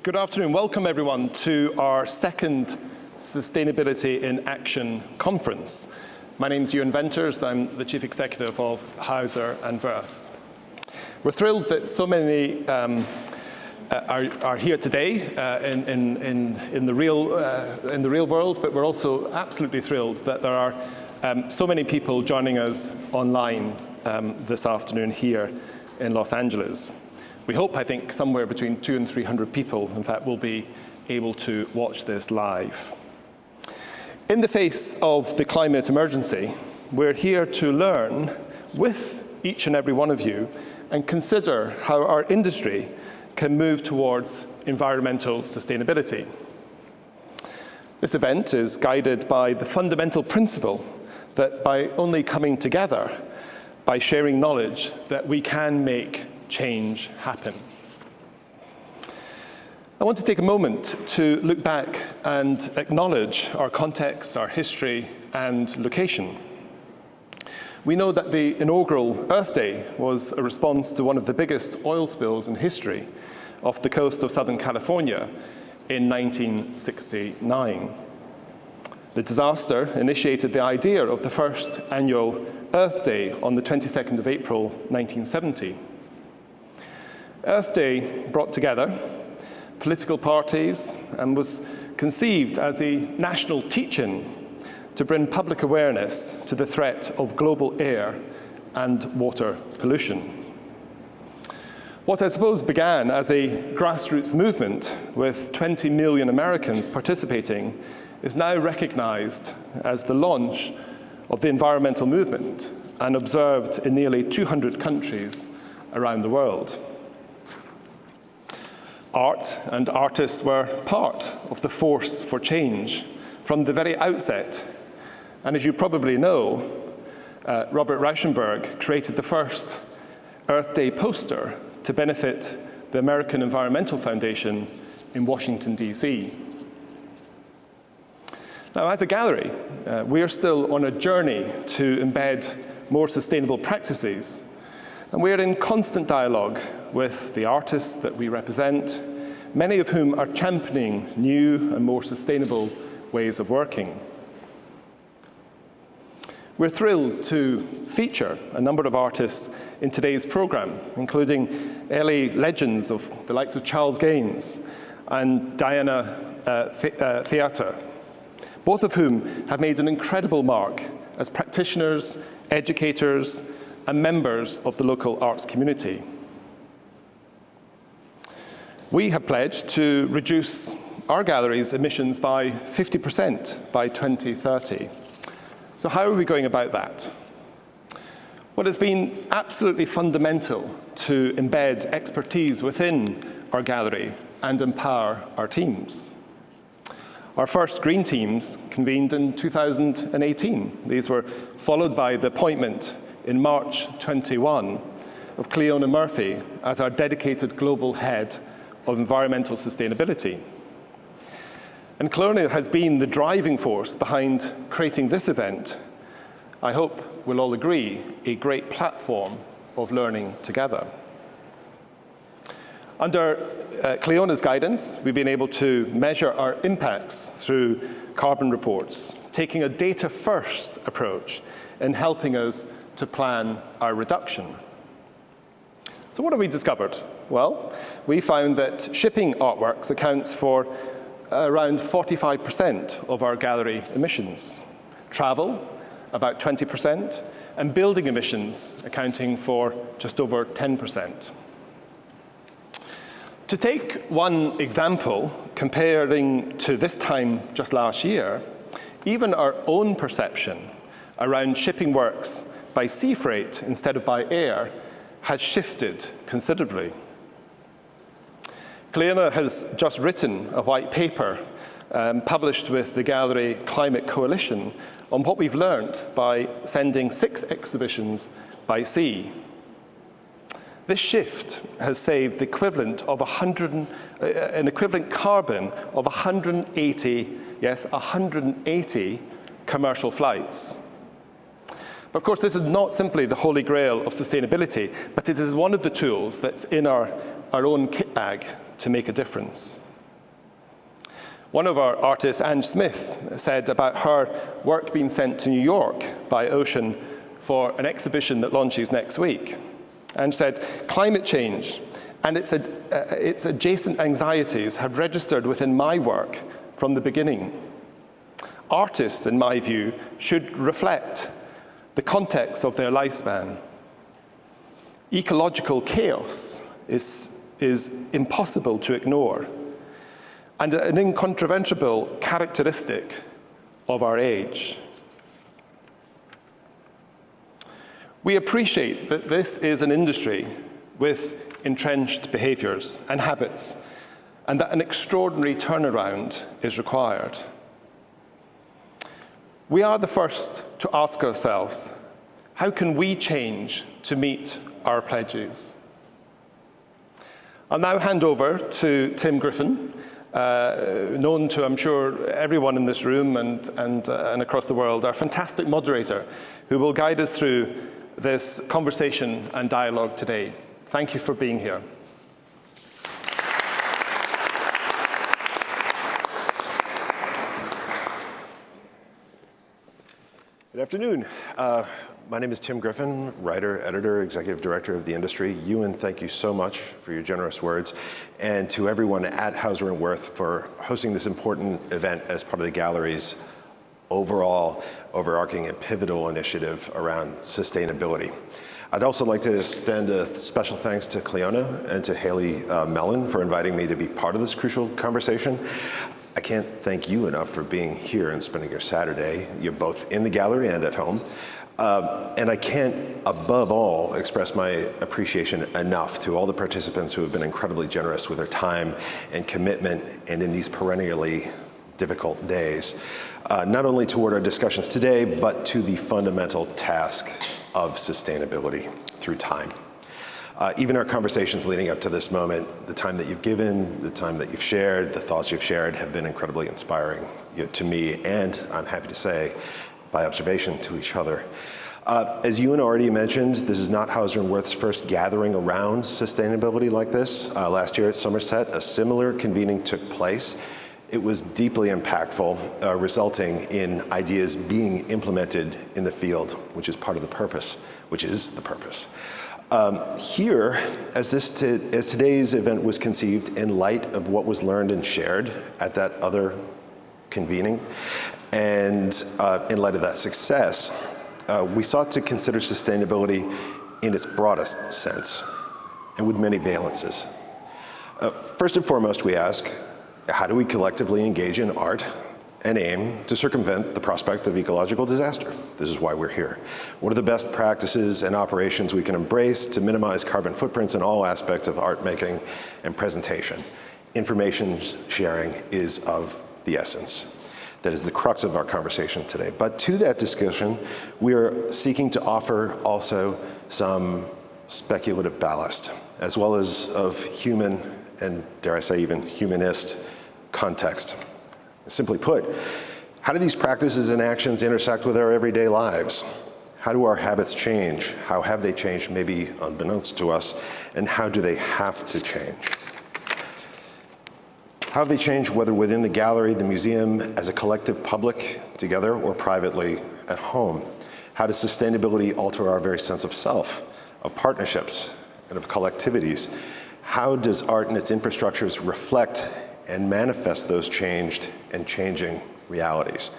Good afternoon. Welcome, everyone, to our second Sustainability in Action conference. My name is Ewan Venters. I'm the Chief Executive of Hauser Wirth. We're thrilled that so many are here today in the real world, but we're also absolutely thrilled that there are so many people joining us online this afternoon here in Los Angeles. We hope, I think, somewhere between 200 and 300 people, in fact, will be able to watch this live. In the face of the climate emergency, we're here to learn with each and every one of you and consider how our industry can move towards environmental sustainability. This event is guided by the fundamental principle that by only coming together, by sharing knowledge, that we can make change happen. I want to take a moment to look back and acknowledge our context, our history, and location. We know that the inaugural Earth Day was a response to one of the biggest oil spills in history off the coast of Southern California in 1969. The disaster initiated the idea of the first annual Earth Day on the 22nd of April, 1970. Earth Day brought together political parties and was conceived as a national teach-in to bring public awareness to the threat of global air and water pollution. What I suppose began as a grassroots movement with 20 million Americans participating is now recognized as the launch of the environmental movement and observed in nearly 200 countries around the world. Art and artists were part of the force for change from the very outset. And as you probably know, Robert Rauschenberg created the first Earth Day poster to benefit the American Environmental Foundation in Washington, D.C. Now, as a gallery, we are still on a journey to embed more sustainable practices. And we are in constant dialogue with the artists that we represent, many of whom are championing new and more sustainable ways of working. We're thrilled to feature a number of artists in today's program, including LA legends of the likes of Charles Gaines and Diana Theater, both of whom have made an incredible mark as practitioners, educators, and members of the local arts community. We have pledged to reduce our gallery's emissions by 50% by 2030. So how are we going about that? Well, it's been absolutely fundamental to embed expertise within our gallery and empower our teams. Our first green teams convened in 2018. These were followed by the appointment in March 21 of Cleona Murphy as our dedicated global head of environmental sustainability. And Cleona has been the driving force behind creating this event. I hope we'll all agree, a great platform of learning together. Under Cleona's guidance, we've been able to measure our impacts through carbon reports, taking a data-first approach in helping us to plan our reduction. So what have we discovered? Well, we found that shipping artworks accounts for around 45% of our gallery emissions, travel about 20%, and building emissions accounting for just over 10%. To take one example, comparing to this time just last year, even our own perception around shipping works by sea freight instead of by air has shifted considerably. Cleona has just written a white paper published with the Gallery Climate Coalition on what we've learned by sending 6 exhibitions by sea. This shift has saved the equivalent of an equivalent carbon of 180, yes, 180 commercial flights. But of course, this is not simply the holy grail of sustainability, but it is one of the tools that's in our own kit bag to make a difference. One of our artists, Ange Smith, said about her work being sent to New York by Ocean for an exhibition that launches next week. Ange said, "Climate change and its adjacent anxieties have registered within my work from the beginning. Artists, in my view, should reflect the context of their lifespan. Ecological chaos is impossible to ignore, and an incontrovertible characteristic of our age." We appreciate that this is an industry with entrenched behaviours and habits, and that an extraordinary turnaround is required. We are the first to ask ourselves, how can we change to meet our pledges? I'll now hand over to Tim Griffin, known to, I'm sure, everyone in this room and across the world, our fantastic moderator, who will guide us through this conversation and dialogue today. Thank you for being here. Good afternoon. My name is Tim Griffin, writer, editor, executive director of the industry. Ewan, thank you so much for your generous words. And to everyone at Hauser Wirth for hosting this important event as part of the gallery's overall overarching and pivotal initiative around sustainability. I'd also like to extend a special thanks to Cleona and to Haley Mellon for inviting me to be part of this crucial conversation. I can't thank you enough for being here and spending your Saturday. You're both in the gallery and at home. And I can't, above all, express my appreciation enough to all the participants who have been incredibly generous with their time and commitment, and in these perennially difficult days, not only toward our discussions today, but to the fundamental task of sustainability through time. Even our conversations leading up to this moment, the time that you've given, the time that you've shared, the thoughts you've shared have been incredibly inspiring to me, and I'm happy to say, by observation, to each other. As Ewan already mentioned, this is not Hauser Wirth's first gathering around sustainability like this. Last year at Somerset, a similar convening took place. It was deeply impactful, resulting in ideas being implemented in the field, which is part of the purpose, which is the purpose. Here, as today's event was conceived in light of what was learned and shared at that other convening, and in light of that success, we sought to consider sustainability in its broadest sense, and with many valences. First and foremost, we ask, how do we collectively engage in art and aim to circumvent the prospect of ecological disaster? This is why we're here. What are the best practices and operations we can embrace to minimize carbon footprints in all aspects of art making and presentation? Information sharing is of the essence. That is the crux of our conversation today. But to that discussion, we are seeking to offer also some speculative ballast, as well as of human and, dare I say, even humanist context. Simply put, how do these practices and actions intersect with our everyday lives? How do our habits change? How have they changed, maybe unbeknownst to us? And how do they have to change? How have they changed, whether within the gallery, the museum, as a collective public together, or privately at home? How does sustainability alter our very sense of self, of partnerships, and of collectivities? How does art and its infrastructures reflect and manifest those changed and changing realities?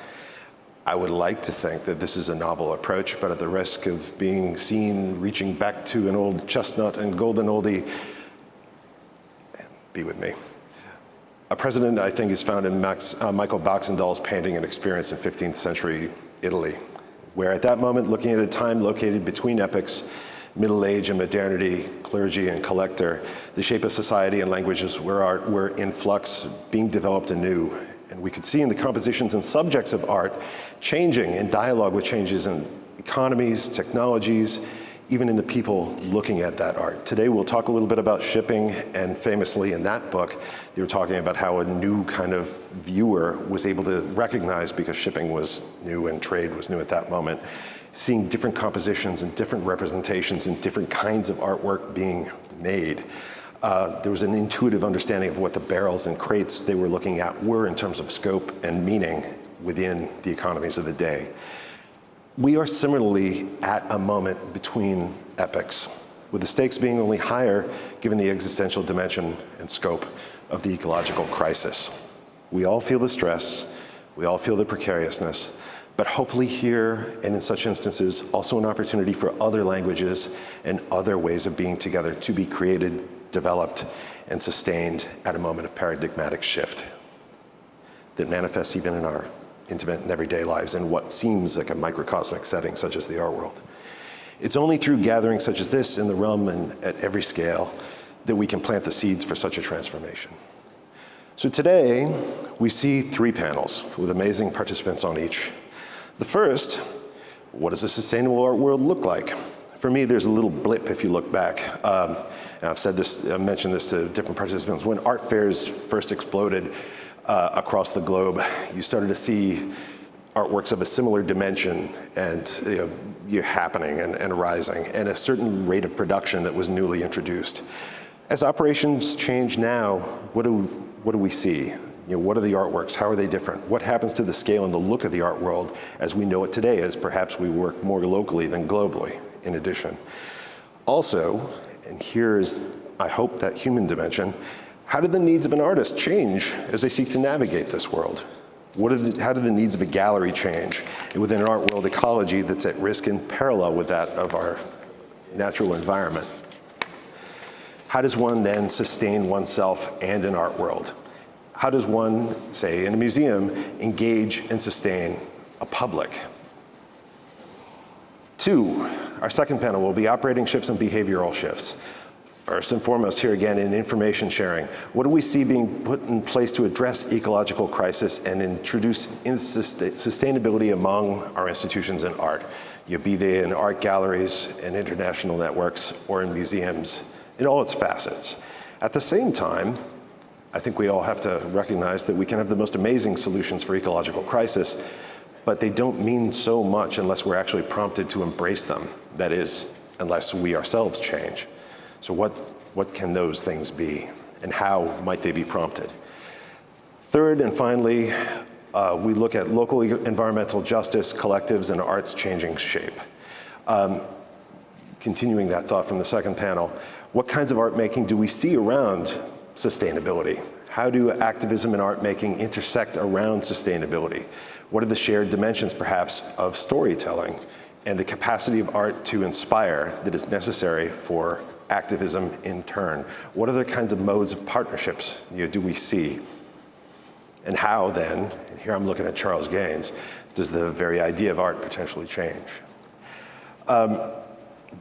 I would like to think that this is a novel approach, but at the risk of being seen reaching back to an old chestnut and golden oldie, be with me. A precedent, I think, is found in Michael Baxendall's painting and experience in 15th century Italy, where at that moment, looking at a time located between epochs, Middle Age and modernity, clergy and collector, the shape of society and languages where art were in flux, being developed anew. And we could see in the compositions and subjects of art changing in dialogue with changes in economies, technologies, even in the people looking at that art. Today we'll talk a little bit about shipping, and famously in that book, they were talking about how a new kind of viewer was able to recognize, because shipping was new and trade was new at that moment, seeing different compositions and different representations and different kinds of artwork being made. there was an intuitive understanding of what the barrels and crates they were looking at were in terms of scope and meaning within the economies of the day. We are similarly at a moment between epochs, with the stakes being only higher given the existential dimension and scope of the ecological crisis. We all feel the stress, we all feel the precariousness, but hopefully here, and in such instances, also an opportunity for other languages and other ways of being together to be created, developed, and sustained at a moment of paradigmatic shift that manifests even in our intimate and everyday lives in what seems like a microcosmic setting such as the art world. It's only through gatherings such as this in the realm and at every scale that we can plant the seeds for such a transformation. So today, we see 3 panels with amazing participants on each. The first, what does a sustainable art world look like? For me, there's a little blip if you look back. And I've mentioned this to different participants. When art fairs first exploded across the globe, you started to see artworks of a similar dimension and happening and arising, and a certain rate of production that was newly introduced. As operations change now, what do we see? What are the artworks? How are they different? What happens to the scale and the look of the art world as we know it today, as perhaps we work more locally than globally, in addition? Also, and here's, I hope, that human dimension, how do the needs of an artist change as they seek to navigate this world? How do the needs of a gallery change within an art world ecology that's at risk in parallel with that of our natural environment? How does one then sustain oneself and an art world? How does one, say in a museum, engage and sustain a public? 2, our second panel will be operating shifts and behavioral shifts. First and foremost, here again in information sharing, what do we see being put in place to address ecological crisis and introduce sustainability among our institutions in art? Be they in art galleries and international networks or in museums, in all its facets. At the same time, I think we all have to recognize that we can have the most amazing solutions for ecological crisis, but they don't mean so much unless we're actually prompted to embrace them. That is, unless we ourselves change. So what can those things be, and how might they be prompted? Third and finally, we look at local environmental justice, collectives, and art's changing shape. Continuing that thought from the second panel, what kinds of art making do we see around sustainability? How do activism and art making intersect around sustainability? What are the shared dimensions, perhaps, of storytelling and the capacity of art to inspire that is necessary for activism in turn? What other kinds of modes of partnerships do we see? And how then, and here I'm looking at Charles Gaines, does the very idea of art potentially change?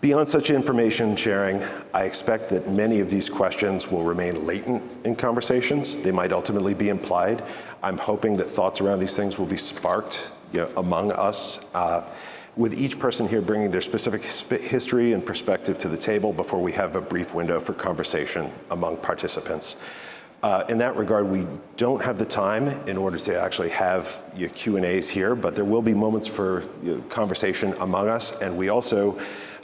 Beyond such information sharing, I expect that many of these questions will remain latent in conversations. They might ultimately be implied. I'm hoping that thoughts around these things will be sparked among us, with each person here bringing their specific history and perspective to the table before we have a brief window for conversation among participants. In that regard, we don't have the time in order to actually have Q&As here, but there will be moments for conversation among us, and we also,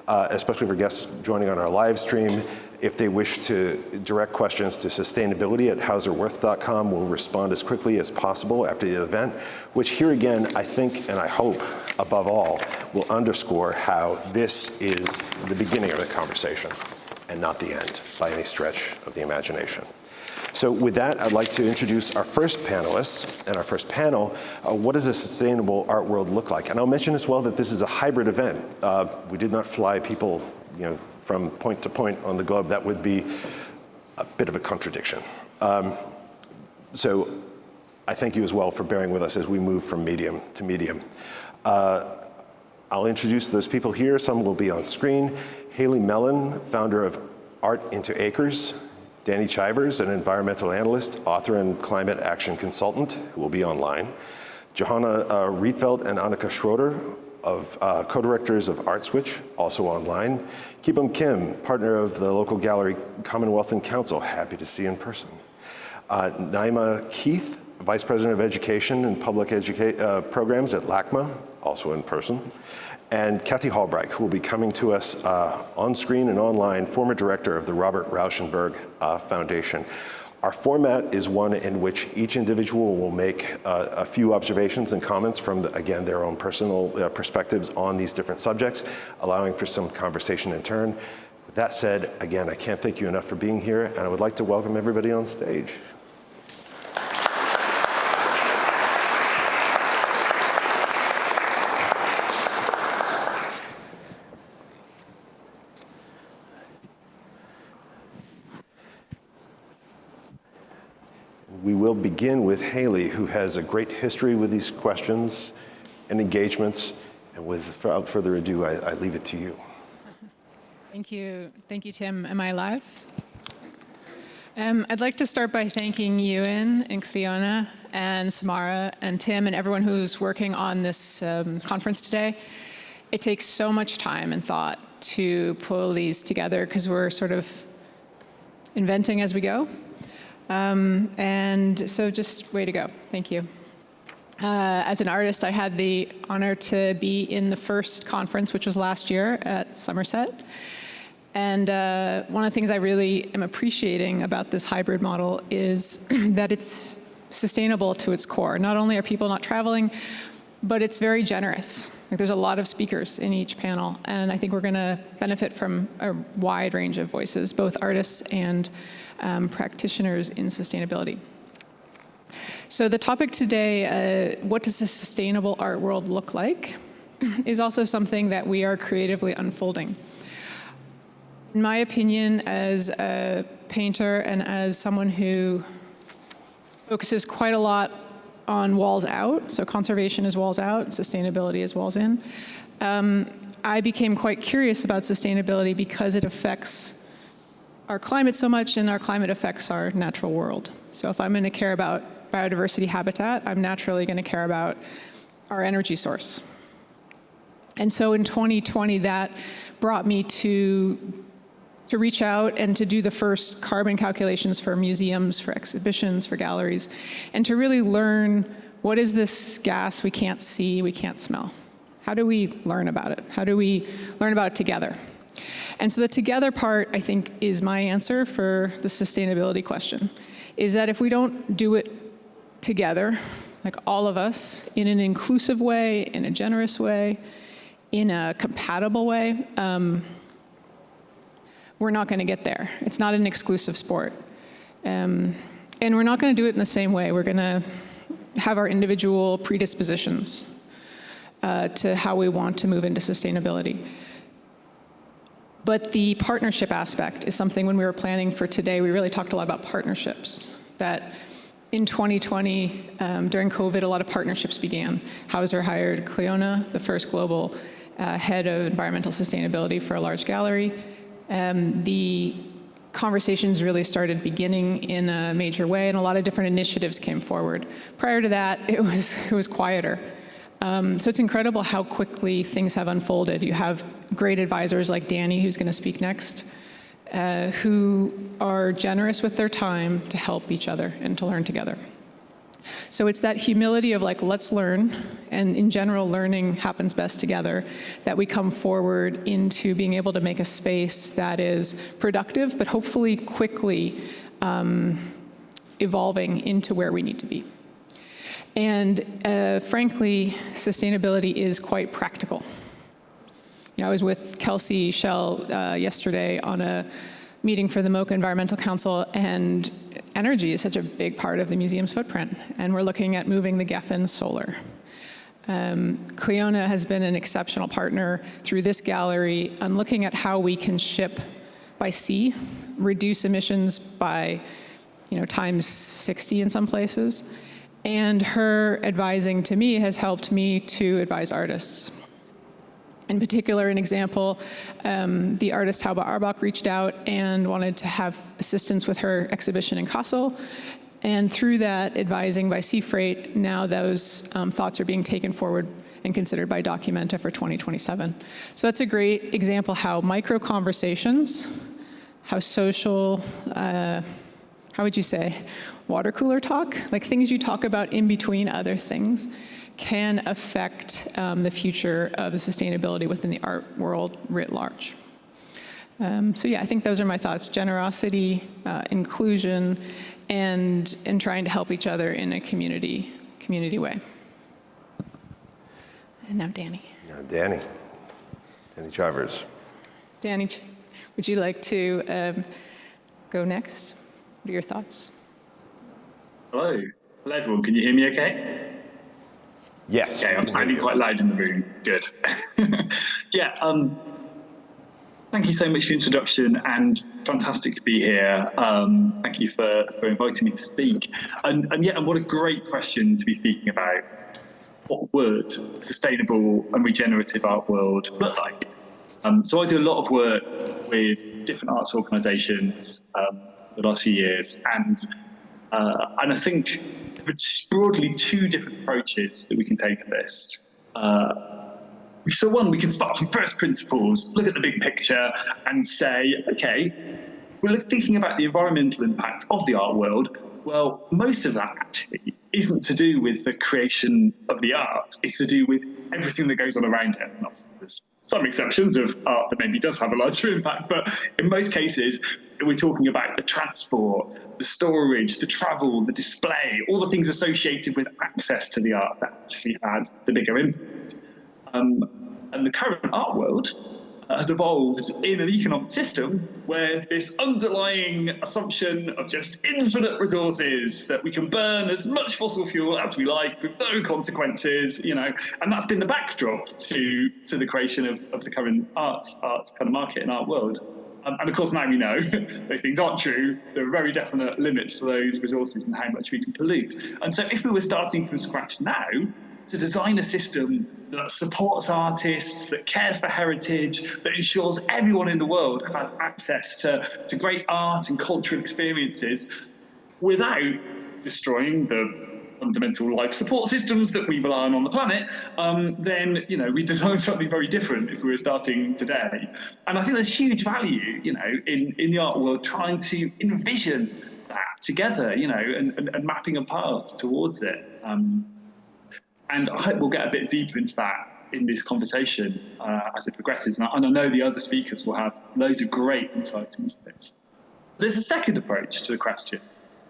especially for guests joining on our live stream, if they wish to direct questions to sustainability@hauserwirth.com, we'll respond as quickly as possible after the event, which here again, I think and I hope, above all, will underscore how this is the beginning of the conversation and not the end by any stretch of the imagination. So with that, I'd like to introduce our first panelists and our first panel. What does a sustainable art world look like? And I'll mention as well that this is a hybrid event. We did not fly people from point to point on the globe. That would be a bit of a contradiction. So I thank you as well for bearing with us as we move from medium to medium. I'll introduce those people here. Some will be on screen. Haley Mellon, founder of Art into Acres. Danny Chivers, an environmental analyst, author, and climate action consultant, who will be online. Johanna Rietveld and Annika Schroeder, co-directors of Art Switch, also online. Kibum Kim, partner of the local gallery Commonwealth Council, happy to see in person. Naima Keith, Vice President of Education and Public Programs at LACMA, also in person, and Kathy Halbreich, who will be coming to us on screen and online, former director of the Robert Rauschenberg Foundation. Our format is one in which each individual will make a few observations and comments from, again, their own personal perspectives on these different subjects, allowing for some conversation in turn. With that said, again, I can't thank you enough for being here, and I would like to welcome everybody on stage. We will begin with Haley, who has a great history with these questions and engagements. And without further ado, I leave it to you. Thank you, Tim. Am I live? I'd like to start by thanking Ewan and Cleona and Samara and Tim and everyone who's working on this conference today. It takes so much time and thought to pull these together because we're sort of inventing as we go. And so just way to go. Thank you. As an artist, I had the honor to be in the first conference, which was last year at Somerset. And one of the things I really am appreciating about this hybrid model is that it's sustainable to its core. Not only are people not traveling, but it's very generous. Like, there's a lot of speakers in each panel, and I think we're going to benefit from a wide range of voices, both artists and practitioners in sustainability. So the topic today, what does a sustainable art world look like, is also something that we are creatively unfolding. In my opinion, as a painter and as someone who focuses quite a lot on walls out, so conservation is walls out, sustainability is walls in, I became quite curious about sustainability because it affects our climate so much, and our climate affects our natural world. So if I'm going to care about biodiversity habitat, I'm naturally going to care about our energy source. And so in 2020, that brought me to reach out and to do the first carbon calculations for museums, for exhibitions, for galleries, and to really learn, what is this gas we can't see, we can't smell? How do we learn about it? How do we learn about it together? And so the together part, I think, is my answer for the sustainability question, is that if we don't do it together, like all of us, in an inclusive way, in a generous way, in a compatible way, we're not going to get there. It's not an exclusive sport. And we're not going to do it in the same way. We're going to have our individual predispositions to how we want to move into sustainability. But the partnership aspect is something, when we were planning for today, we really talked a lot about partnerships. That in 2020, during COVID, a lot of partnerships began. Hauser hired Cleona, the first global head of environmental sustainability for a large gallery. The conversations really started beginning in a major way, and a lot of different initiatives came forward. Prior to that, it was quieter. So it's incredible how quickly things have unfolded. You have great advisors like Danny, who's going to speak next, who are generous with their time to help each other and to learn together. So it's that humility of, like, let's learn, and in general, learning happens best together, that we come forward into being able to make a space that is productive, but hopefully quickly evolving into where we need to be. And frankly, sustainability is quite practical. You know, I was with Kelsey Schell yesterday on a meeting for the MOCA Environmental Council, and energy is such a big part of the museum's footprint, and we're looking at moving the Geffen solar. Cleona has been an exceptional partner through this gallery on looking at how we can ship by sea, reduce emissions by, times 60 in some places. And her advising to me has helped me to advise artists. In particular, an example, the artist Taube Arbach reached out and wanted to have assistance with her exhibition in Kassel. And through that advising by sea freight, now those thoughts are being taken forward and considered by Documenta for 2027. So that's a great example how micro conversations, how social, how would you say, water cooler talk? Like things you talk about in between other things can affect the future of the sustainability within the art world writ large. So yeah, I think those are my thoughts: generosity, inclusion, and trying to help each other in a community way. And now Danny. Now Danny Chivers. Danny, would you like to go next? What are your thoughts? Hello everyone, can you hear me okay? Yes. Okay, I'm sounding quite loud in the room, good. Yeah, thank you so much for the introduction, and fantastic to be here. Thank you for inviting me to speak. And what a great question to be speaking about. What would a sustainable and regenerative art world look like? So I do a lot of work with different arts organisations the last few years, and I think it's broadly two different approaches that we can take to this. So one, we can start from first principles, look at the big picture and say, okay, we're thinking about the environmental impact of the art world. Well, most of that actually isn't to do with the creation of the art. It's to do with everything that goes on around it. There's some exceptions of art that maybe does have a larger impact, but in most cases, we're talking about the transport, the storage, the travel, the display, all the things associated with access to the art that actually adds the bigger impact. And the current art world has evolved in an economic system where this underlying assumption of just infinite resources, that we can burn as much fossil fuel as we like with no consequences, and that's been the backdrop to the creation of the current arts kind of market and art world. And of course, now we know those things aren't true. There are very definite limits to those resources and how much we can pollute. And so if we were starting from scratch now, to design a system that supports artists, that cares for heritage, that ensures everyone in the world has access to great art and cultural experiences without destroying the fundamental life support systems that we rely on the planet, then we design something very different if we were starting today. And I think there's huge value, in the art world trying to envision that together, and mapping a path towards it. And I hope we'll get a bit deeper into that in this conversation as it progresses. And I know the other speakers will have loads of great insights into this. There's a second approach to the question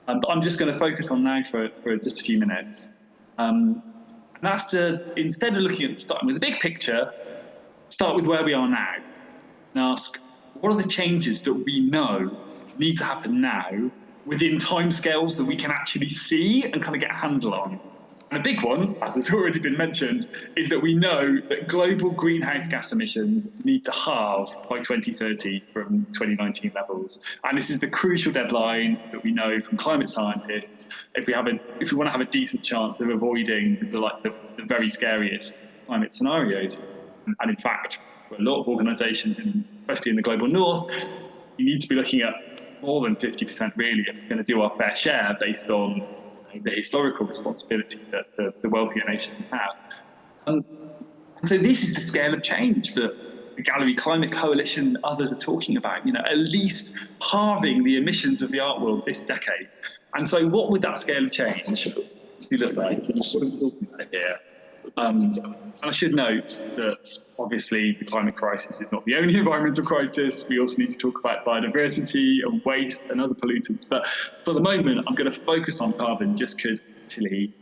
that I'm just going to focus on now for just a few minutes. And that's to, instead of starting with the big picture, start with where we are now and ask, what are the changes that we know need to happen now within timescales that we can actually see and kind of get a handle on? And a big one, as has already been mentioned, is that we know that global greenhouse gas emissions need to halve by 2030 from 2019 levels. And this is the crucial deadline that we know from climate scientists if we want to have a decent chance of avoiding the very scariest climate scenarios. And in fact, for a lot of organisations, especially in the global north, you need to be looking at more than 50% really if we're going to do our fair share based on the historical responsibility that the wealthier nations have. And so this is the scale of change that the Gallery Climate Coalition and others are talking about, at least halving the emissions of the art world this decade. And so what would that scale of change look like? Here. And I should note that obviously the climate crisis is not the only environmental crisis. We also need to talk about biodiversity and waste and other pollutants. But for the moment, I'm going to focus on carbon just because actually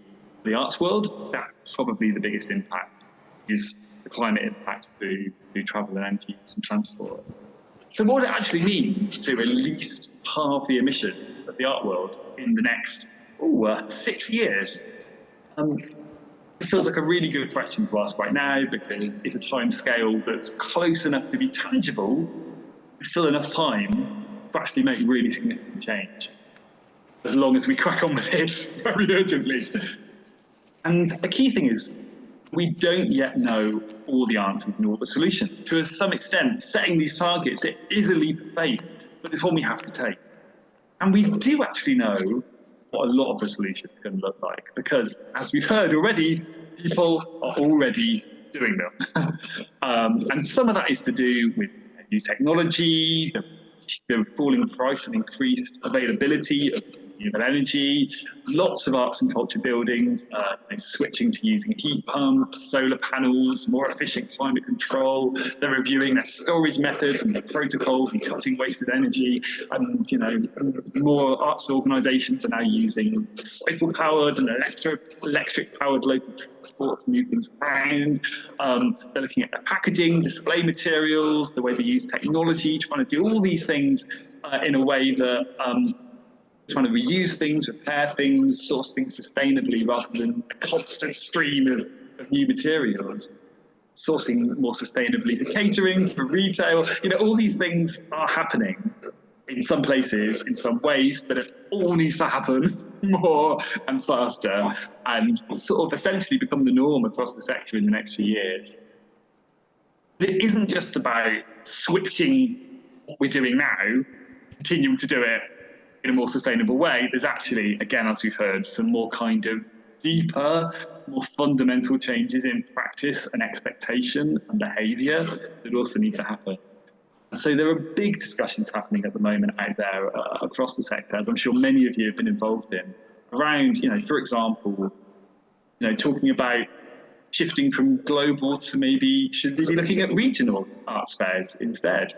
the arts world, that's probably the biggest impact, is the climate impact through travel and energy use and transport. So what would it actually mean to at least halve the emissions of the art world in the next 6 years? This feels like a really good question to ask right now because it's a time scale that's close enough to be tangible, but still enough time to actually make really significant change, as long as we crack on with it very urgently. And a key thing is we don't yet know all the answers and all the solutions. To some extent, setting these targets, it is a leap of faith, but it's one we have to take. And we do actually know what a lot of the solutions are going to look like, because as we've heard already, people are already doing them. And some of that is to do with new technology, the falling price and increased availability of renewable energy, lots of arts and culture buildings switching to using heat pumps, solar panels, more efficient climate control. They're reviewing their storage methods and their protocols and cutting wasted energy. And more arts organisations are now using cycle-powered and electric-powered local transport to move things around. They're looking at their packaging, display materials, the way they use technology, trying to do all these things in a way that trying to reuse things, repair things, source things sustainably rather than a constant stream of new materials. Sourcing more sustainably for catering, for retail, all these things are happening in some places, in some ways, but it all needs to happen more and faster and sort of essentially become the norm across the sector in the next few years. It isn't just about switching what we're doing now, continuing to do it in a more sustainable way. There's actually, again, as we've heard, some more kind of deeper, more fundamental changes in practice and expectation and behaviour that also need to happen. So there are big discussions happening at the moment out there across the sector, as I'm sure many of you have been involved in, around, for example, talking about shifting from global to maybe should we be looking at regional arts fairs instead,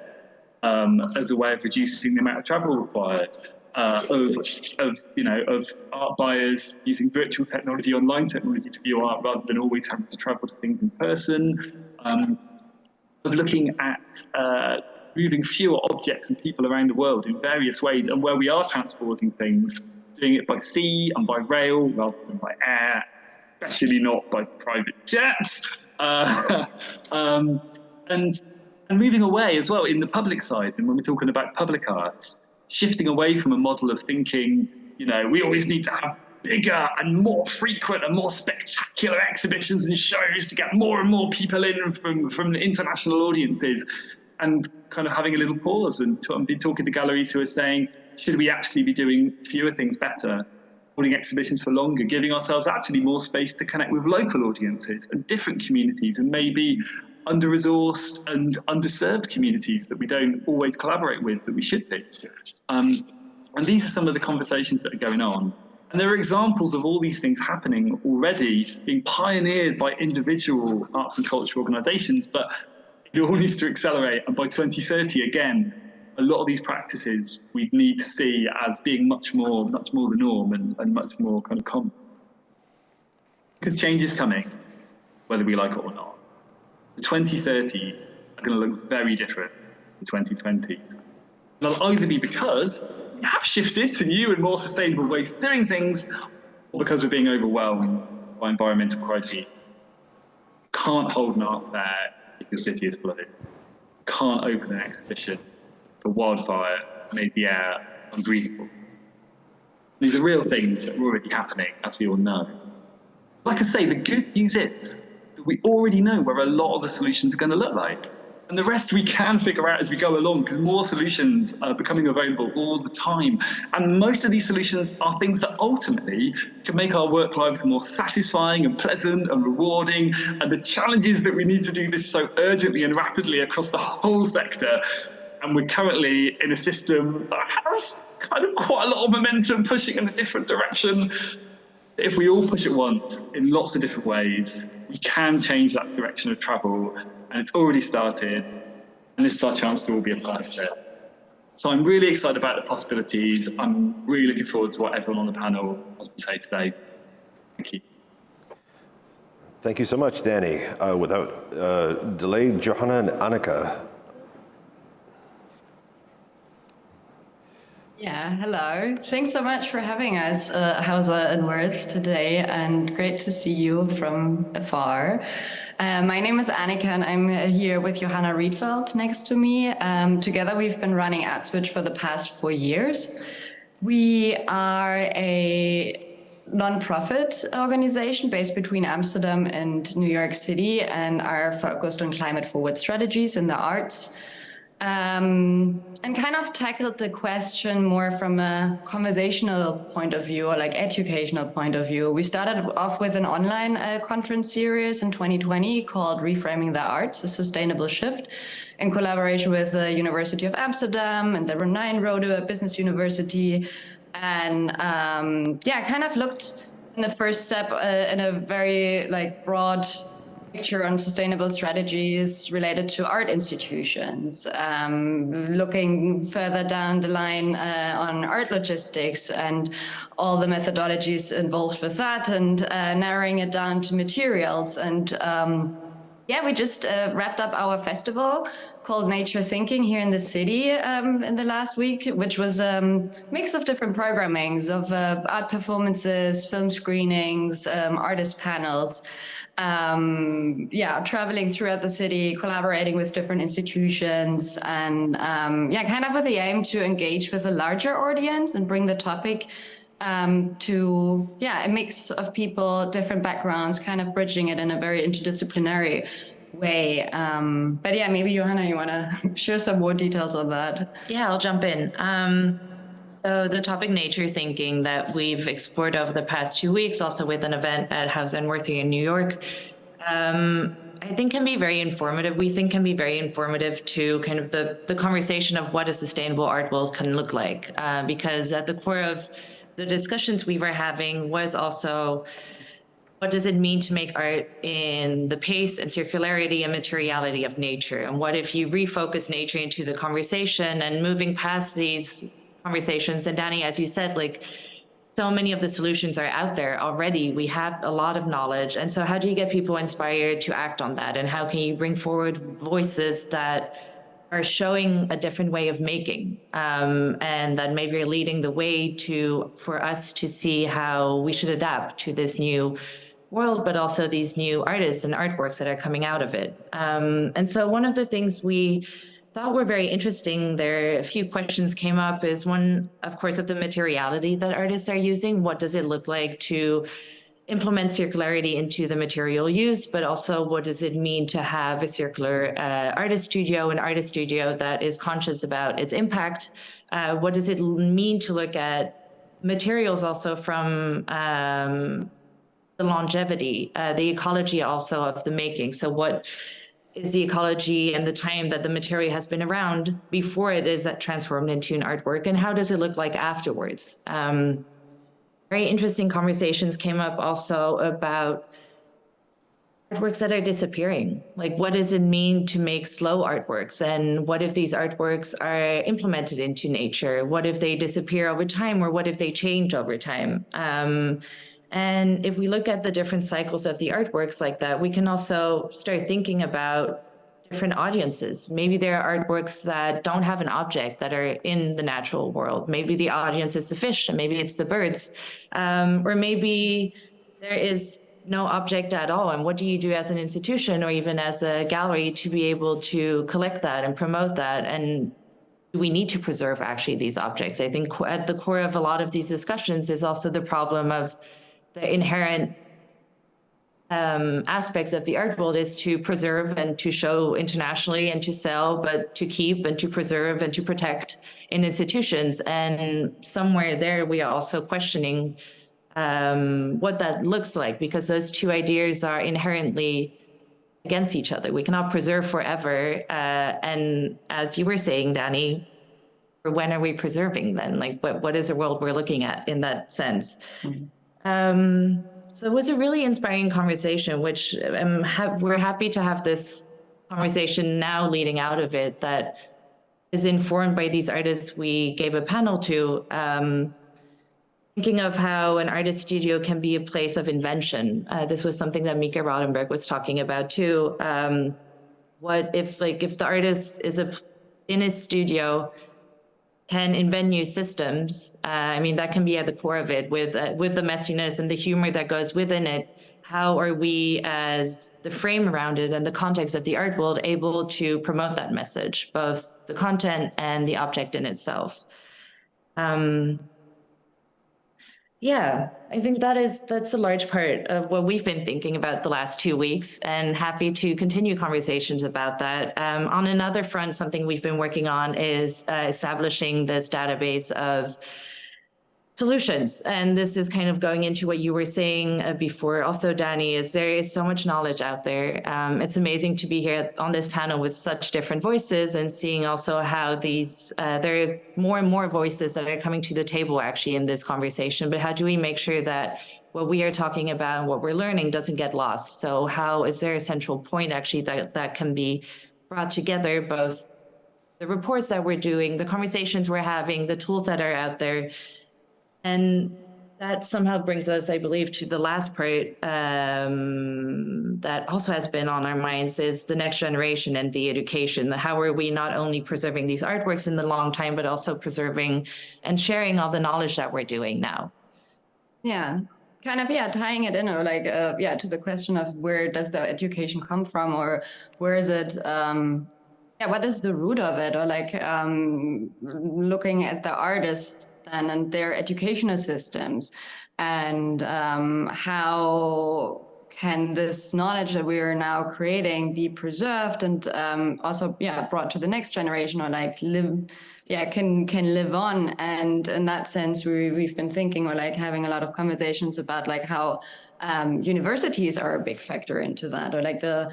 as a way of reducing the amount of travel required. Of art buyers using virtual technology, online technology to view art rather than always having to travel to things in person, of looking at moving fewer objects and people around the world in various ways, and where we are transporting things, doing it by sea and by rail rather than by air, especially not by private jets, and moving away as well in the public side, and when we're talking about public arts, shifting away from a model of thinking, we always need to have bigger and more frequent and more spectacular exhibitions and shows to get more and more people in from international audiences, and kind of having a little pause and be talking to galleries who are saying, should we actually be doing fewer things better, holding exhibitions for longer, giving ourselves actually more space to connect with local audiences and different communities and maybe under-resourced and underserved communities that we don't always collaborate with that we should be. And these are some of the conversations that are going on. And there are examples of all these things happening already, being pioneered by individual arts and culture organisations, but it all needs to accelerate. And by 2030, again, a lot of these practices we need to see as being much more the norm and much more kind of common. Because change is coming, whether we like it or not. The 2030s are going to look very different than the 2020s. They'll either be because we have shifted to new and more sustainable ways of doing things, or because we're being overwhelmed by environmental crises. Can't hold an art fair if your city is flooded. Can't open an exhibition for wildfire to make the air unbreathable. These are real things that are already happening, as we all know. Like I say, the good news is we already know where a lot of the solutions are going to look like. And the rest we can figure out as we go along, because more solutions are becoming available all the time. And most of these solutions are things that ultimately can make our work lives more satisfying and pleasant and rewarding. And the challenges that we need to do this so urgently and rapidly across the whole sector. And we're currently in a system that has kind of quite a lot of momentum pushing in a different direction. If we all push at once in lots of different ways, we can change that direction of travel, and it's already started, and this is our chance to all be a part of it. So I'm really excited about the possibilities. I'm really looking forward to what everyone on the panel has to say today. Thank you. Thank you so much, Danny. Without delay, Johanna and Annika. Yeah, hello. Thanks so much for having us, Hauser and Wirth, today, and great to see you from afar. My name is Annika, and I'm here with Johanna Riedfeld next to me. Together, we've been running AdSwitch for the past 4 years. We are a non-profit organization based between Amsterdam and New York City and are focused on climate-forward strategies in the arts. and kind of tackled the question more from a conversational point of view or like educational point of view. We started off with an online conference series in 2020 called Reframing the Arts, a Sustainable Shift, in collaboration with the University of Amsterdam and the Rhine Rode Business University. And kind of looked in the first step in a very like broad picture on sustainable strategies related to art institutions, looking further down the line on art logistics and all the methodologies involved with that, and narrowing it down to materials. And we just wrapped up our festival called Nature Thinking here in the city in the last week, which was a mix of different programmings of art performances, film screenings, artist panels. Traveling throughout the city, collaborating with different institutions, and kind of with the aim to engage with a larger audience and bring the topic to a mix of people, different backgrounds, kind of bridging it in a very interdisciplinary way. Maybe Johanna, you want to share some more details on that? Yeah, I'll jump in. So the topic nature thinking that we've explored over the past 2 weeks, also with an event at Hauser Wirth in New York, I think can be very informative. We think can be very informative to kind of the conversation of what a sustainable art world can look like. Because at the core of the discussions we were having was also, what does it mean to make art in the pace and circularity and materiality of nature? And what if you refocus nature into the conversation and moving past these conversations? And Danny, as you said, like so many of the solutions are out there already. We have a lot of knowledge. And so how do you get people inspired to act on that? And how can you bring forward voices that are showing a different way of making, and that maybe are leading the way for us to see how we should adapt to this new world, but also these new artists and artworks that are coming out of it. And so one of the things we thought were very interesting, there a few questions came up, is one, of course, of the materiality that artists are using. What does it look like to implement circularity into the material used, but also what does it mean to have a circular an artist studio that is conscious about its impact? What does it mean to look at materials also from the longevity, the ecology also of the making? So what is the ecology and the time that the material has been around before it is transformed into an artwork, and how does it look like afterwards? Very interesting conversations came up also about artworks that are disappearing. Like, what does it mean to make slow artworks? And what if these artworks are implemented into nature? What if they disappear over time, or what if they change over time? And if we look at the different cycles of the artworks like that, we can also start thinking about different audiences. Maybe there are artworks that don't have an object that are in the natural world. Maybe the audience is the fish, and maybe it's the birds. Or maybe there is no object at all. And what do you do as an institution or even as a gallery to be able to collect that and promote that? And do we need to preserve actually these objects? I think at the core of a lot of these discussions is also the problem of the inherent aspects of the art world is to preserve and to show internationally and to sell, but to keep and to preserve and to protect in institutions. And somewhere there, we are also questioning what that looks like, because those two ideas are inherently against each other. We cannot preserve forever. And as you were saying, Danny, when are we preserving then? Like, what is the world we're looking at in that sense? Mm-hmm. So it was a really inspiring conversation, which we're happy to have this conversation now leading out of it that is informed by these artists we gave a panel to, thinking of how an artist studio can be a place of invention. This was something that Mika Rodenberg was talking about too. What if the artist is in his studio, can invent new systems. I mean, that can be at the core of it with the messiness and the humor that goes within it. How are we, as the frame around it and the context of the art world, able to promote that message, both the content and the object in itself? Yeah, I think that's a large part of what we've been thinking about the last 2 weeks, and happy to continue conversations about that. On another front, something we've been working on is establishing this database of solutions. And this is kind of going into what you were saying before also, Danny, is there is so much knowledge out there. It's amazing to be here on this panel with such different voices and seeing also how these, there are more and more voices that are coming to the table actually in this conversation, but how do we make sure that what we are talking about and what we're learning doesn't get lost? So how is there a central point actually that can be brought together, both the reports that we're doing, the conversations we're having, the tools that are out there. And that somehow brings us, I believe, to the last part that also has been on our minds is the next generation and the education. How are we not only preserving these artworks in the long time, but also preserving and sharing all the knowledge that we're doing now? Yeah, kind of, yeah, tying it in, or like, yeah, to the question of where does the education come from, or where is it, yeah, what is the root of it, or like looking at the artists and their educational systems, and how can this knowledge that we are now creating be preserved and also, yeah, brought to the next generation, or like live, yeah, can live on. And in that sense, we've been thinking, or like having a lot of conversations about like how universities are a big factor into that, or like the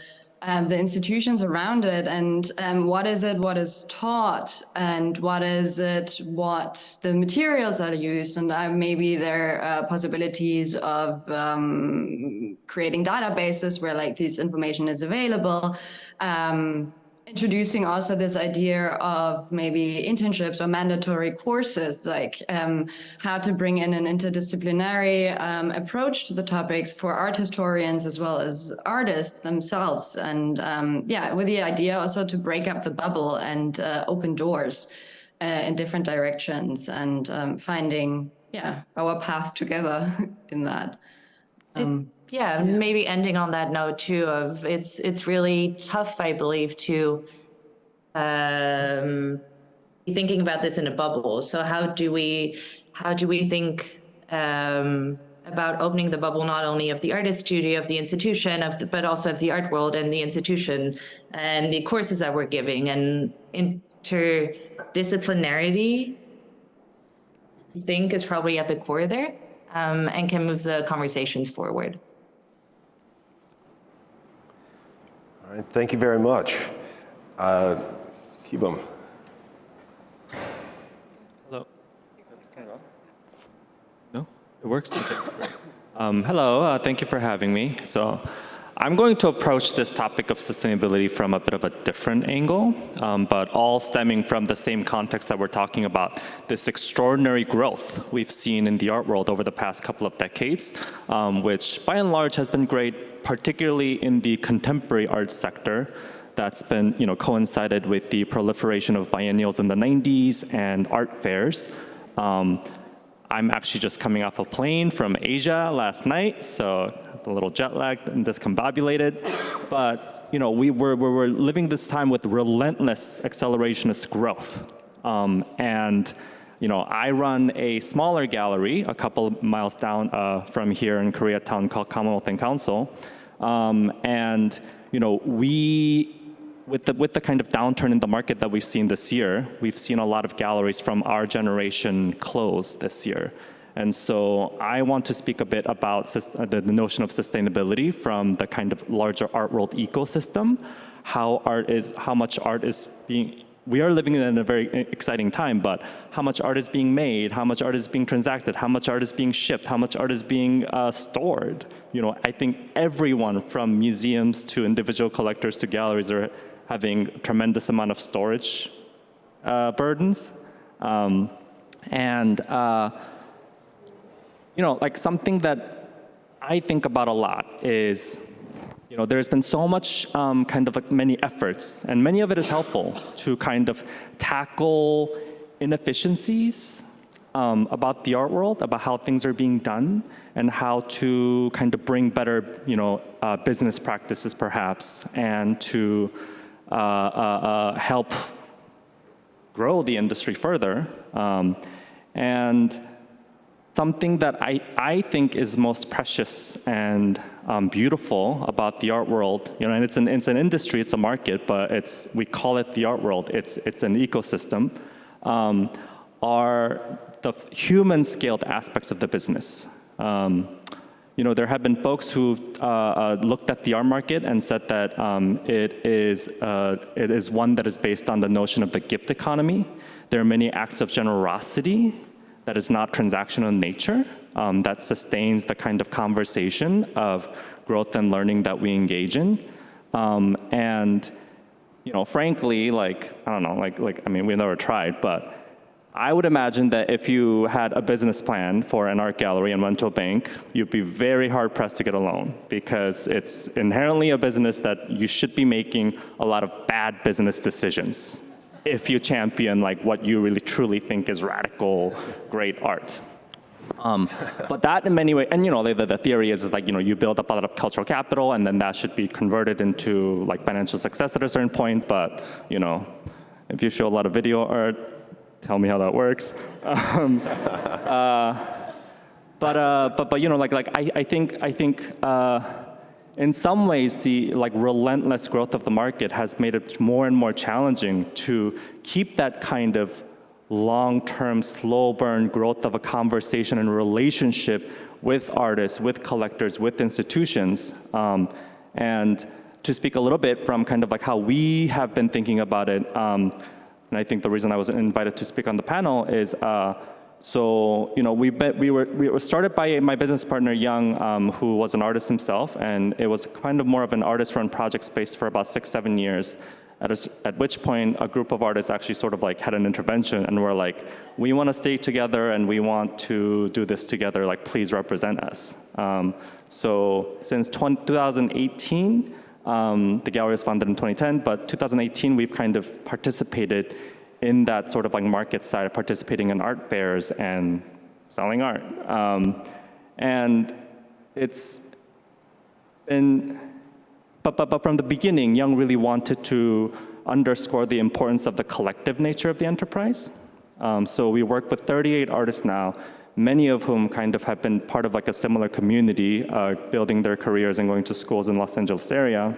institutions around it, and what is it, what is taught, and what is it, what the materials are used, and maybe there are possibilities of creating databases where like this information is available. Introducing also this idea of maybe internships or mandatory courses, like how to bring in an interdisciplinary approach to the topics for art historians as well as artists themselves. And yeah, with the idea also to break up the bubble and open doors in different directions, and finding, yeah, our path together in that. Yeah, maybe ending on that note too of it's really tough, I believe, to be thinking about this in a bubble. So how do we think about opening the bubble not only of the artist studio, of the institution, but also of the art world and the institution and the courses that we're giving, and interdisciplinarity, I think, is probably at the core there, and can move the conversations forward. All right, thank you very much. Kibum. Hello. No, it works. Okay. Hello, thank you for having me. So I'm going to approach this topic of sustainability from a bit of a different angle, but all stemming from the same context that we're talking about, this extraordinary growth we've seen in the art world over the past couple of decades, which by and large has been great, particularly in the contemporary art sector. That's been, coincided with the proliferation of biennials in the 90s and art fairs. I'm actually just coming off a plane from Asia last night, so a little jet lagged and discombobulated. But we're living this time with relentless accelerationist growth. And I run a smaller gallery a couple of miles down from here in Koreatown called Commonwealth Council. And with the kind of downturn in the market that we've seen this year, we've seen a lot of galleries from our generation close this year. And so I want to speak a bit about the notion of sustainability from the kind of larger art world ecosystem, we are living in a very exciting time, but how much art is being made, how much art is being transacted, how much art is being shipped, how much art is being stored. I think everyone from museums to individual collectors to galleries are having a tremendous amount of storage burdens. Like something that I think about a lot is, there's been so much many efforts, and many of it is helpful to kind of tackle inefficiencies about the art world, about how things are being done, and how to kind of bring better, business practices perhaps, and to help grow the industry further. And something that I think is most precious and beautiful about the art world, you know, and it's an industry, it's a market, but we call it the art world. It's an ecosystem. Are the human-scaled aspects of the business. You know, there have been folks who've looked at the art market and said that it is one that is based on the notion of the gift economy. There are many acts of generosity that is not transactional in nature, that sustains the kind of conversation of growth and learning that we engage in. And, you know, frankly, like, I don't know, I mean, we've never tried, but I would imagine that if you had a business plan for an art gallery and went to a bank, you'd be very hard pressed to get a loan, because it's inherently a business that you should be making a lot of bad business decisions if you champion like what you really truly think is radical, great art. But that in many ways, and you know, the theory is like, you know, you build up a lot of cultural capital and then that should be converted into like financial success at a certain point. But, you know, if you show a lot of video art, tell me how that works. But you know, I think in some ways the like relentless growth of the market has made it more and more challenging to keep that kind of long-term, slow burn growth of a conversation and relationship with artists, with collectors, with institutions. And to speak a little bit from kind of like how we have been thinking about it, and I think the reason I was invited to speak on the panel is, so, you know, we were started by my business partner, Young, who was an artist himself, and it was kind of more of an artist-run project space for about 6-7 years, at which point a group of artists actually sort of like had an intervention and were like, we want to stay together and we want to do this together, like please represent us. So since 2018, the gallery was founded in 2010, but 2018 we've kind of participated in that sort of like market side, participating in art fairs and selling art. And it's been, but from the beginning, Young really wanted to underscore the importance of the collective nature of the enterprise. So we work with 38 artists now, many of whom kind of have been part of like a similar community, building their careers and going to schools in Los Angeles area.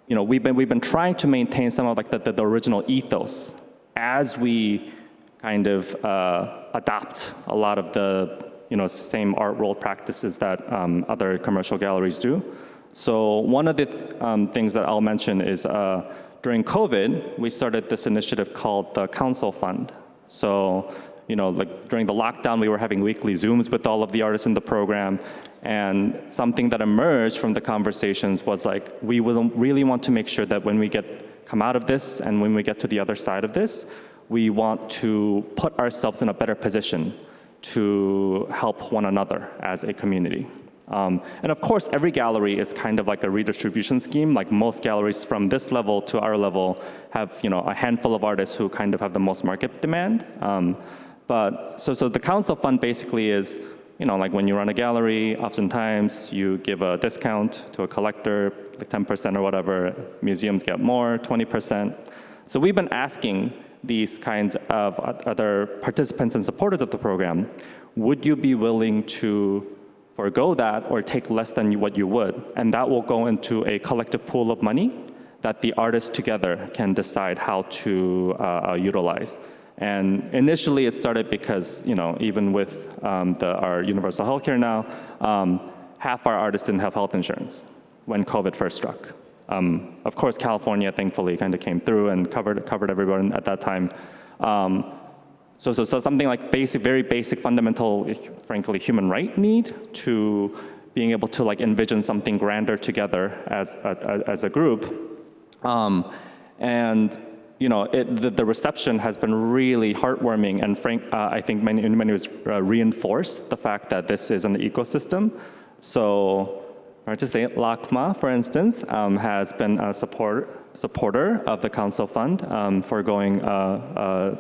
You know, we've been trying to maintain some of like the original ethos as we kind of adopt a lot of the, you know, same art world practices that other commercial galleries do. So one of the things that I'll mention is during COVID, we started this initiative called the Council Fund. So, you know, like during the lockdown, we were having weekly Zooms with all of the artists in the program. And something that emerged from the conversations was like, we will really want to make sure that when we come out of this and when we get to the other side of this, we want to put ourselves in a better position to help one another as a community. And of course, every gallery is kind of like a redistribution scheme. Like most galleries from this level to our level have, you know, a handful of artists who kind of have the most market demand. But so the Council Fund basically is, you know, like when you run a gallery, oftentimes you give a discount to a collector, like 10% or whatever. Museums get more, 20%. So we've been asking these kinds of other participants and supporters of the program, would you be willing to forego that or take less than what you would? And that will go into a collective pool of money that the artists together can decide how to utilize. And initially it started because, you know, even with our universal healthcare now, half our artists didn't have health insurance when COVID first struck. Of course, California thankfully kind of came through and covered everyone at that time. So something like very basic, fundamental, frankly, human right need to being able to like envision something grander together as a group. And you know, the reception has been really heartwarming, and I think in many ways reinforced the fact that this is an ecosystem. So, to say LACMA, for instance, has been a supporter of the Council Fund, foregoing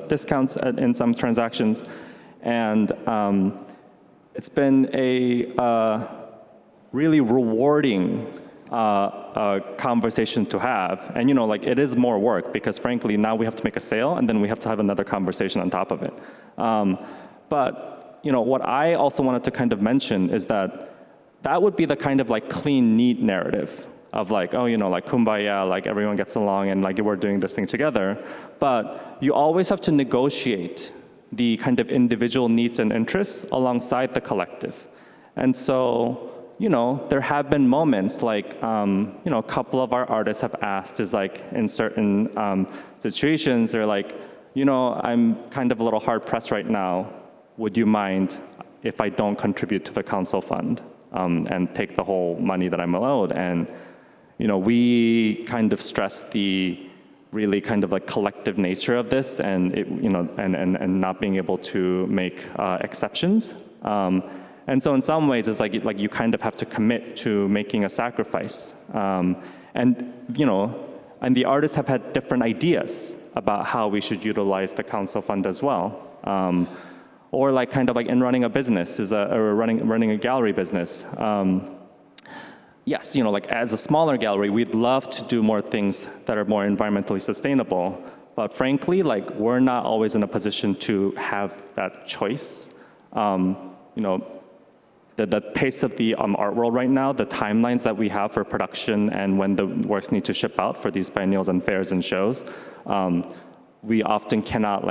discounts in some transactions, and it's been a really rewarding conversation to have. And like it is more work because frankly, now we have to make a sale and then we have to have another conversation on top of it. But what I also wanted to kind of mention is that would be the kind of like clean, neat narrative of like, oh, like kumbaya, like everyone gets along and like we're doing this thing together. But you always have to negotiate the kind of individual needs and interests alongside the collective. And so, there have been moments like, a couple of our artists have asked is like in certain situations, they're like, I'm kind of a little hard pressed right now. Would you mind if I don't contribute to the council fund and take the whole money that I'm owed? And, we kind of stress the really kind of like collective nature of this and, and not being able to make exceptions. And so in some ways, it's like you kind of have to commit to making a sacrifice. And the artists have had different ideas about how we should utilize the council fund as well. Or like kind of like in running a business, or running a gallery business. Yes, like as a smaller gallery, we'd love to do more things that are more environmentally sustainable. But frankly, like we're not always in a position to have that choice. The pace of the art world right now, the timelines that we have for production and when the works need to ship out for these biennials and fairs and shows, we often cannot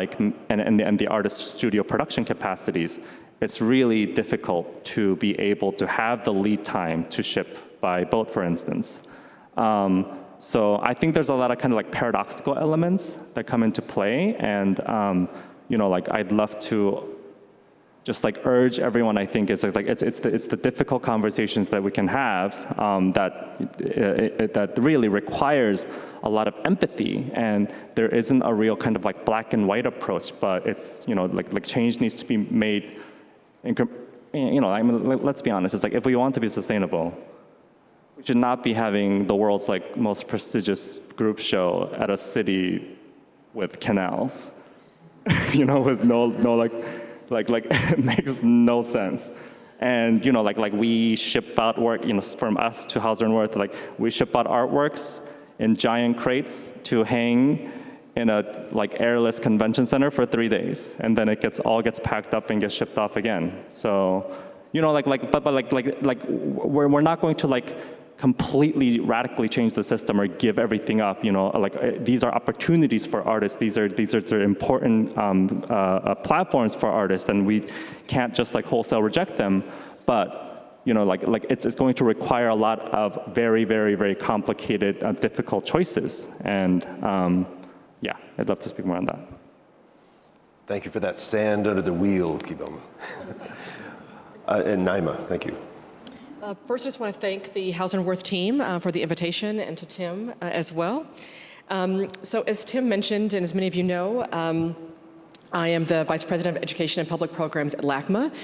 and the artist studio production capacities, it's really difficult to be able to have the lead time to ship by boat, for instance. So I think there's a lot of kind of like paradoxical elements that come into play, and like I'd love to just like urge everyone. I think it's the difficult conversations that we can have that really requires a lot of empathy, and there isn't a real kind of like black and white approach, but it's like change needs to be made. Let's be honest. It's like if we want to be sustainable, we should not be having the world's like most prestigious group show at a city with canals, with no like it makes no sense. And like we ship out work, from us to Hauser Wirth, like we ship out artworks in giant crates to hang in a like airless convention center for 3 days, and then it all gets packed up and gets shipped off again. So we're not going to like completely radically change the system or give everything up. These are opportunities for artists. These are important platforms for artists, and we can't just like wholesale reject them. But it's going to require a lot of very, very, very complicated, difficult choices. And yeah, I'd love to speak more on that. Thank you for that sand under the wheel, Kibom. And Naima, thank you. First, I just want to thank the Hauser Wirth team for the invitation, and to Tim as well. So as Tim mentioned, and as many of you know, I am the Vice President of Education and Public Programs at LACMA.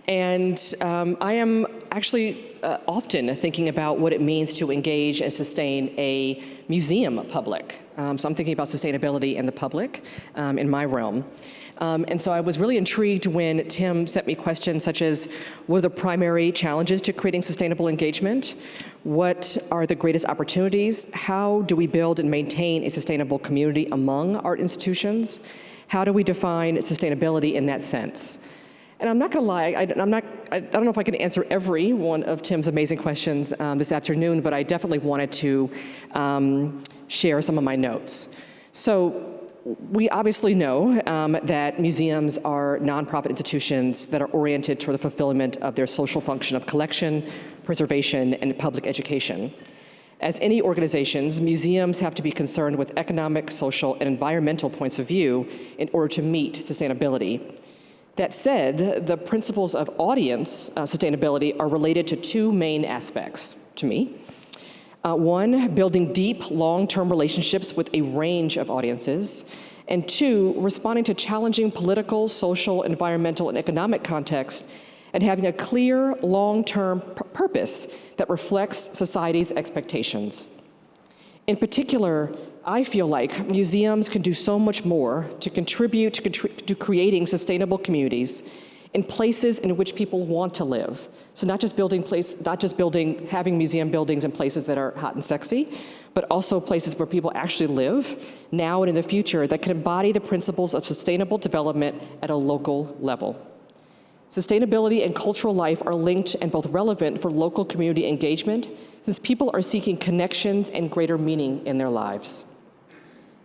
And I am actually often thinking about what it means to engage and sustain a museum public. So I'm thinking about sustainability in the public in my realm. And so I was really intrigued when Tim sent me questions such as, what are the primary challenges to creating sustainable engagement? What are the greatest opportunities? How do we build and maintain a sustainable community among art institutions? How do we define sustainability in that sense? And I'm not gonna lie, I don't know if I can answer every one of Tim's amazing questions this afternoon, but I definitely wanted to share some of my notes. So we obviously know that museums are nonprofit institutions that are oriented toward the fulfillment of their social function of collection, preservation, and public education. As any organizations, museums have to be concerned with economic, social, and environmental points of view in order to meet sustainability. That said, the principles of audience sustainability are related to two main aspects to me. One, building deep, long-term relationships with a range of audiences. And two, responding to challenging political, social, environmental, and economic contexts, and having a clear, long-term purpose that reflects society's expectations. In particular, I feel like museums can do so much more to contribute to creating sustainable communities in places in which people want to live. So not just having museum buildings in places that are hot and sexy, but also places where people actually live now and in the future that can embody the principles of sustainable development at a local level. Sustainability and cultural life are linked and both relevant for local community engagement, since people are seeking connections and greater meaning in their lives.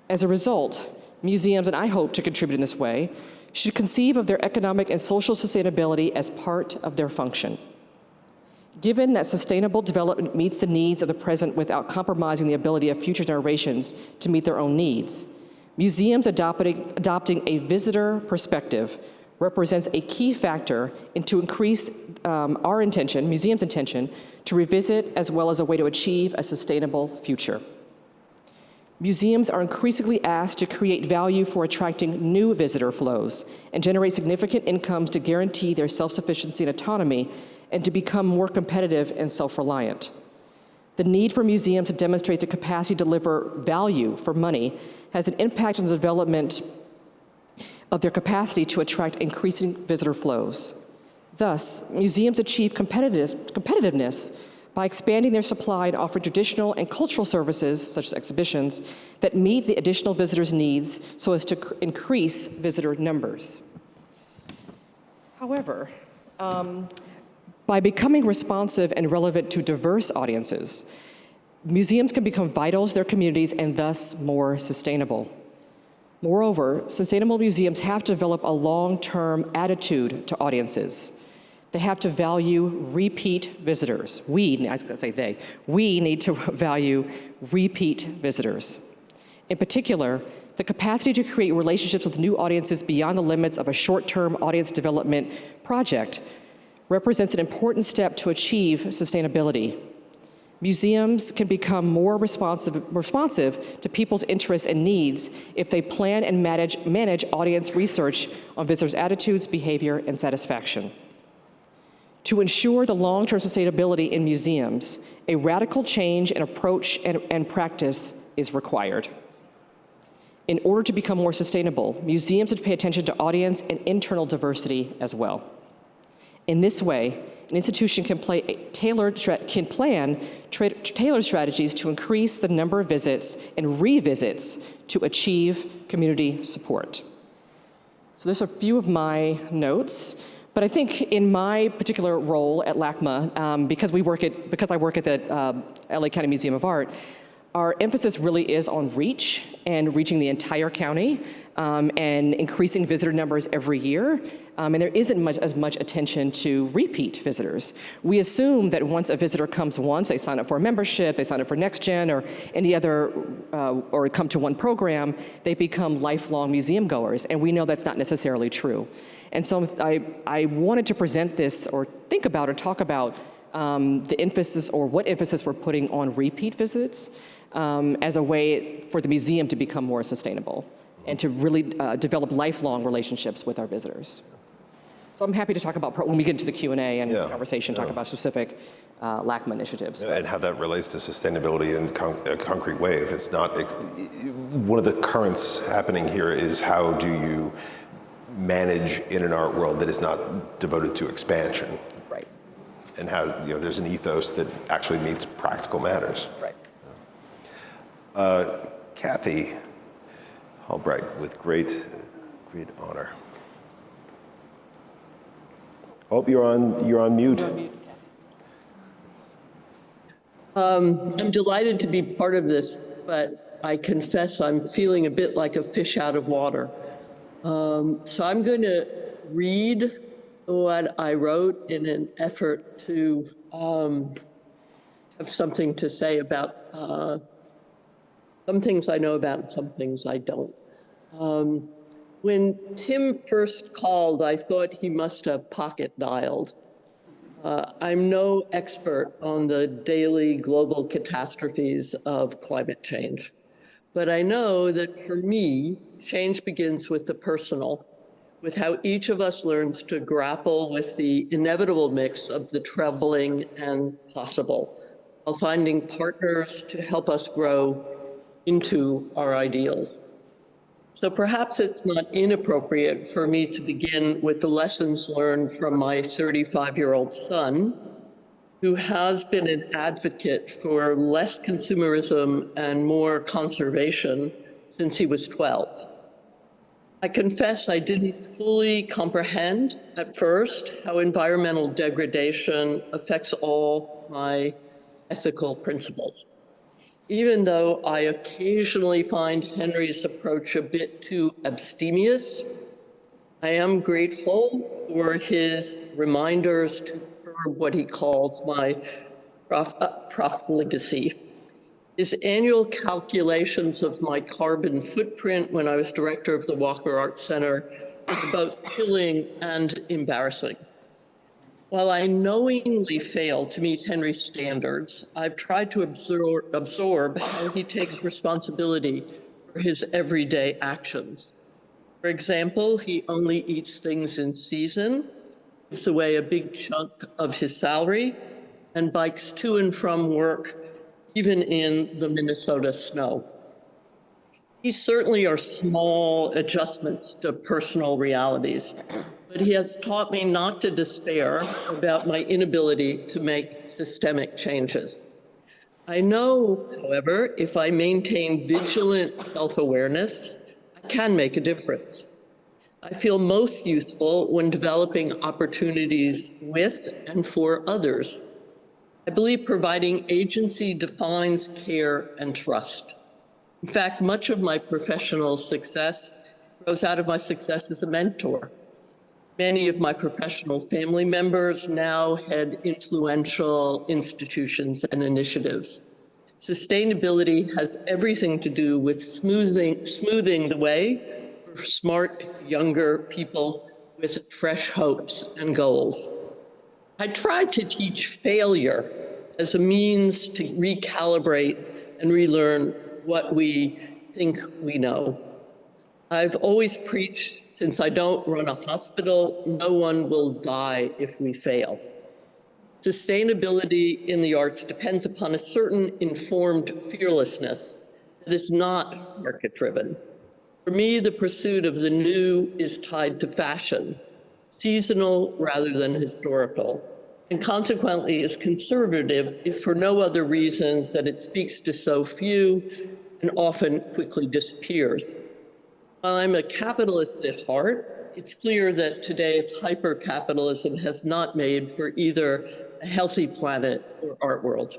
As a result, museums, and I hope to contribute in this way, should conceive of their economic and social sustainability as part of their function. Given that sustainable development meets the needs of the present without compromising the ability of future generations to meet their own needs, museums adopting a visitor perspective represents a key factor into increase our intention, museums' intention, to revisit as well as a way to achieve a sustainable future. Museums are increasingly asked to create value for attracting new visitor flows and generate significant incomes to guarantee their self-sufficiency and autonomy and to become more competitive and self-reliant. The need for museums to demonstrate the capacity to deliver value for money has an impact on the development of their capacity to attract increasing visitor flows. Thus, museums achieve competitiveness by expanding their supply and offering traditional and cultural services, such as exhibitions, that meet the additional visitors' needs so as to increase visitor numbers. However, by becoming responsive and relevant to diverse audiences, museums can become vital to their communities and thus more sustainable. Moreover, sustainable museums have to develop a long-term attitude to audiences. They have to value repeat visitors. We need to value repeat visitors. In particular, the capacity to create relationships with new audiences beyond the limits of a short-term audience development project represents an important step to achieve sustainability. Museums can become more responsive to people's interests and needs if they plan and manage audience research on visitors' attitudes, behavior, and satisfaction. To ensure the long-term sustainability in museums, a radical change in approach and practice is required. In order to become more sustainable, museums should pay attention to audience and internal diversity as well. In this way, an institution can plan tailored strategies to increase the number of visits and revisits to achieve community support. So there's a few of my notes. But I think in my particular role at LACMA, because I work at the LA County Museum of Art, our emphasis really is on reach and reaching the entire county and increasing visitor numbers every year. And there isn't as much attention to repeat visitors. We assume that once a visitor comes once, they sign up for a membership, they sign up for NextGen or any other, or come to one program, they become lifelong museum goers. And we know that's not necessarily true. And so I wanted to present this or think about or talk about the emphasis or what emphasis we're putting on repeat visits as a way for the museum to become more sustainable and to really develop lifelong relationships with our visitors. So I'm happy to talk about, when we get into the Q&A and conversation, talk about specific LACMA initiatives. And how that relates to sustainability in a concrete way. If it's not, one of the currents happening here is how do you manage in an art world that is not devoted to expansion. Right. And how there's an ethos that actually meets practical matters. Right. Kathy Halbreich, with great honor. Oh, you're on mute. I'm delighted to be part of this, but I confess I'm feeling a bit like a fish out of water. So I'm going to read what I wrote in an effort to have something to say about some things I know about and some things I don't. When Tim first called, I thought he must have pocket dialed. I'm no expert on the daily global catastrophes of climate change, but I know that for me, change begins with the personal, with how each of us learns to grapple with the inevitable mix of the troubling and possible, while finding partners to help us grow into our ideals. So perhaps it's not inappropriate for me to begin with the lessons learned from my 35-year-old son, who has been an advocate for less consumerism and more conservation since he was 12. I confess I didn't fully comprehend at first how environmental degradation affects all my ethical principles. Even though I occasionally find Henry's approach a bit too abstemious, I am grateful for his reminders to curb what he calls my profligacy. His annual calculations of my carbon footprint when I was director of the Walker Art Center were both chilling and embarrassing. While I knowingly fail to meet Henry's standards, I've tried to absorb how he takes responsibility for his everyday actions. For example, he only eats things in season, gives away a big chunk of his salary, and bikes to and from work, even in the Minnesota snow. These certainly are small adjustments to personal realities, but he has taught me not to despair about my inability to make systemic changes. I know, however, if I maintain vigilant self-awareness, I can make a difference. I feel most useful when developing opportunities with and for others. I believe providing agency defines care and trust. In fact, much of my professional success grows out of my success as a mentor. Many of my professional family members now head influential institutions and initiatives. Sustainability has everything to do with smoothing the way for smart, younger people with fresh hopes and goals. I try to teach failure as a means to recalibrate and relearn what we think we know. I've always preached, since I don't run a hospital, no one will die if we fail. Sustainability in the arts depends upon a certain informed fearlessness that is not market-driven. For me, the pursuit of the new is tied to fashion, seasonal rather than historical, and consequently is conservative if for no other reasons that it speaks to so few and often quickly disappears. While I'm a capitalist at heart, it's clear that today's hyper-capitalism has not made for either a healthy planet or art world.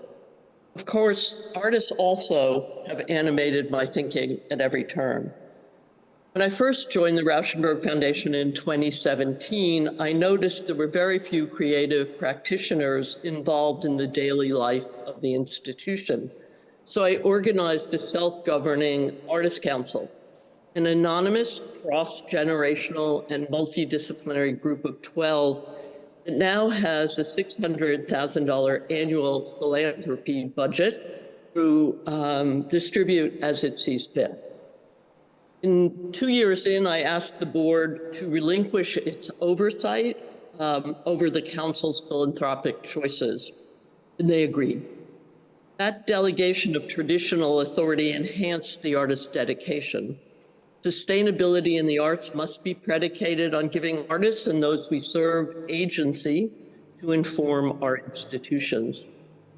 Of course, artists also have animated my thinking at every turn. When I first joined the Rauschenberg Foundation in 2017, I noticed there were very few creative practitioners involved in the daily life of the institution. So I organized a self-governing artist council, an anonymous, cross-generational, and multidisciplinary group of 12 that now has a $600,000 annual philanthropy budget to distribute as it sees fit. 2 years in, I asked the board to relinquish its oversight over the council's philanthropic choices, and they agreed. That delegation of traditional authority enhanced the artist's dedication. Sustainability in the arts must be predicated on giving artists and those we serve agency to inform our institutions.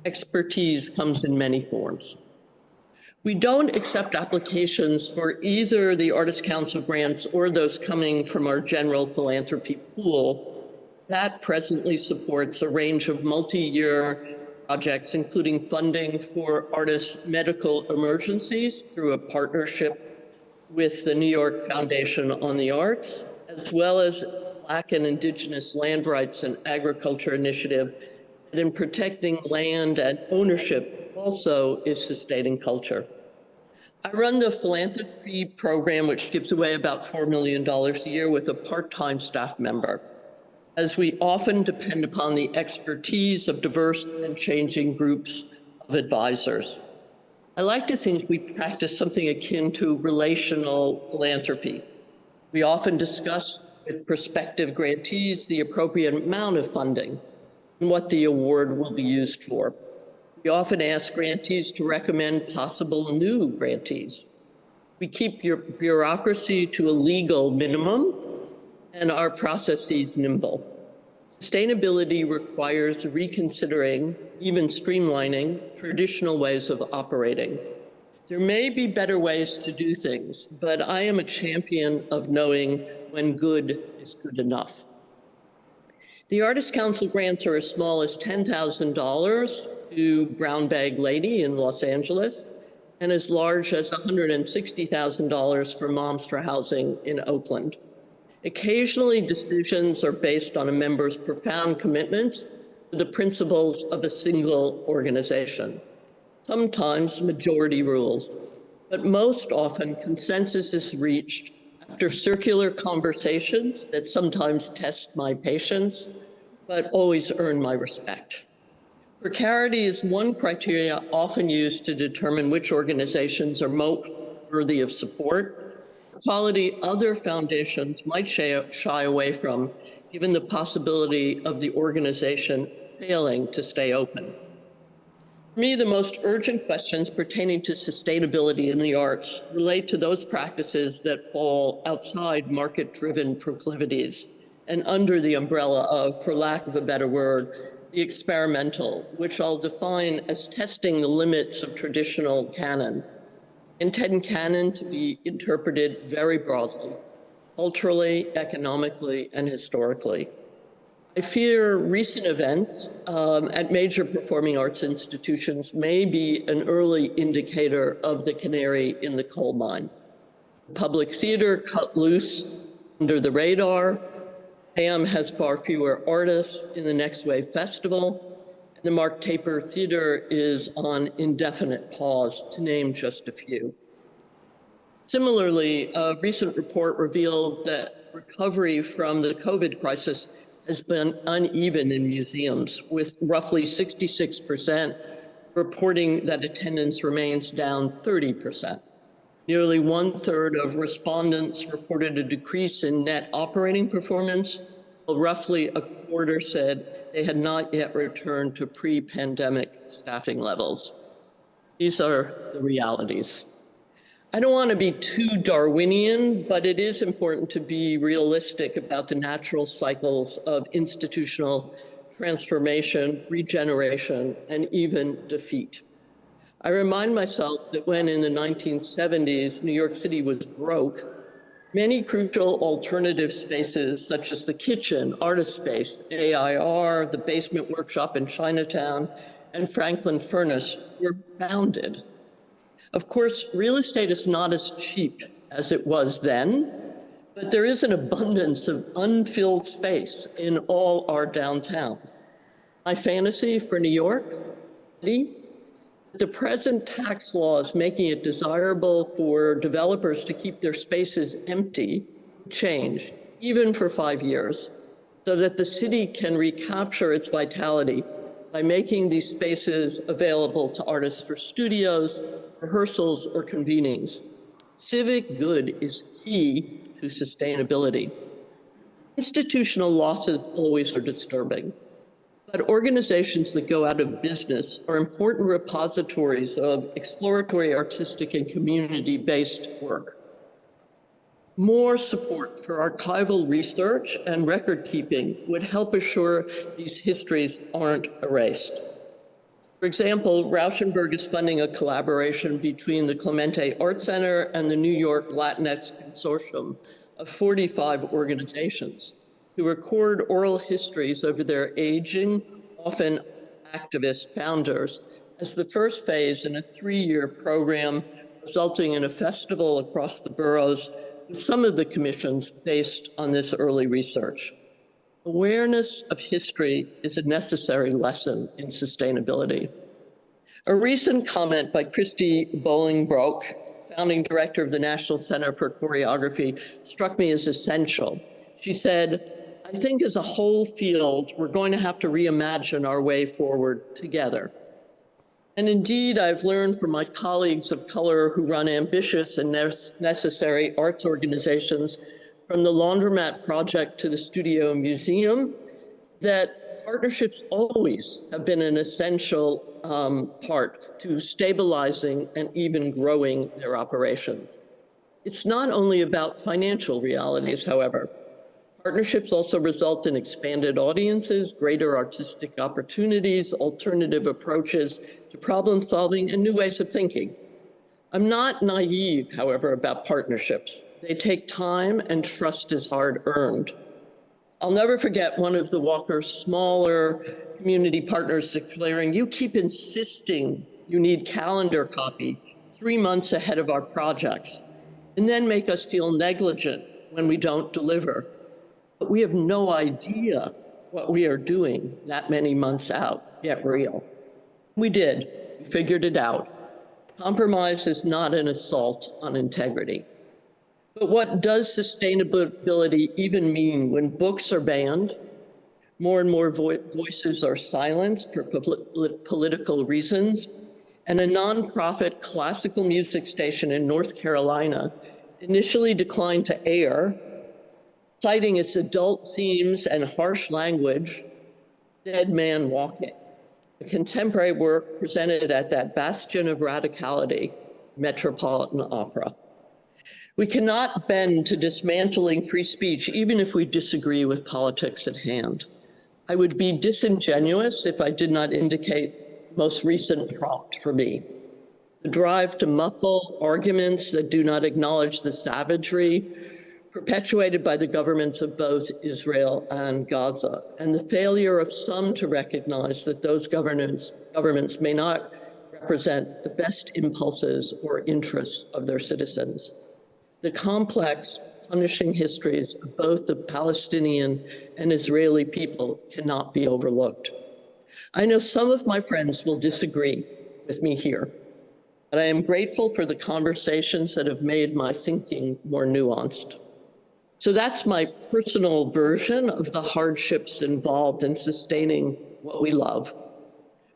Expertise comes in many forms. We don't accept applications for either the Artist Council grants or those coming from our general philanthropy pool. That presently supports a range of multi-year projects, including funding for artists' medical emergencies through a partnership with the New York Foundation on the Arts, as well as Black and Indigenous land rights and agriculture initiative, and in protecting land and ownership also is sustaining culture. I run the philanthropy program, which gives away about $4 million a year with a part-time staff member, as we often depend upon the expertise of diverse and changing groups of advisors. I like to think we practice something akin to relational philanthropy. We often discuss with prospective grantees the appropriate amount of funding and what the award will be used for. We often ask grantees to recommend possible new grantees. We keep your bureaucracy to a legal minimum and our processes nimble. Sustainability requires reconsidering, even streamlining, traditional ways of operating. There may be better ways to do things, but I am a champion of knowing when good is good enough. The Artists Council grants are as small as $10,000 to Brown Bag Lady in Los Angeles, and as large as $160,000 for Moms for Housing in Oakland. Occasionally, decisions are based on a member's profound commitment to the principles of a single organization. Sometimes majority rules, but most often consensus is reached after circular conversations that sometimes test my patience, but always earn my respect. Precarity is one criteria often used to determine which organizations are most worthy of support. Quality other foundations might shy away from, given the possibility of the organization failing to stay open. For me, the most urgent questions pertaining to sustainability in the arts relate to those practices that fall outside market-driven proclivities and under the umbrella of, for lack of a better word, the experimental, which I'll define as testing the limits of traditional canon. Intend canon to be interpreted very broadly, culturally, economically, and historically. I fear recent events at major performing arts institutions may be an early indicator of the canary in the coal mine. Public theater cut loose under the radar. PAM has far fewer artists in the Next Wave Festival. The Mark Taper Theater is on indefinite pause, to name just a few. Similarly, a recent report revealed that recovery from the COVID crisis has been uneven in museums, with roughly 66% reporting that attendance remains down 30%. Nearly 1/3 of respondents reported a decrease in net operating performance, while roughly a quarter said they had not yet returned to pre-pandemic staffing levels. These are the realities. I don't want to be too Darwinian, but it is important to be realistic about the natural cycles of institutional transformation, regeneration, and even defeat. I remind myself that when in the 1970s, New York City was broke, many crucial alternative spaces such as the kitchen, artist space, AIR, the basement workshop in Chinatown, and Franklin Furnace were founded. Of course, real estate is not as cheap as it was then, but there is an abundance of unfilled space in all our downtowns. My fantasy for New York City, the present tax laws making it desirable for developers to keep their spaces empty change, even for 5 years, so that the city can recapture its vitality by making these spaces available to artists for studios, rehearsals, or convenings. Civic good is key to sustainability. Institutional losses always are disturbing, but organizations that go out of business are important repositories of exploratory, artistic, and community-based work. More support for archival research and record keeping would help assure these histories aren't erased. For example, Rauschenberg is funding a collaboration between the Clemente Art Center and the New York Latinx Consortium of 45 organizations to record oral histories over their aging, often activist founders as the first phase in a 3-year program resulting in a festival across the boroughs with some of the commissions based on this early research. Awareness of history is a necessary lesson in sustainability. A recent comment by Christy Bolingbroke, founding director of the National Center for Choreography, struck me as essential. She said, "I think as a whole field, we're going to have to reimagine our way forward together." And indeed, I've learned from my colleagues of color who run ambitious and necessary arts organizations, from the Laundromat Project to the Studio Museum, that partnerships always have been an essential part to stabilizing and even growing their operations. It's not only about financial realities, however. Partnerships also result in expanded audiences, greater artistic opportunities, alternative approaches to problem solving, and new ways of thinking. I'm not naive, however, about partnerships. They take time, and trust is hard earned. I'll never forget one of the Walker's smaller community partners declaring, "You keep insisting you need calendar copy 3 months ahead of our projects, and then make us feel negligent when we don't deliver. But we have no idea what we are doing that many months out. Get real." We did. We figured it out. Compromise is not an assault on integrity. But what does sustainability even mean when books are banned, more and more voices are silenced for political reasons, and a nonprofit classical music station in North Carolina initially declined to air, citing its adult themes and harsh language, Dead Man Walking, a contemporary work presented at that bastion of radicality, Metropolitan Opera. We cannot bend to dismantling free speech, even if we disagree with politics at hand. I would be disingenuous if I did not indicate the most recent prompt for me: the drive to muffle arguments that do not acknowledge the savagery perpetuated by the governments of both Israel and Gaza, and the failure of some to recognize that those governments may not represent the best impulses or interests of their citizens. The complex, punishing histories of both the Palestinian and Israeli people cannot be overlooked. I know some of my friends will disagree with me here, but I am grateful for the conversations that have made my thinking more nuanced. So that's my personal version of the hardships involved in sustaining what we love.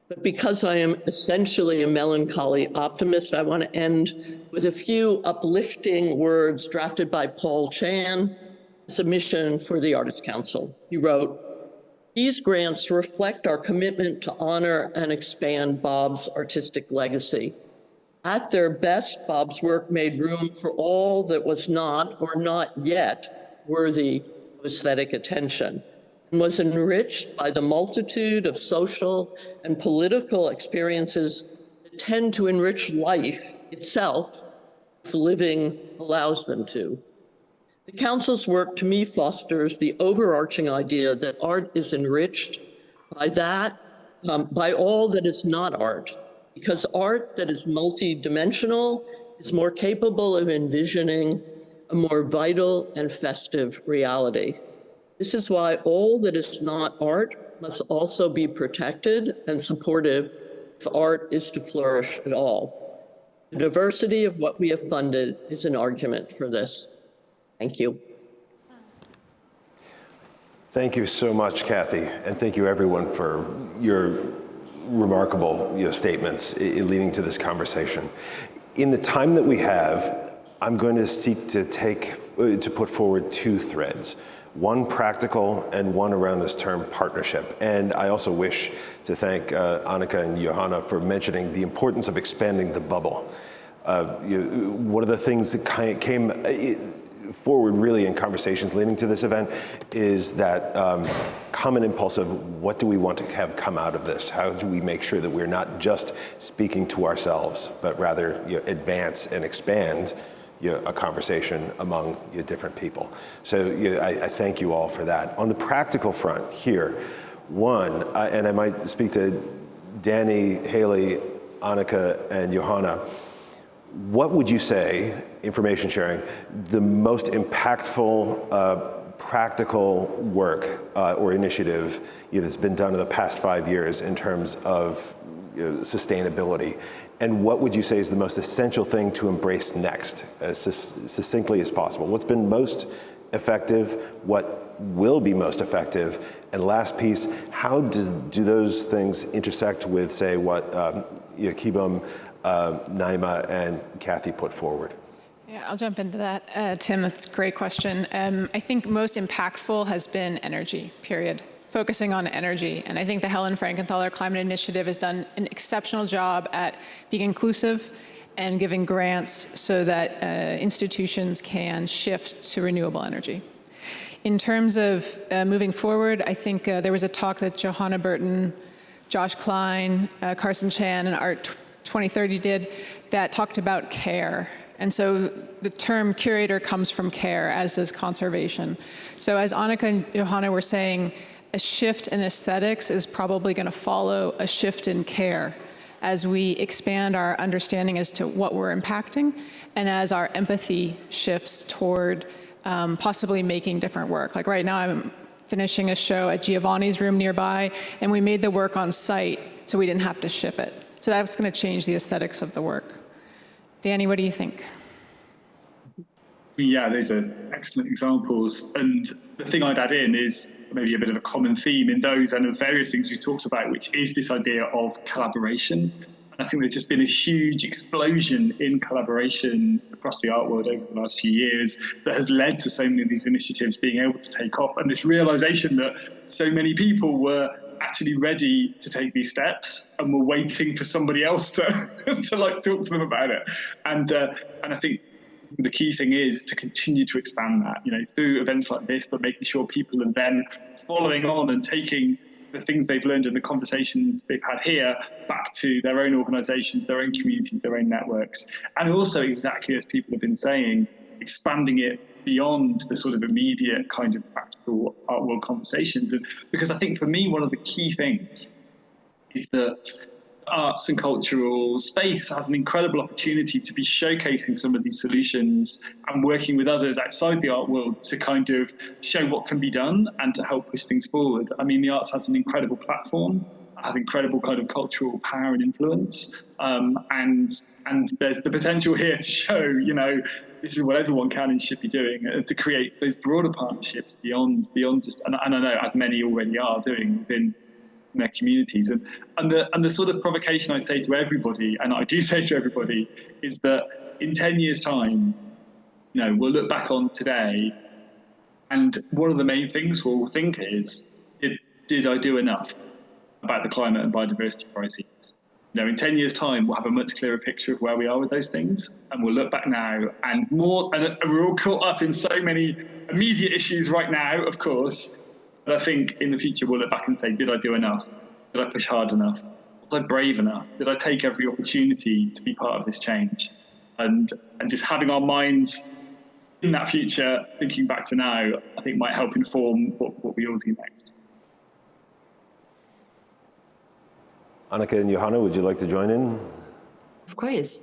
But because I am essentially a melancholy optimist, I want to end with a few uplifting words drafted by Paul Chan, submission for the Artists Council. He wrote, "These grants reflect our commitment to honor and expand Bob's artistic legacy. At their best, Bob's work made room for all that was not or not yet worthy of aesthetic attention, and was enriched by the multitude of social and political experiences that tend to enrich life itself if living allows them to. The Council's work, to me, fosters the overarching idea that art is enriched by all that is not art, because art that is multidimensional is more capable of envisioning a more vital and festive reality. This is why all that is not art must also be protected and supportive if art is to flourish at all. The diversity of what we have funded is an argument for this. Thank you." Thank you so much, Kathy, and thank you everyone for your remarkable statements leading to this conversation. In the time that we have, I'm going to seek to put forward two threads, one practical and one around this term partnership. And I also wish to thank Annika and Johanna for mentioning the importance of expanding the bubble. One of the things that came forward really in conversations leading to this event is that common impulse of what do we want to have come out of this? How do we make sure that we're not just speaking to ourselves, but rather advance and expand a conversation among different people. So I thank you all for that. On the practical front here, one, and I might speak to Danny, Haley, Annika, and Johanna, what would you say, information sharing, the most impactful practical work or initiative that's been done in the past 5 years in terms of sustainability? And what would you say is the most essential thing to embrace next, as succinctly as possible? What's been most effective? What will be most effective? And last piece, how do those things intersect with, say, what Kibum, Naima, and Kathy put forward? Yeah, I'll jump into that. Tim, that's a great question. I think most impactful has been energy, period. Focusing on energy. And I think the Helen Frankenthaler Climate Initiative has done an exceptional job at being inclusive and giving grants so that institutions can shift to renewable energy. In terms of moving forward, I think there was a talk that Johanna Burton, Josh Klein, Carson Chan, and Art 2030 did that talked about care. And so the term curator comes from care, as does conservation. So as Annika and Johanna were saying, a shift in aesthetics is probably going to follow a shift in care as we expand our understanding as to what we're impacting and as our empathy shifts toward possibly making different work. Like right now, I'm finishing a show at Giovanni's room nearby, and we made the work on site so we didn't have to ship it. So that's going to change the aesthetics of the work. Danny, what do you think? Yeah, those are excellent examples. And the thing I'd add in is maybe a bit of a common theme in those and of various things you talked about, which is this idea of collaboration. And I think there's just been a huge explosion in collaboration across the art world over the last few years that has led to so many of these initiatives being able to take off. And this realization that so many people were actually ready to take these steps and were waiting for somebody else to like talk to them about it. And I think the key thing is to continue to expand that, through events like this, but making sure people are then following on and taking the things they've learned and the conversations they've had here back to their own organizations, their own communities, their own networks. And also, exactly as people have been saying, expanding it beyond the sort of immediate kind of practical art world conversations. And because I think for me, one of the key things is that arts and cultural space has an incredible opportunity to be showcasing some of these solutions and working with others outside the art world to kind of show what can be done and to help push things forward. I mean, the arts has an incredible platform, has incredible kind of cultural power and influence, and there's the potential here to show, this is what everyone can and should be doing, to create those broader partnerships beyond just, and I know as many already are doing within their communities. And the sort of provocation I'd say to everybody, and I do say to everybody, is that in 10 years' time, we'll look back on today, and one of the main things we'll think is, did I do enough about the climate and biodiversity crises? In 10 years' time, we'll have a much clearer picture of where we are with those things, and we'll look back now and we're all caught up in so many immediate issues right now, of course. But I think in the future, we'll look back and say, did I do enough? Did I push hard enough? Was I brave enough? Did I take every opportunity to be part of this change? And just having our minds in that future, thinking back to now, I think might help inform what we all do next. Annika and Johanna, would you like to join in? Of course.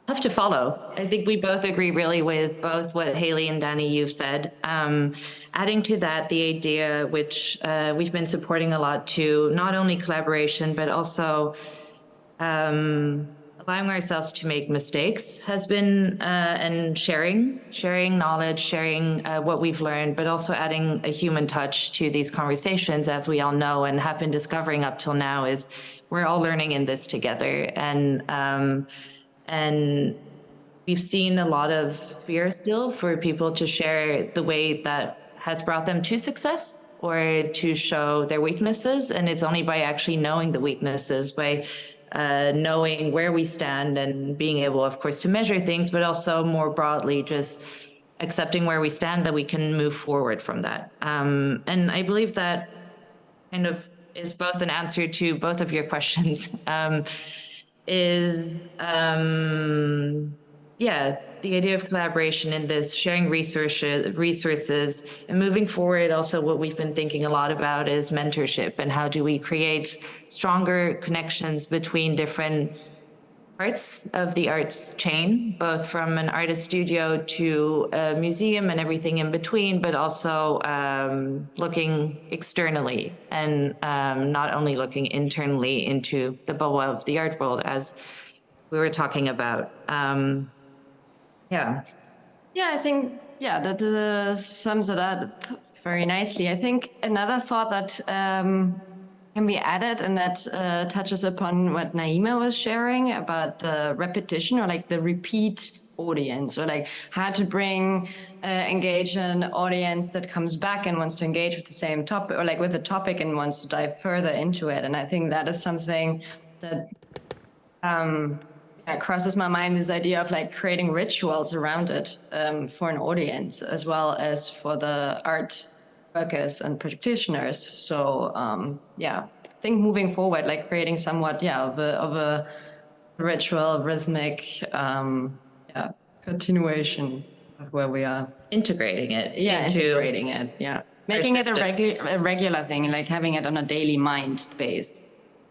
Tough to follow. I think we both agree really with both what Haley and Danny you've said. Adding to that, the idea which we've been supporting a lot too, not only collaboration, but also allowing ourselves to make mistakes has been, and sharing knowledge, sharing what we've learned, but also adding a human touch to these conversations, as we all know and have been discovering up till now, is we're all learning in this together. And we've seen a lot of fear still for people to share the way that has brought them to success or to show their weaknesses. And it's only by actually knowing the weaknesses, by knowing where we stand and being able, of course, to measure things, but also more broadly, just accepting where we stand, that we can move forward from that. And I believe that kind of is both an answer to both of your questions. The idea of collaboration in this, sharing resources, and moving forward. Also, what we've been thinking a lot about is mentorship, and how do we create stronger connections between different parts of the arts chain, both from an artist studio to a museum and everything in between, but also looking externally and not only looking internally into the bubble of the art world, as we were talking about. I think, that sums it up very nicely. I think another thought that can be added, and that touches upon what Naima was sharing about the repetition, or like the repeat audience, or like how to engage an audience that comes back and wants to engage with the same topic, or like with the topic and wants to dive further into it. And I think that is something that crosses my mind, this idea of like creating rituals around it for an audience as well as for the art workers and practitioners. So I think moving forward, like creating somewhat of a ritual, rhythmic continuation of where we are. Integrating it. Integrating it. Yeah. Making it a regular thing, like having it on a daily mind base.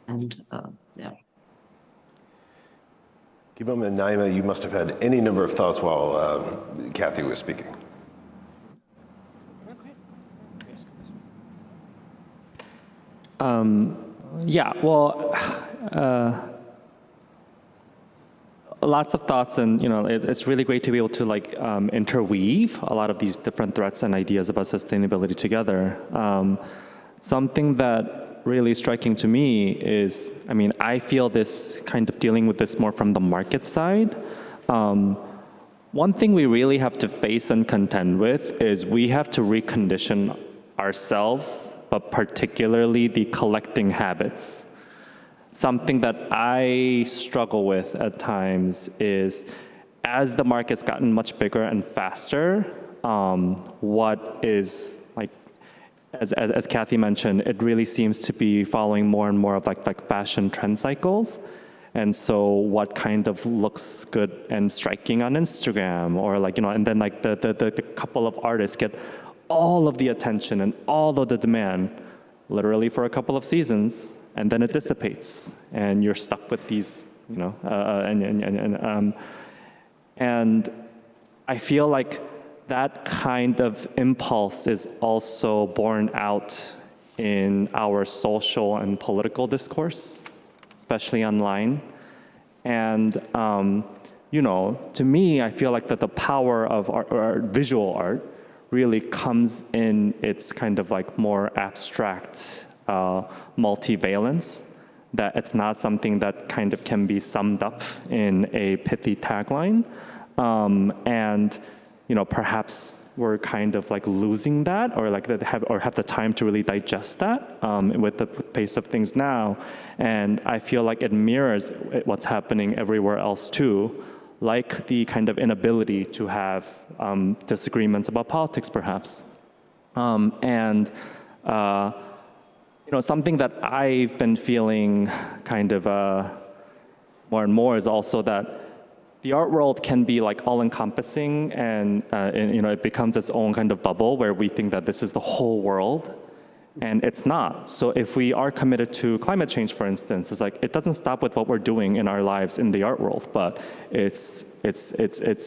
And Kibum and Naima, you must have had any number of thoughts while Kathy was speaking. Lots of thoughts, and it's really great to be able to interweave a lot of these different threats and ideas about sustainability together. Something that really striking to me is, I feel this kind of dealing with this more from the market side. One thing we really have to face and contend with is we have to recondition ourselves, but particularly the collecting habits. Something that I struggle with at times is, as the market's gotten much bigger and faster, what is, as Kathy mentioned, it really seems to be following more and more of like fashion trend cycles. And so what kind of looks good and striking on Instagram, or and then the couple of artists get all of the attention and all of the demand, literally for a couple of seasons, and then it dissipates, and you're stuck with these, and I feel like that kind of impulse is also borne out in our social and political discourse, especially online. And, to me, I feel like that the power of art, visual art, really comes in its kind of more abstract multivalence, that it's not something that kind of can be summed up in a pithy tagline. And perhaps we're kind of losing that, or have the time to really digest that with the pace of things now. And I feel like it mirrors what's happening everywhere else too, like the kind of inability to have disagreements about politics, perhaps. Something that I've been feeling kind of more and more is also that the art world can be all-encompassing, and it becomes its own kind of bubble where we think that this is the whole world, and it's not. So if we are committed to climate change, for instance, it's it doesn't stop with what we're doing in our lives in the art world, but it's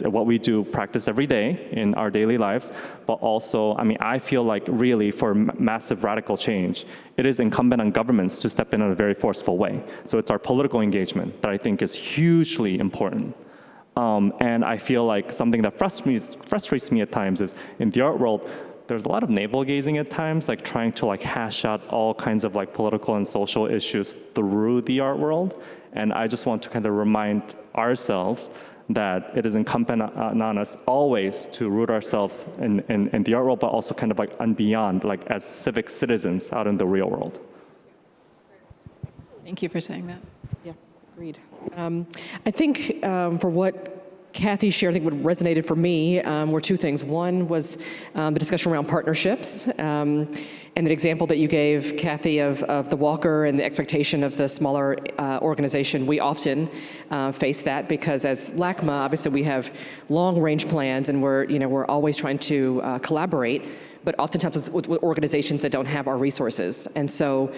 what we do, practice every day in our daily lives. But also, I feel like really for massive radical change, it is incumbent on governments to step in a very forceful way. So it's our political engagement that I think is hugely important. And I feel like something that frustrates me at times is, in the art world, there's a lot of navel gazing at times, trying to hash out all kinds of political and social issues through the art world. And I just want to kind of remind ourselves that it is incumbent on us always to root ourselves in the art world, but also kind of and beyond, as civic citizens out in the real world. Thank you for saying that. Yeah, agreed. I think for what Kathy shared, I think what resonated for me were two things. One was the discussion around partnerships, and the example that you gave, Kathy, of the Walker and the expectation of the smaller organization. We often face that because as LACMA, obviously we have long-range plans, and we're always trying to collaborate, but oftentimes with organizations that don't have our resources. And so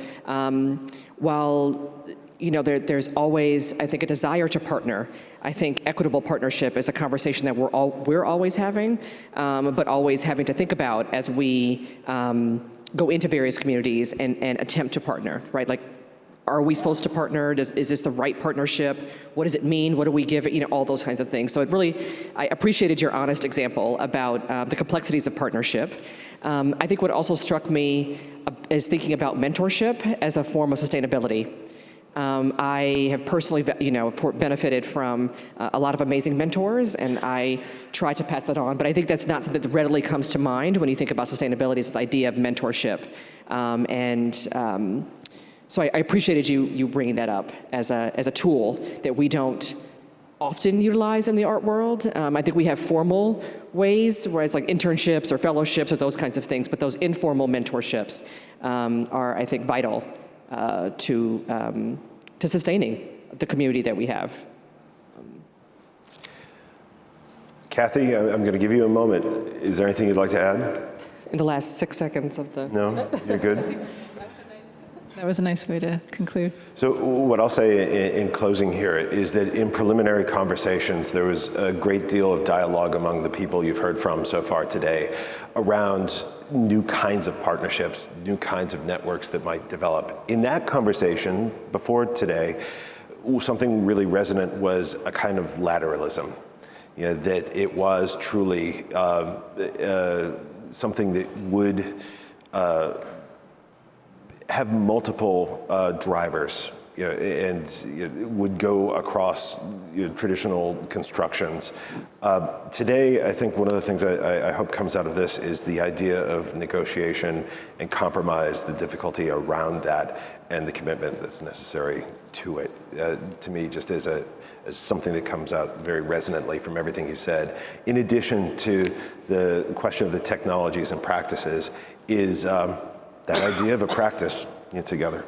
while there's always, I think, a desire to partner. I think equitable partnership is a conversation that we're always having, but always having to think about as we go into various communities and attempt to partner, right? Are we supposed to partner? Is this the right partnership? What does it mean? What do we give it? All those kinds of things. So I appreciated your honest example about the complexities of partnership. I think what also struck me is thinking about mentorship as a form of sustainability. I have personally, benefited from a lot of amazing mentors, and I try to pass that on. But I think that's not something that readily comes to mind when you think about sustainability, is this idea of mentorship. So I appreciated you bringing that up as a tool that we don't often utilize in the art world. I think we have formal ways, whereas like internships or fellowships or those kinds of things, but those informal mentorships are, I think, vital to sustaining the community that we have. Kathy, I'm going to give you a moment. Is there anything you'd like to add? In the last 6 seconds of the... No? You're good? That was a nice way to conclude. So what I'll say in closing here is that in preliminary conversations, there was a great deal of dialogue among the people you've heard from so far today around new kinds of partnerships, new kinds of networks that might develop. In that conversation before today, something really resonant was a kind of lateralism, that it was truly something that would have multiple drivers, and would go across traditional constructions. Today, I think one of the things I hope comes out of this is the idea of negotiation and compromise, the difficulty around that, and the commitment that's necessary to it. To me, just as something that comes out very resonantly from everything you said. In addition to the question of the technologies and practices, is that idea of a practice together.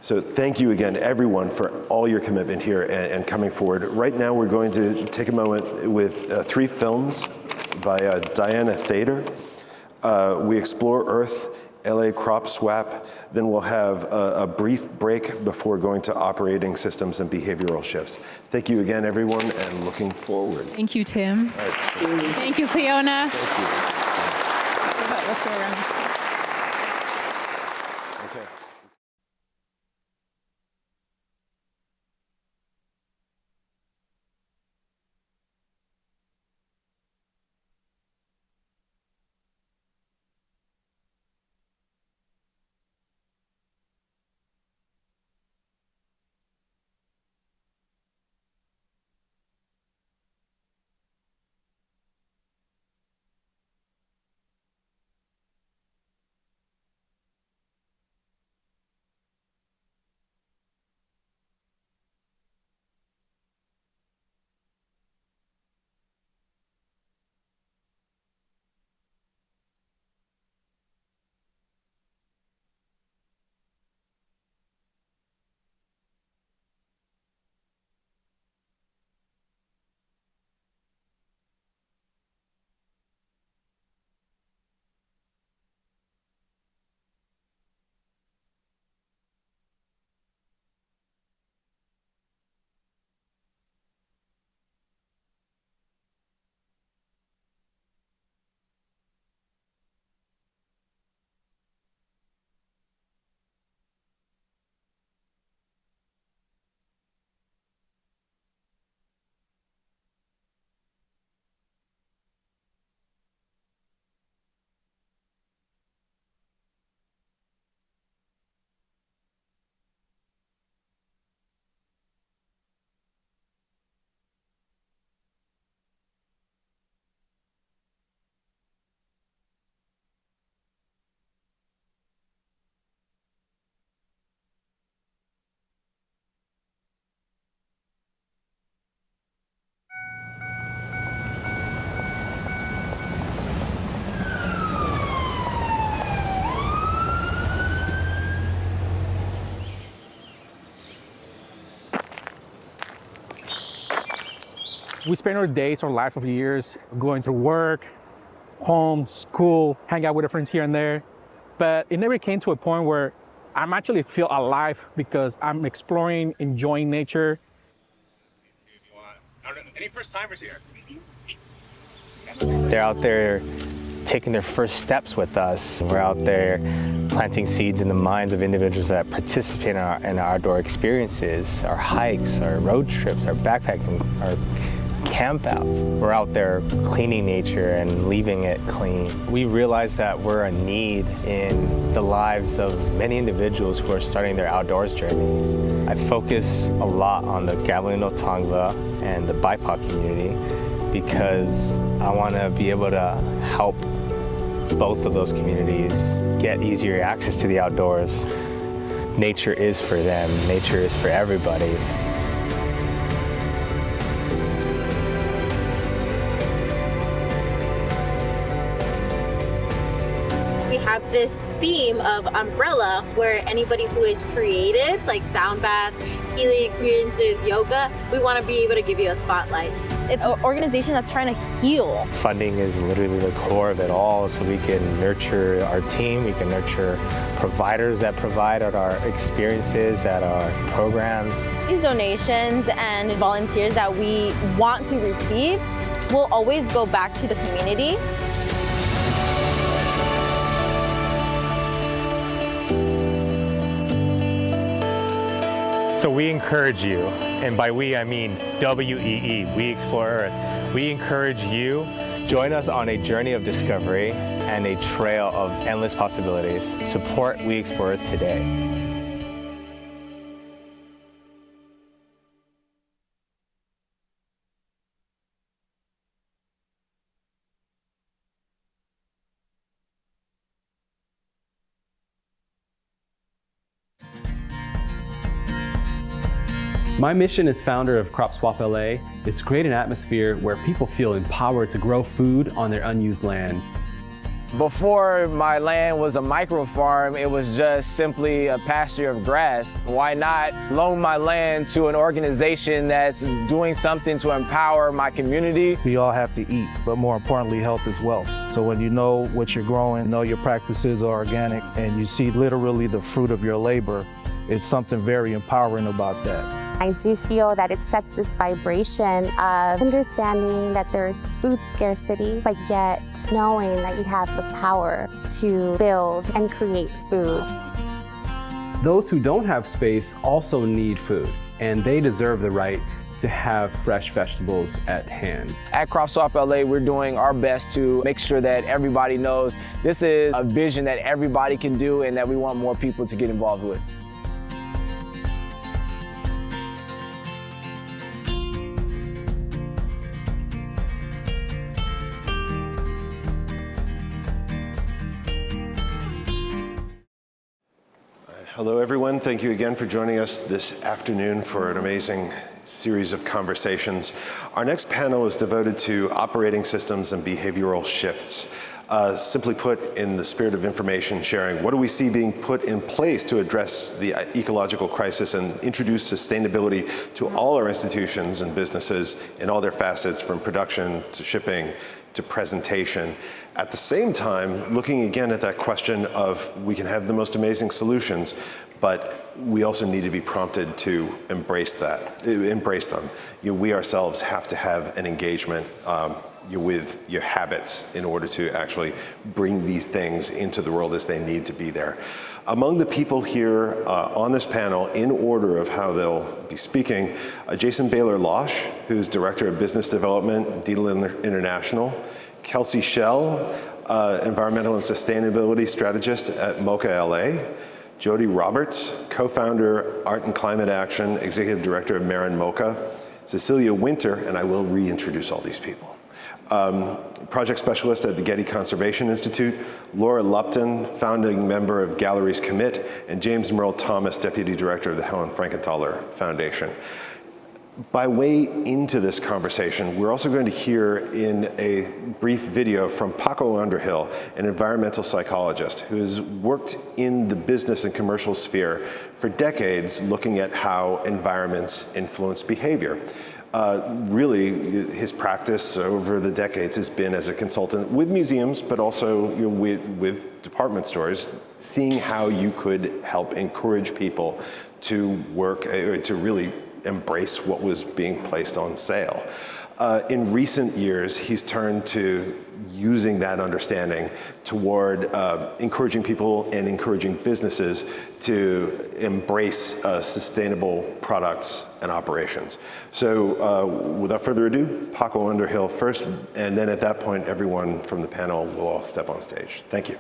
So thank you again, everyone, for all your commitment here and coming forward. Right now, we're going to take a moment with 3 films by Diana Thader. We Explore Earth, LA Crop Swap. Then we'll have a brief break before going to operating systems and behavioral shifts. Thank you again, everyone, and looking forward. Thank you, Tim. All right. Thank you, Fiona. Thank you. Let's go around. Okay. We spend our days, our lives of years going through work, home, school, hang out with our friends here and there. But it never came to a point where I'm actually feel alive because I'm exploring, enjoying nature. Any first timers here? They're out there taking their first steps with us. We're out there planting seeds in the minds of individuals that participate in our outdoor experiences, our hikes, our road trips, our backpacking, our campouts. We're out there cleaning nature and leaving it clean. We realize that we're a need in the lives of many individuals who are starting their outdoors journeys. I focus a lot on the Gavilan Tongva and the BIPOC community because I want to be able to help both of those communities get easier access to the outdoors. Nature is for them. Nature is for everybody. We have this theme of umbrella where anybody who is creative, like sound bath, healing experiences, yoga, we want to be able to give you a spotlight. It's an organization that's trying to heal. Funding is literally the core of it all, so we can nurture our team, we can nurture providers that provide at our experiences, at our programs. These donations and volunteers that we want to receive will always go back to the community. So we encourage you, and by we I mean WEE, We Explore Earth. We encourage you, join us on a journey of discovery and a trail of endless possibilities. Support We Explore Earth today. My mission as founder of Crop Swap LA is to create an atmosphere where people feel empowered to grow food on their unused land. Before my land was a micro farm, it was just simply a pasture of grass. Why not loan my land to an organization that's doing something to empower my community? We all have to eat, but more importantly, health is wealth. So when you know what you're growing, know your practices are organic, and you see literally the fruit of your labor, it's something very empowering about that. I do feel that it sets this vibration of understanding that there's food scarcity, but yet knowing that you have the power to build and create food. Those who don't have space also need food, and they deserve the right to have fresh vegetables at hand. At Crop Swap LA, we're doing our best to make sure that everybody knows this is a vision that everybody can do and that we want more people to get involved with. Hello, everyone. Thank you again for joining us this afternoon for an amazing series of conversations. Our next panel is devoted to operating systems and behavioral shifts. Simply put, in the spirit of information sharing, what do we see being put in place to address the ecological crisis and introduce sustainability to all our institutions and businesses in all their facets, from production to shipping to presentation. At the same time, looking again at that question of we can have the most amazing solutions, but we also need to be prompted to embrace them. We ourselves have to have an engagement with your habits in order to actually bring these things into the world as they need to be there. Among the people here on this panel, in order of how they'll be speaking, Jason Baylor-Losh, who's Director of Business Development, Dietl International; Kelsey Schell, Environmental and Sustainability Strategist at MOCA LA; Jody Roberts, Co-founder, Art and Climate Action, Executive Director of Marin MOCA; Cecilia Winter, and I will reintroduce all these people, Project Specialist at the Getty Conservation Institute; Laura Lupton, Founding Member of Galleries Commit; and James Merle Thomas, Deputy Director of the Helen Frankenthaler Foundation. By way into this conversation, we're also going to hear in a brief video from Paco Underhill, an environmental psychologist who has worked in the business and commercial sphere for decades, looking at how environments influence behavior. Really, his practice over the decades has been as a consultant with museums, but also with department stores, seeing how you could help encourage people to work, to really embrace what was being placed on sale. In recent years, he's turned to using that understanding toward encouraging people and encouraging businesses to embrace sustainable products and operations. So without further ado, Paco Underhill first, and then at that point, everyone from the panel will all step on stage. Thank you.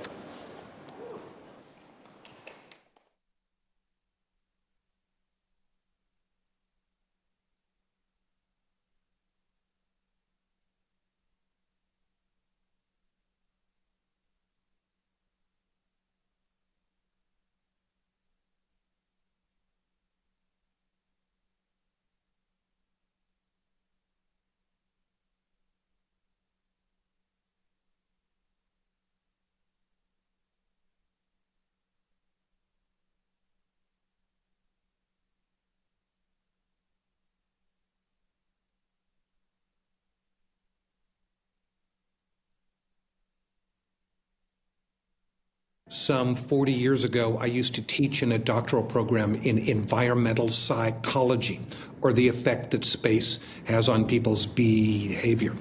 Some 40 years ago, I used to teach in a doctoral program in environmental psychology, or the effect that space has on people's behavior.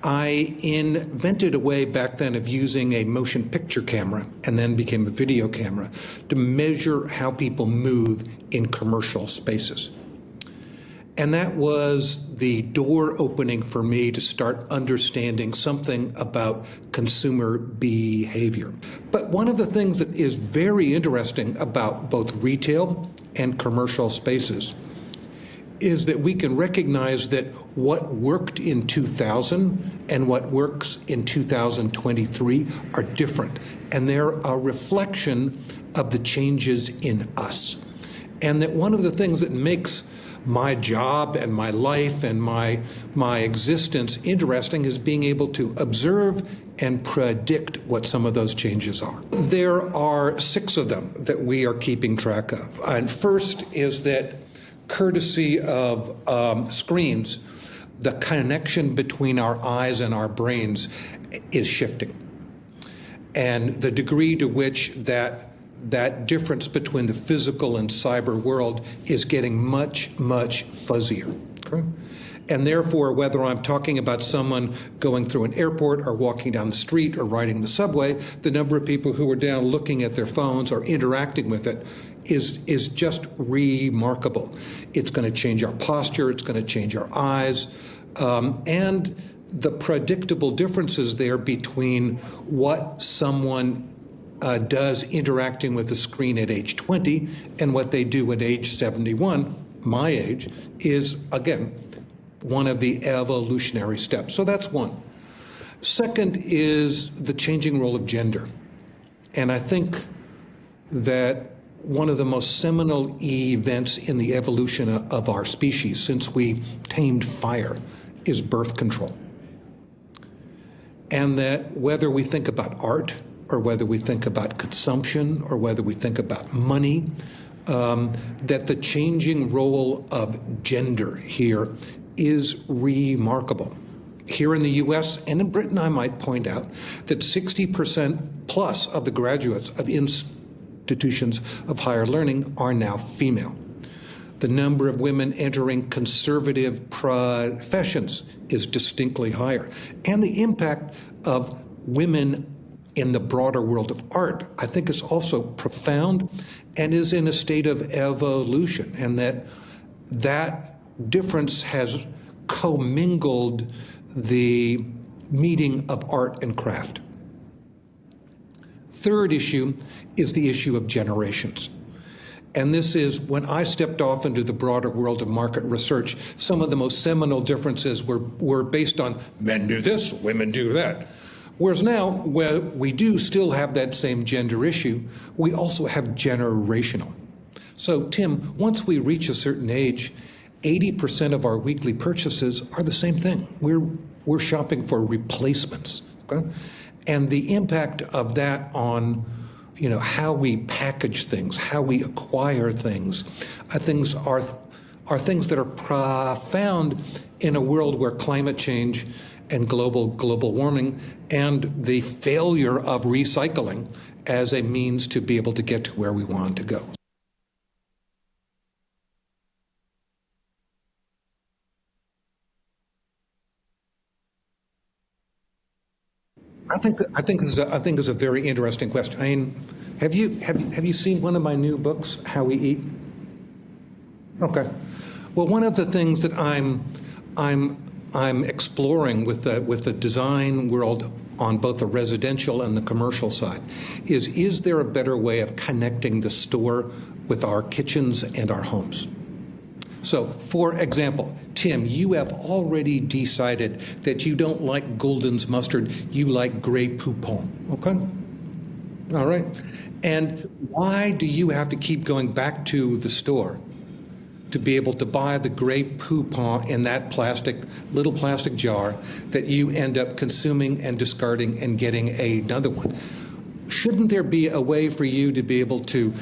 I invented a way back then of using a motion picture camera, and then became a video camera, to measure how people move in commercial spaces. And that was the door opening for me to start understanding something about consumer behavior. But one of the things that is very interesting about both retail and commercial spaces is that we can recognize that what worked in 2000 and what works in 2023 are different. And they're a reflection of the changes in us. And that one of the things that makes my job and my life and my existence interesting is being able to observe and predict what some of those changes are. There are 6 of them that we are keeping track of. And first is that, courtesy of screens, the connection between our eyes and our brains is shifting. And the degree to which that difference between the physical and cyber world is getting much, much fuzzier. Okay? And therefore, whether I'm talking about someone going through an airport or walking down the street or riding the subway, the number of people who are down looking at their phones or interacting with it is just remarkable. It's going to change our posture, it's going to change our eyes, and the predictable differences there between what someone does interacting with the screen at age 20 and what they do at age 71, my age, is, again, one of the evolutionary steps. So that's one. Second is the changing role of gender. And I think that one of the most seminal events in the evolution of our species since we tamed fire is birth control. And that whether we think about art, or whether we think about consumption, or whether we think about money, that the changing role of gender here is remarkable. Here in the US and in Britain, I might point out that 60% plus of the graduates of institutions of higher learning are now female. The number of women entering conservative professions is distinctly higher. And the impact of women in the broader world of art, I think, is also profound and is in a state of evolution, and that difference has commingled the meeting of art and craft. Third issue is the issue of generations. And this is when I stepped off into the broader world of market research, some of the most seminal differences were based on men do this, women do that. Whereas now, where we do still have that same gender issue, we also have generational. So, Tim, once we reach a certain age, 80% of our weekly purchases are the same thing. We're shopping for replacements. Okay? And the impact of that on how we package things, how we acquire things, are things that are profound in a world where climate change and global warming and the failure of recycling as a means to be able to get to where we want to go. I think is a very interesting question. I mean, have you seen one of my new books, How We Eat? Okay. Well, one of the things that I'm exploring with the design world on both the residential and the commercial side is there a better way of connecting the store with our kitchens and our homes? So, for example, Tim, you have already decided that you don't like Gulden's mustard, you like Grey Poupon, okay? All right. And why do you have to keep going back to the store to be able to buy the Grey Poupon in that little plastic jar that you end up consuming and discarding and getting another one? Shouldn't there be a way for you to be able to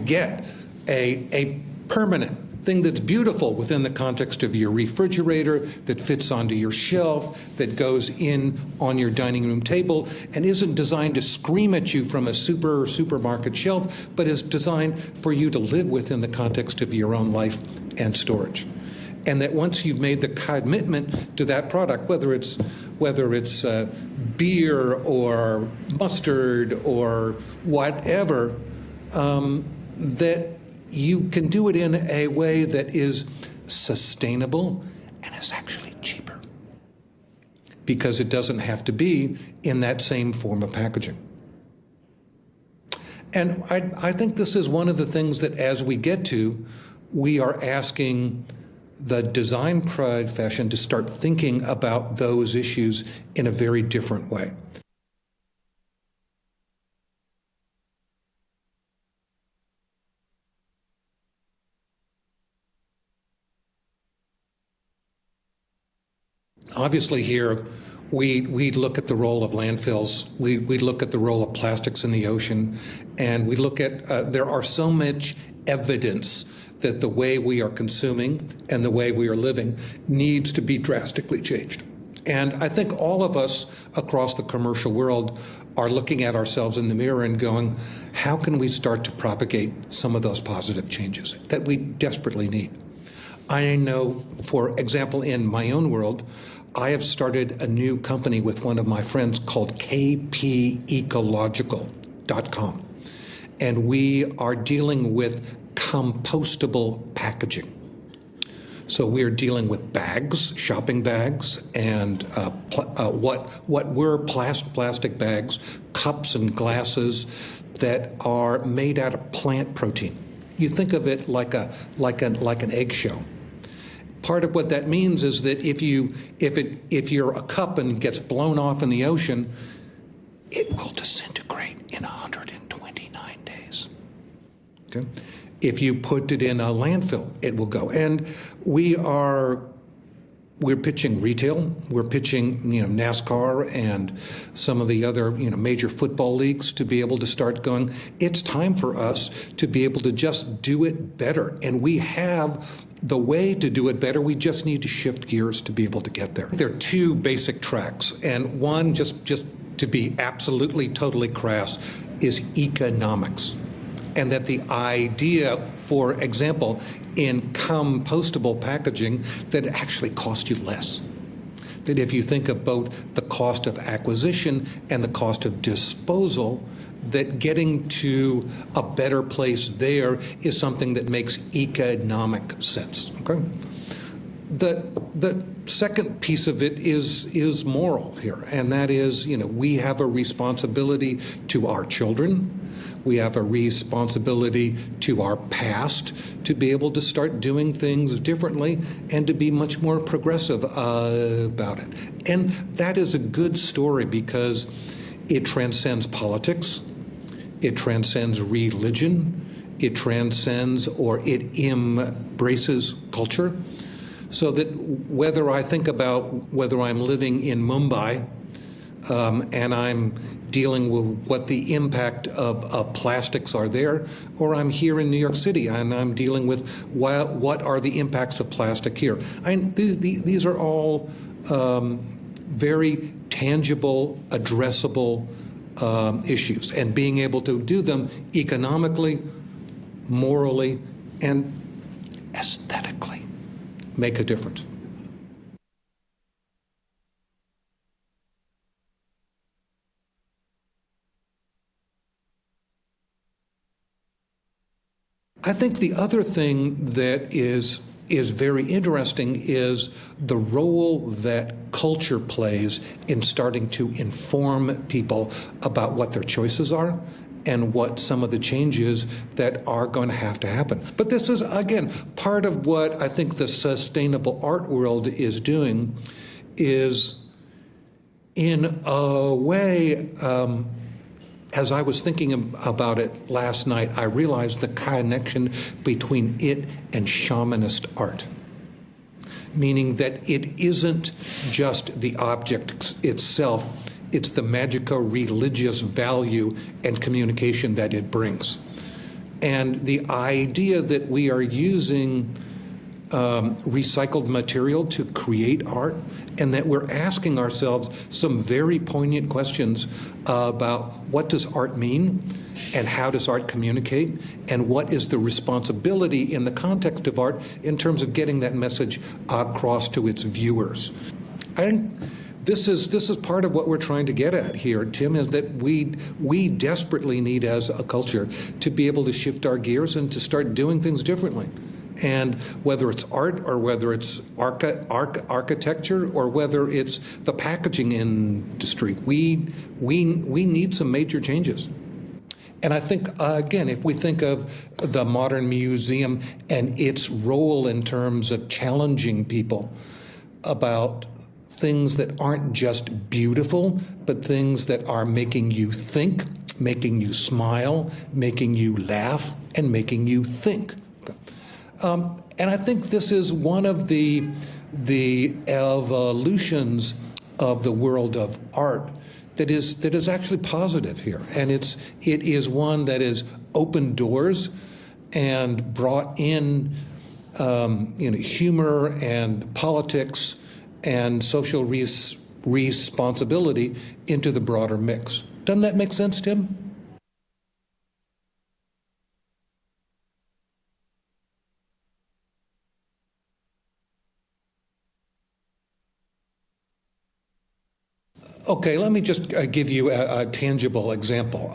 get a permanent thing that's beautiful within the context of your refrigerator, that fits onto your shelf, that goes in on your dining room table, and isn't designed to scream at you from a supermarket shelf, but is designed for you to live within the context of your own life and storage? And that once you've made the commitment to that product, whether it's beer or mustard or whatever, that you can do it in a way that is sustainable and is actually cheaper, because it doesn't have to be in that same form of packaging. And I think this is one of the things that as we get to, we are asking the design profession to start thinking about those issues in a very different way. Obviously here, we look at the role of landfills, we look at the role of plastics in the ocean, and we look at, there are so much evidence that the way we are consuming and the way we are living needs to be drastically changed. And I think all of us across the commercial world are looking at ourselves in the mirror and going, how can we start to propagate some of those positive changes that we desperately need? I know, for example, in my own world, I have started a new company with one of my friends called kpecological.com. And we are dealing with compostable packaging. So we're dealing with bags, shopping bags, and what were plastic bags, cups and glasses that are made out of plant protein. You think of it like an eggshell. Part of what that means is that if you're a cup and gets blown off in the ocean, it will disintegrate in 129 days. Okay? If you put it in a landfill, it will go. And we're pitching retail. We're pitching, NASCAR and some of the other, major football leagues to be able to start going, it's time for us to be able to just do it better. And we have the way to do it better. We just need to shift gears to be able to get there. There are two basic tracks. And one, just to be absolutely, totally crass, is economics. And that the idea, for example, in compostable packaging, that it actually costs you less. That if you think of both the cost of acquisition and the cost of disposal, that getting to a better place there is something that makes economic sense. Okay? The second piece of it is moral here, and that is, we have a responsibility to our children. We have a responsibility to our past to be able to start doing things differently and to be much more progressive about it. And that is a good story because it transcends politics, it transcends religion, it transcends or it embraces culture. So that whether I think about whether I'm living in Mumbai and I'm dealing with what the impact of plastics are there, or I'm here in New York City and I'm dealing with what are the impacts of plastic here. These are all very tangible, addressable issues, and being able to do them economically, morally, and aesthetically make a difference. I think the other thing that is very interesting is the role that culture plays in starting to inform people about what their choices are and what some of the changes that are going to have to happen. But this is, again, part of what I think the sustainable art world is doing is, in a way, as I was thinking about it last night, I realized the connection between it and shamanist art. Meaning that it isn't just the object itself, it's the magico-religious value and communication that it brings. And the idea that we are using recycled material to create art, and that we're asking ourselves some very poignant questions about what does art mean, and how does art communicate, and what is the responsibility in the context of art in terms of getting that message across to its viewers. And this is part of what we're trying to get at here, Tim, is that we desperately need as a culture to be able to shift our gears and to start doing things differently. And whether it's art or whether it's architecture or whether it's the packaging industry, we need some major changes. And I think, again, if we think of the modern museum and its role in terms of challenging people about things that aren't just beautiful, but things that are making you think, making you smile, making you laugh, and making you think. And I think this is one of the evolutions of the world of art that is actually positive here, and it is one that has opened doors and brought in humor and politics and social responsibility into the broader mix. Doesn't that make sense, Tim? Okay, let me just give you a tangible example.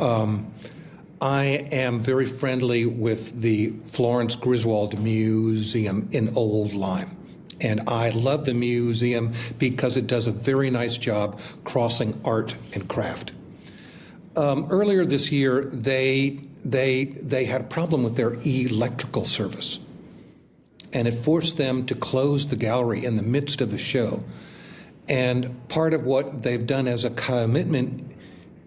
I am very friendly with the Florence Griswold Museum in Old Lyme. And I love the museum because it does a very nice job crossing art and craft. Earlier this year, they had a problem with their electrical service. And it forced them to close the gallery in the midst of the show. And part of what they've done as a commitment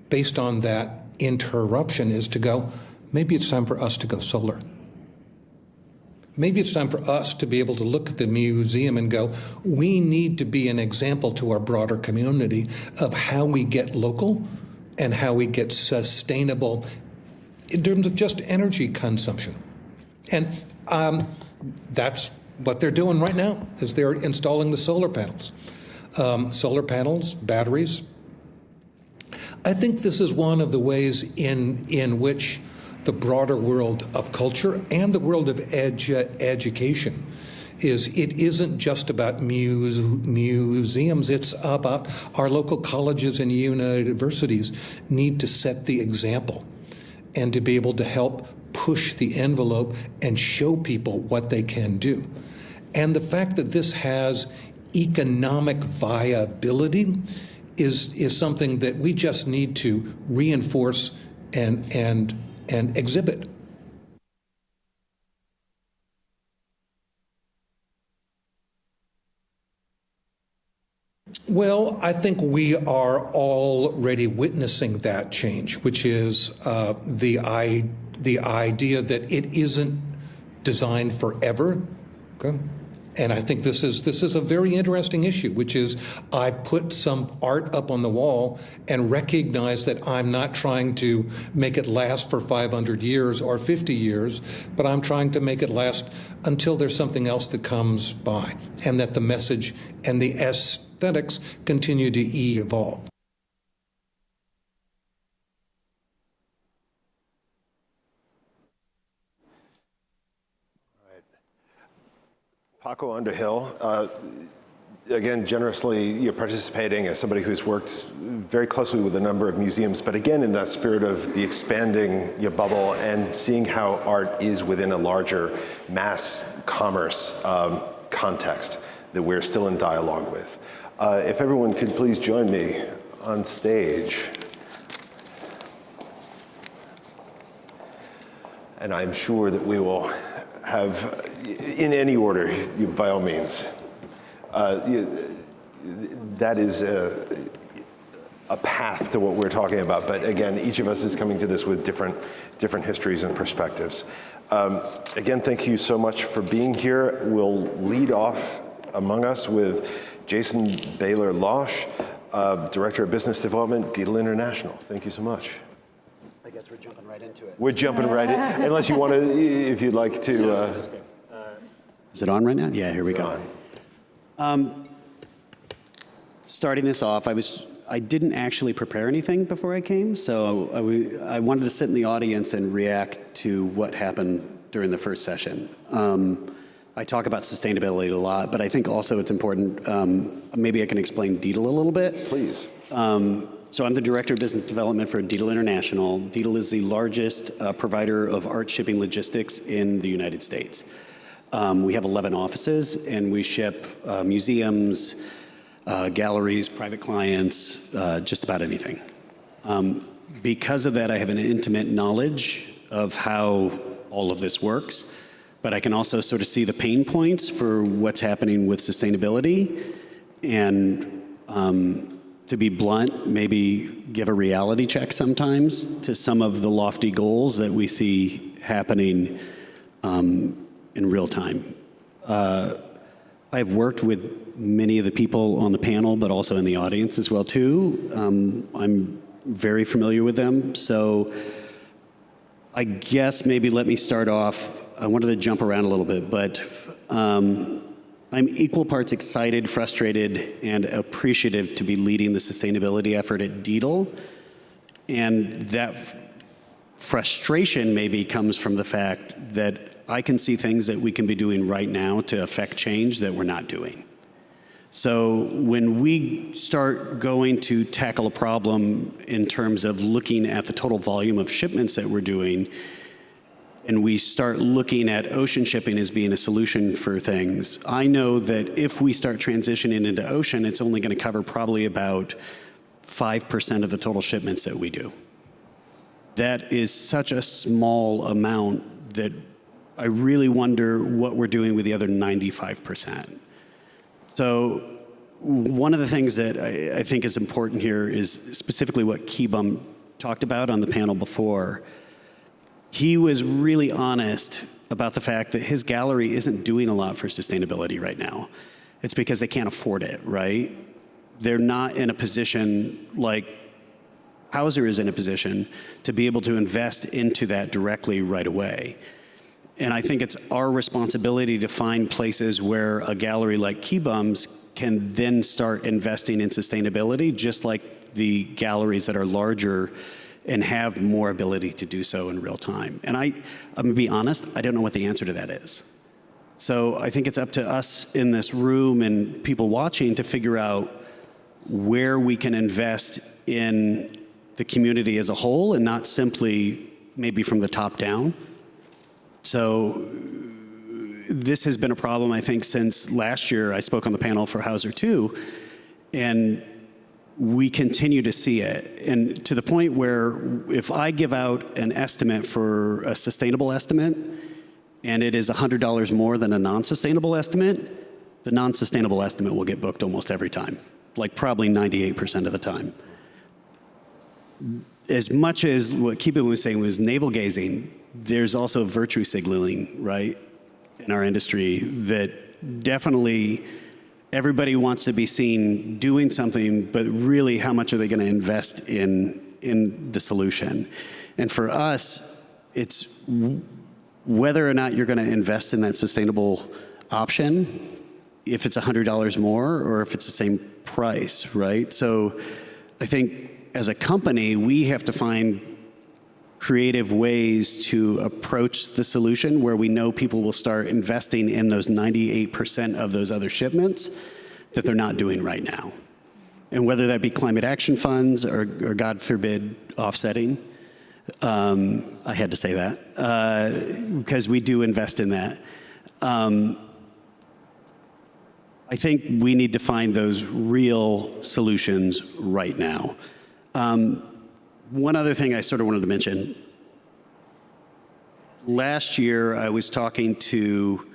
based on that interruption is to go, maybe it's time for us to go solar. Maybe it's time for us to be able to look at the museum and go, we need to be an example to our broader community of how we get local and how we get sustainable in terms of just energy consumption. And that's what they're doing right now, is they're installing the solar panels. Solar panels, batteries. I think this is one of the ways in which the broader world of culture and the world of education it isn't just about museums, it's about our local colleges and universities need to set the example and to be able to help push the envelope and show people what they can do. And the fact that this has economic viability is something that we just need to reinforce and exhibit. Well, I think we are already witnessing that change, which is the idea that it isn't designed forever. Okay? And I think this is a very interesting issue, which is I put some art up on the wall and recognize that I'm not trying to make it last for 500 years or 50 years, but I'm trying to make it last until there's something else that comes by, and that the message and the aesthetics continue to evolve. Paco Underhill, again, generously you're participating as somebody who's worked very closely with a number of museums, but again, in that spirit of the expanding your bubble and seeing how art is within a larger mass commerce context that we're still in dialogue with. If everyone could please join me on stage. And I'm sure that we will have, in any order, by all means, that is a path to what we're talking about. But again, each of us is coming to this with different histories and perspectives. Again, thank you so much for being here. We'll lead off among us with Jason Baylor-Losh, Director of Business Development, Dietl International. Thank you so much. I guess we're jumping right into it. We're jumping right in, unless you want to, if you'd like to. Yeah, this is good. Is it on right now? Yeah, here we go. Starting this off, I didn't actually prepare anything before I came, so I wanted to sit in the audience and react to what happened during the first session. I talk about sustainability a lot, but I think also it's important, maybe I can explain Dietl a little bit. Please. So I'm the Director of Business Development for Dietl International. Dietl is the largest provider of art shipping logistics in the United States. We have 11 offices, and we ship museums, galleries, private clients, just about anything. Because of that, I have an intimate knowledge of how all of this works, but I can also sort of see the pain points for what's happening with sustainability, and to be blunt, maybe give a reality check sometimes to some of the lofty goals that we see happening in real time. I've worked with many of the people on the panel, but also in the audience as well too. I'm very familiar with them, so I guess maybe let me start off. I wanted to jump around a little bit, but I'm equal parts excited, frustrated, and appreciative to be leading the sustainability effort at Dietl. And that frustration maybe comes from the fact that I can see things that we can be doing right now to affect change that we're not doing. So when we start going to tackle a problem in terms of looking at the total volume of shipments that we're doing, and we start looking at ocean shipping as being a solution for things, I know that if we start transitioning into ocean, it's only going to cover probably about 5% of the total shipments that we do. That is such a small amount that I really wonder what we're doing with the other 95%. So one of the things that I think is important here is specifically what Keebum talked about on the panel before. He was really honest about the fact that his gallery isn't doing a lot for sustainability right now. It's because they can't afford it, right? They're not in a position like Hauser is in a position to be able to invest into that directly right away. And I think it's our responsibility to find places where a gallery like Keebum's can then start investing in sustainability, just like the galleries that are larger and have more ability to do so in real time. And I'm gonna be honest, I don't know what the answer to that is. So I think it's up to us in this room and people watching to figure out where we can invest in the community as a whole and not simply maybe from the top down. So this has been a problem, I think, since last year. I spoke on the panel for Hauser too, and we continue to see it. And to the point where if I give out an estimate for a sustainable estimate, and it is $100 more than a non-sustainable estimate, the non-sustainable estimate will get booked almost every time, like probably 98% of the time. As much as what Keebum was saying was navel gazing, there's also virtue signaling, right, in our industry that definitely everybody wants to be seen doing something, but really how much are they going to invest in the solution? And for us, it's whether or not you're going to invest in that sustainable option, if it's $100 more or if it's the same price, right? So I think as a company, we have to find creative ways to approach the solution where we know people will start investing in those 98% of those other shipments that they're not doing right now. And whether that be climate action funds or God forbid, offsetting, I had to say that, because we do invest in that. I think we need to find those real solutions right now. One other thing I sort of wanted to mention. Last year, I was talking to,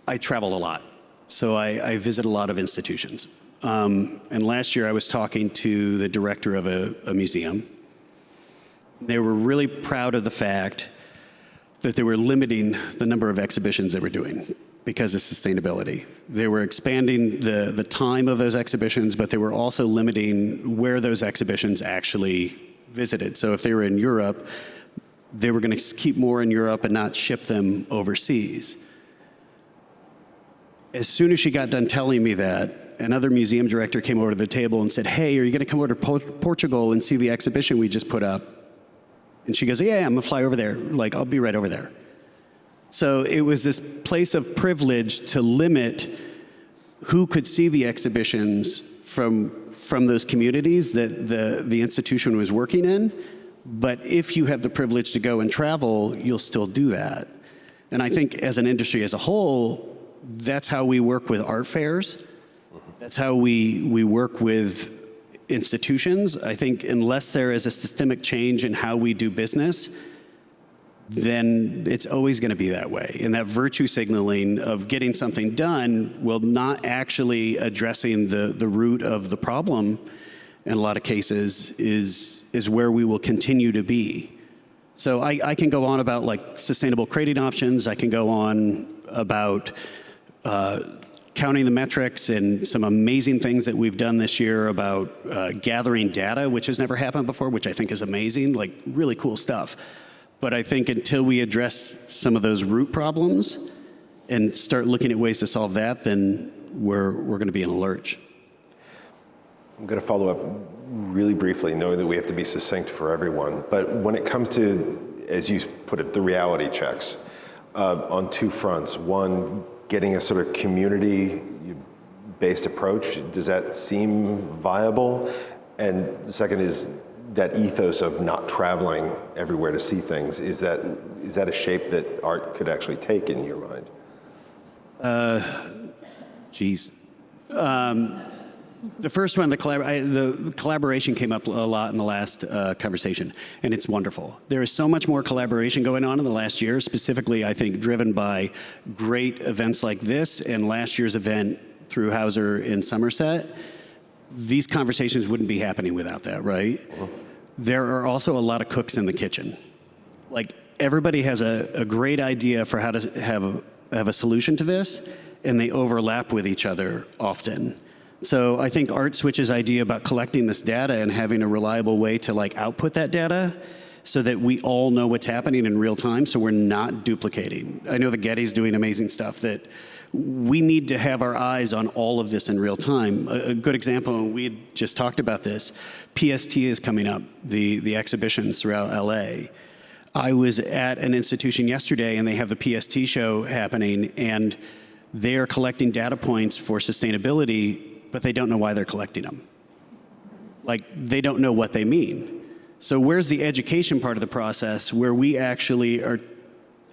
I travel a lot, so I visit a lot of institutions. And last year, I was talking to the director of a museum. They were really proud of the fact that they were limiting the number of exhibitions they were doing because of sustainability. They were expanding the time of those exhibitions, but they were also limiting where those exhibitions actually visited. So if they were in Europe, they were going to keep more in Europe and not ship them overseas. As soon as she got done telling me that, another museum director came over to the table and said, "Hey, are you going to come over to Portugal and see the exhibition we just put up?" And she goes, "Yeah, I'm going to fly over there. Like, I'll be right over there." So it was this place of privilege to limit who could see the exhibitions from those communities that the institution was working in. But if you have the privilege to go and travel, you'll still do that. And I think as an industry as a whole, that's how we work with art fairs. That's how we work with institutions. I think unless there is a systemic change in how we do business, then it's always going to be that way. And that virtue signaling of getting something done while not actually addressing the root of the problem in a lot of cases is where we will continue to be. So I can go on about like sustainable creating options. I can go on about counting the metrics and some amazing things that we've done this year about gathering data, which has never happened before, which I think is amazing, like really cool stuff. But I think until we address some of those root problems and start looking at ways to solve that, then we're going to be in a lurch. I'm going to follow up really briefly, knowing that we have to be succinct for everyone. But when it comes to, as you put it, the reality checks, on two fronts. One, getting a sort of community-based approach, does that seem viable? And the second is that ethos of not traveling everywhere to see things. Is that a shape that art could actually take in your mind? The first one, the collaboration came up a lot in the last conversation, and it's wonderful. There is so much more collaboration going on in the last year, specifically, I think, driven by great events like this and last year's event through Hauser in Somerset. These conversations wouldn't be happening without that, right? There are also a lot of cooks in the kitchen. Like, everybody has a great idea for how to have a solution to this, and they overlap with each other often. So I think Art Switch's idea about collecting this data and having a reliable way to like output that data so that we all know what's happening in real time, so we're not duplicating. I know that Getty's doing amazing stuff, that we need to have our eyes on all of this in real time. A good example, and we had just talked about this, PST is coming up, the exhibitions throughout LA. I was at an institution yesterday and they have the PST show happening, and they are collecting data points for sustainability, but they don't know why they're collecting them. Like, they don't know what they mean. So where's the education part of the process where we actually are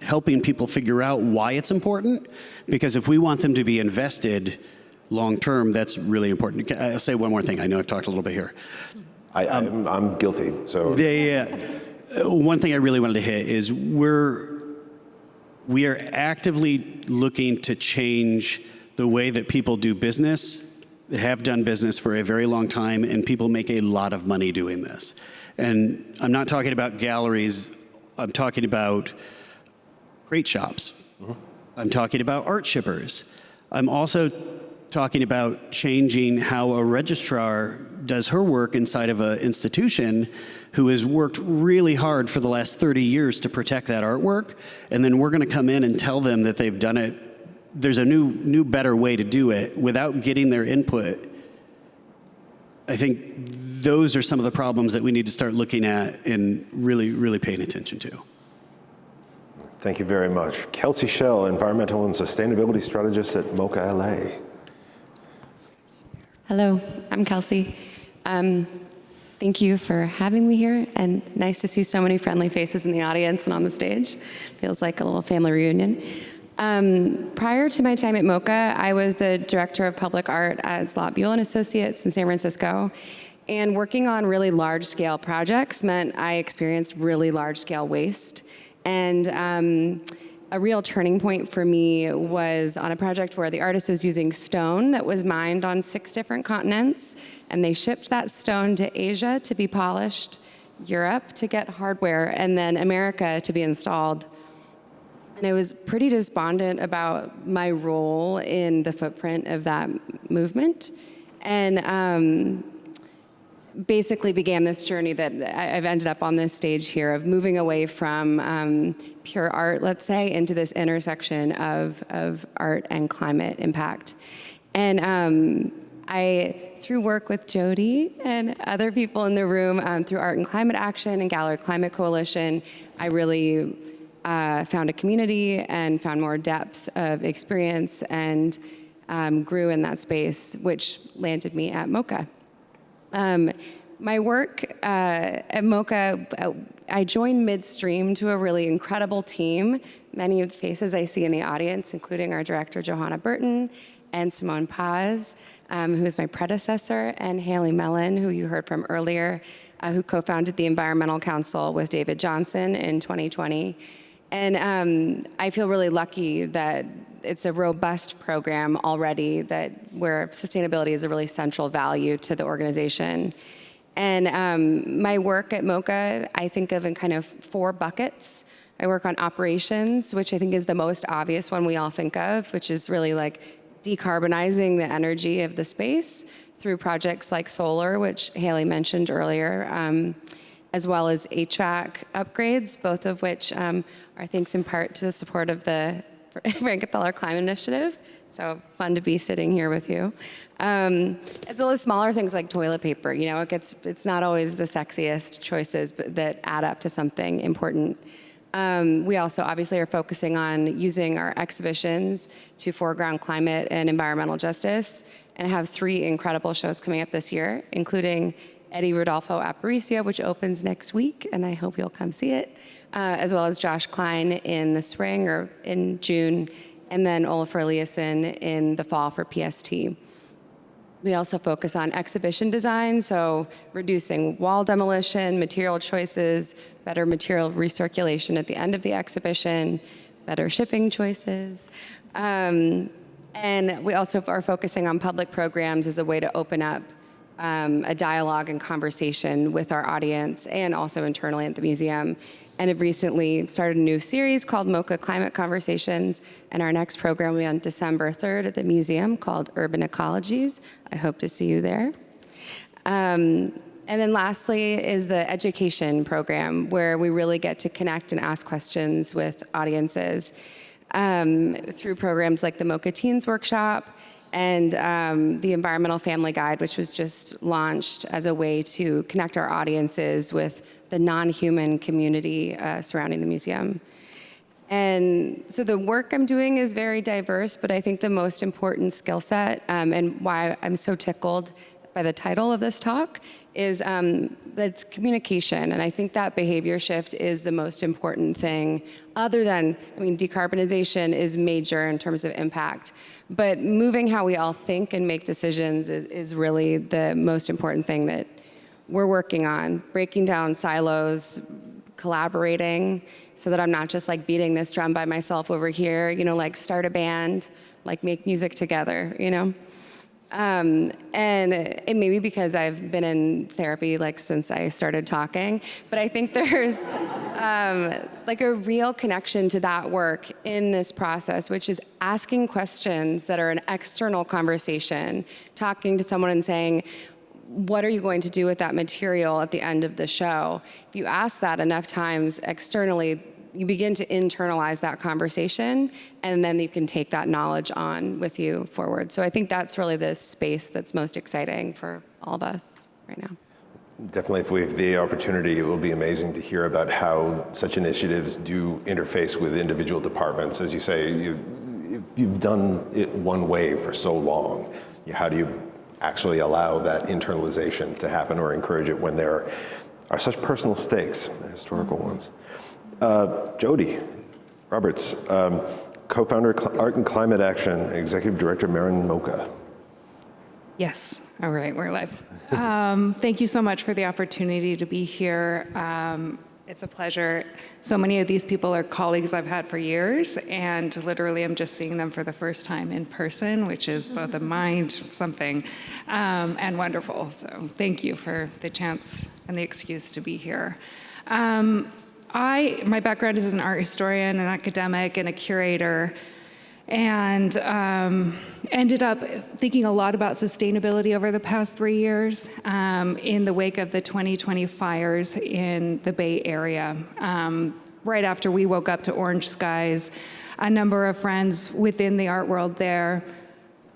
helping people figure out why it's important? Because if we want them to be invested long-term, that's really important. I'll say one more thing. I know I've talked a little bit here. I'm guilty, so. Yeah. One thing I really wanted to hit is we are actively looking to change the way that people do business, have done business for a very long time, and people make a lot of money doing this. And I'm not talking about galleries, I'm talking about crate shops. I'm talking about art shippers. I'm also talking about changing how a registrar does her work inside of an institution who has worked really hard for the last 30 years to protect that artwork, and then we're gonna come in and tell them that they've done it. There's a new, better way to do it without getting their input. I think those are some of the problems that we need to start looking at and really, really paying attention to. Thank you very much. Kelsey Schell, Environmental and Sustainability Strategist at MOCA LA. Hello, I'm Kelsey. Thank you for having me here, and nice to see so many friendly faces in the audience and on the stage. Feels like a little family reunion. Prior to my time at MOCA, I was the director of public art at Slot Buell and Associates in San Francisco. And working on really large-scale projects meant I experienced really large-scale waste. And a real turning point for me was on a project where the artist is using stone that was mined on 6 different continents, and they shipped that stone to Asia to be polished, Europe to get hardware, and then America to be installed. And I was pretty despondent about my role in the footprint of that movement, and basically began this journey that I've ended up on this stage here of moving away from pure art, let's say, into this intersection of art and climate impact. And I, through work with Jody and other people in the room, through Art and Climate Action and Gallery Climate Coalition, I really found a community and found more depth of experience and grew in that space, which landed me at MOCA. My work at MOCA, I joined midstream to a really incredible team. Many of the faces I see in the audience, including our director, Johanna Burton, and Simone Paz, who is my predecessor, and Haley Mellon, who you heard from earlier, who co-founded the Environmental Council with David Johnson in 2020. And I feel really lucky that it's a robust program already where sustainability is a really central value to the organization. And my work at MOCA, I think of in kind of 4 buckets. I work on operations, which I think is the most obvious one we all think of, which is really like decarbonizing the energy of the space through projects like solar, which Haley mentioned earlier, as well as HVAC upgrades, both of which are thanks in part to the support of the Frankenthaler Climate Initiative. So fun to be sitting here with you. As well as smaller things like toilet paper. You know, it's not always the sexiest choices, but that add up to something important. We also obviously are focusing on using our exhibitions to foreground climate and environmental justice, and have 3 incredible shows coming up this year, including Eddie Rodolfo Aparicio, which opens next week, and I hope you'll come see it, as well as Josh Klein in the spring or in June, and then Olafur Eliasson in the fall for PST. We also focus on exhibition design, so reducing wall demolition, material choices, better material recirculation at the end of the exhibition, better shipping choices. And we also are focusing on public programs as a way to open up a dialogue and conversation with our audience and also internally at the museum. And have recently started a new series called MOCA Climate Conversations, and our next program will be on December 3rd at the museum called Urban Ecologies. I hope to see you there. And then lastly is the education program, where we really get to connect and ask questions with audiences through programs like the MOCA Teens Workshop and the Environmental Family Guide, which was just launched as a way to connect our audiences with the non-human community surrounding the museum. And so the work I'm doing is very diverse, but I think the most important skill set and why I'm so tickled by the title of this talk is that's communication. And I think that behavior shift is the most important thing, other than, I mean, decarbonization is major in terms of impact, but moving how we all think and make decisions is really the most important thing that we're working on, breaking down silos, collaborating, so that I'm not just like beating this drum by myself over here, you know, like start a band, like make music together, you know? And it may be because I've been in therapy like since I started talking, but I think there's like a real connection to that work in this process, which is asking questions that are an external conversation, talking to someone and saying, what are you going to do with that material at the end of the show? If you ask that enough times externally, you begin to internalize that conversation, and then you can take that knowledge on with you forward. So I think that's really the space that's most exciting for all of us right now. Definitely, if we have the opportunity, it will be amazing to hear about how such initiatives do interface with individual departments. As you say, you've done it one way for so long. How do you actually allow that internalization to happen or encourage it when there are such personal stakes, historical ones. Jody Roberts, co-founder Art and Climate Action, Executive Director, Marin MOCA. Yes, all right, we're live. Thank you so much for the opportunity to be here. It's a pleasure. So many of these people are colleagues I've had for years, and literally I'm just seeing them for the first time in person, which is both a mind something and wonderful. So thank you for the chance and the excuse to be here. My background is as an art historian, an academic, and a curator, and ended up thinking a lot about sustainability over the past 3 years in the wake of the 2020 fires in the Bay Area. Right after we woke up to orange skies, a number of friends within the art world there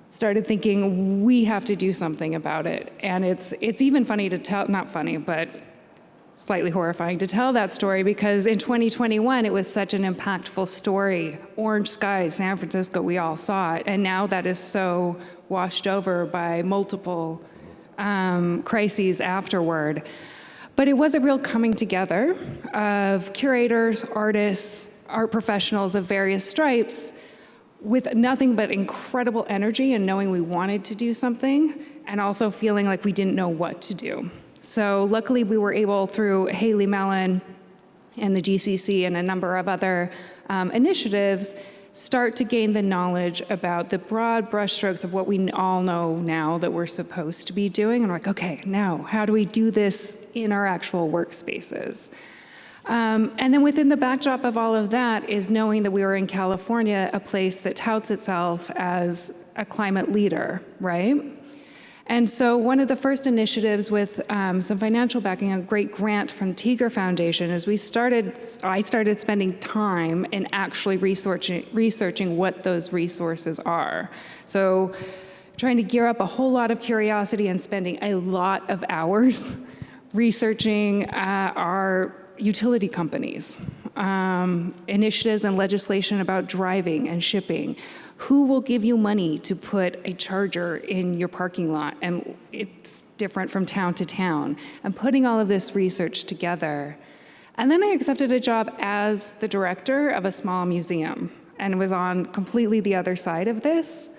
started thinking, we have to do something about it. And it's even funny to tell, not funny, but slightly horrifying to tell that story, because in 2021, it was such an impactful story. Orange skies, San Francisco, we all saw it. And now that is so washed over by multiple crises afterward. But it was a real coming together of curators, artists, art professionals of various stripes with nothing but incredible energy and knowing we wanted to do something, and also feeling like we didn't know what to do. So luckily we were able, through Haley Mellon and the GCC and a number of other initiatives, start to gain the knowledge about the broad brushstrokes of what we all know now that we're supposed to be doing. And we're like, okay, now how do we do this in our actual workspaces? And then within the backdrop of all of that is knowing that we were in California, a place that touts itself as a climate leader, right? And so one of the first initiatives with some financial backing, a great grant from Tiger Foundation, is I started spending time in actually researching what those resources are. So trying to gear up a whole lot of curiosity and spending a lot of hours researching our utility companies, initiatives and legislation about driving and shipping. Who will give you money to put a charger in your parking lot? And it's different from town to town. And putting all of this research together. And then I accepted a job as the director of a small museum and was on completely the other side of this.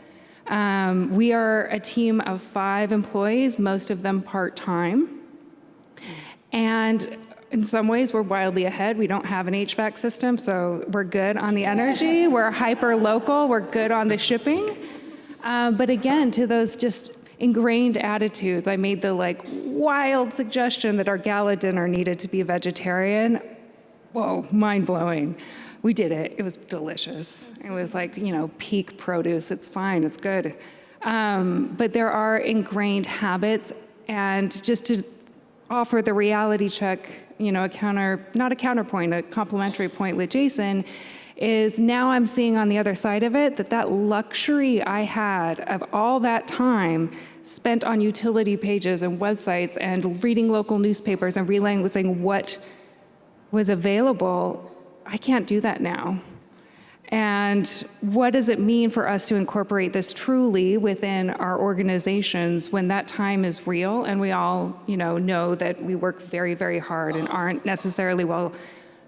We are a team of 5 employees, most of them part-time. And in some ways, we're wildly ahead. We don't have an HVAC system, so we're good on the energy. We're hyper-local. We're good on the shipping. But again, to those just ingrained attitudes, I made the wild suggestion that our gala dinner needed to be vegetarian. Whoa, mind-blowing. We did it. It was delicious. It was peak produce. It's fine. It's good. But there are ingrained habits, and just to offer the reality check, not a counterpoint, a complementary point with Jason, is now I'm seeing on the other side of it that luxury I had of all that time spent on utility pages and websites and reading local newspapers and relaying what was available, I can't do that now. And what does it mean for us to incorporate this truly within our organizations when that time is real and we all, know that we work very, very hard and aren't necessarily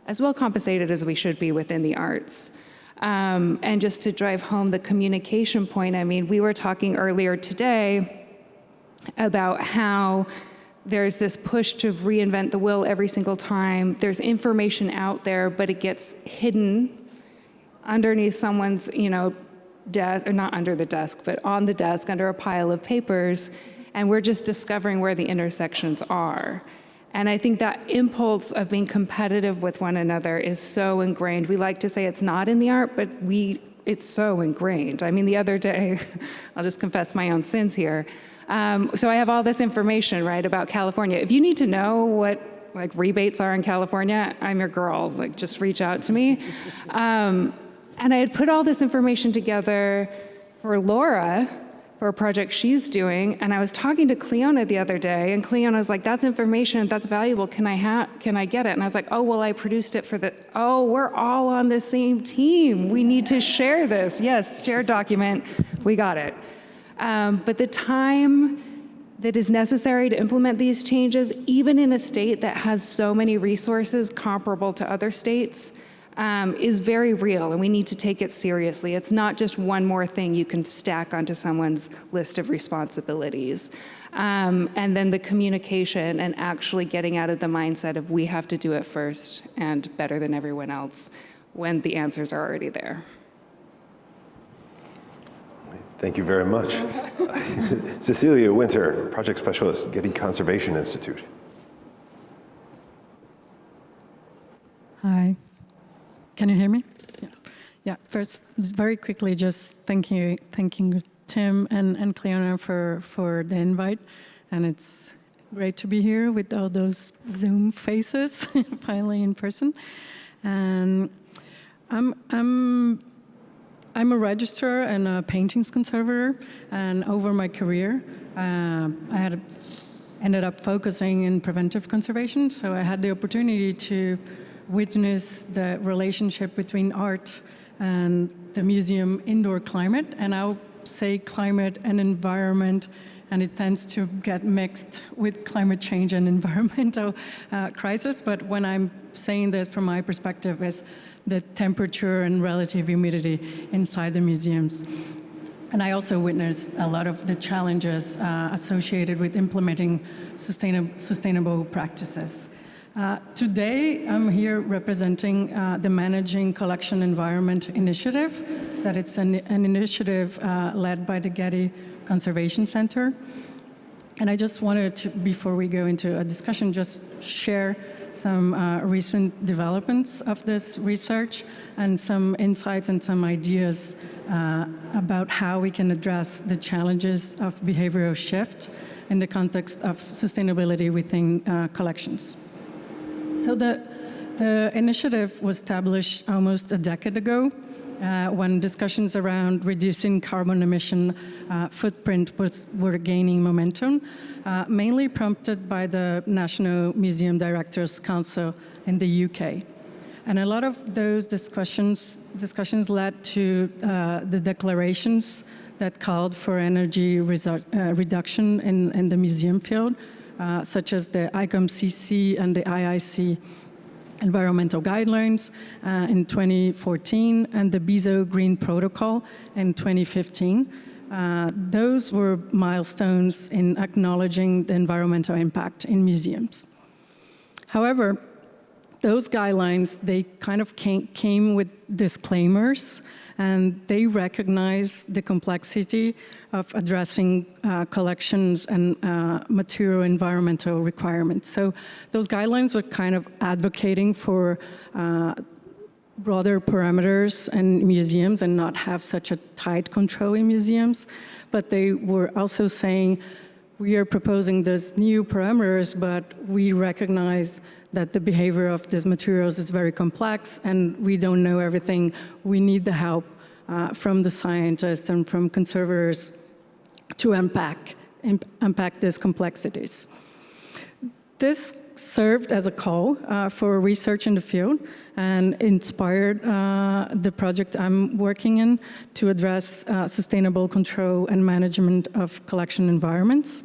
as well compensated as we should be within the arts? And just to drive home the communication point, we were talking earlier today about how there's this push to reinvent the wheel every single time. There's information out there, but it gets hidden underneath someone's, desk, or not under the desk, but on the desk under a pile of papers, and we're just discovering where the intersections are. And I think that impulse of being competitive with one another is so ingrained. We like to say it's not in the art, but it's so ingrained. The other day, I'll just confess my own sins here. So I have all this information, right, about California. If you need to know what rebates are in California, I'm your girl. Just reach out to me. And I had put all this information together for Laura, for a project she's doing, and I was talking to Cleona the other day, and Cleona was like, that's information, that's valuable, can I get it? And I was like, oh, well, I produced it we're all on the same team. We need to share this. Yes, shared document, we got it. But the time that is necessary to implement these changes, even in a state that has so many resources comparable to other states, is very real, and we need to take it seriously. It's not just one more thing you can stack onto someone's list of responsibilities. And then the communication and actually getting out of the mindset of we have to do it first and better than everyone else when the answers are already there. Thank you very much. Cecilia Winter, Project Specialist, Getty Conservation Institute. Hi. Can you hear me? Yeah. First, very quickly, just thanking Tim and Cleona for the invite. And it's great to be here with all those Zoom faces, finally in person. And I'm a registrar and a paintings conservator, and over my career, I ended up focusing in preventive conservation. So I had the opportunity to witness the relationship between art and the museum indoor climate, and I'll say climate and environment, and it tends to get mixed with climate change and environmental crisis. But when I'm saying this from my perspective is the temperature and relative humidity inside the museums. And I also witnessed a lot of the challenges associated with implementing sustainable practices. Today, I'm here representing the Managing Collection Environment Initiative, that it's an initiative led by the Getty Conservation Center. And I just wanted to, before we go into a discussion, just share some recent developments of this research and some insights and some ideas about how we can address the challenges of behavioral shift in the context of sustainability within collections. So the initiative was established almost a decade ago when discussions around reducing carbon emission footprint were gaining momentum, mainly prompted by the National Museum Directors Council in the UK. And a lot of those discussions led to the declarations that called for energy reduction in the museum field, such as the ICOMCC and the IIC environmental guidelines in 2014 and the BISO Green Protocol in 2015. Those were milestones in acknowledging the environmental impact in museums. However, those guidelines, they kind of came with disclaimers, and they recognize the complexity of addressing collections and material environmental requirements. So those guidelines were kind of advocating for broader parameters in museums and not have such a tight control in museums, but they were also saying, we are proposing these new parameters, but we recognize that the behavior of these materials is very complex and we don't know everything. We need the help from the scientists and from conservators to unpack these complexities. This served as a call for research in the field and inspired the project I'm working in to address sustainable control and management of collection environments.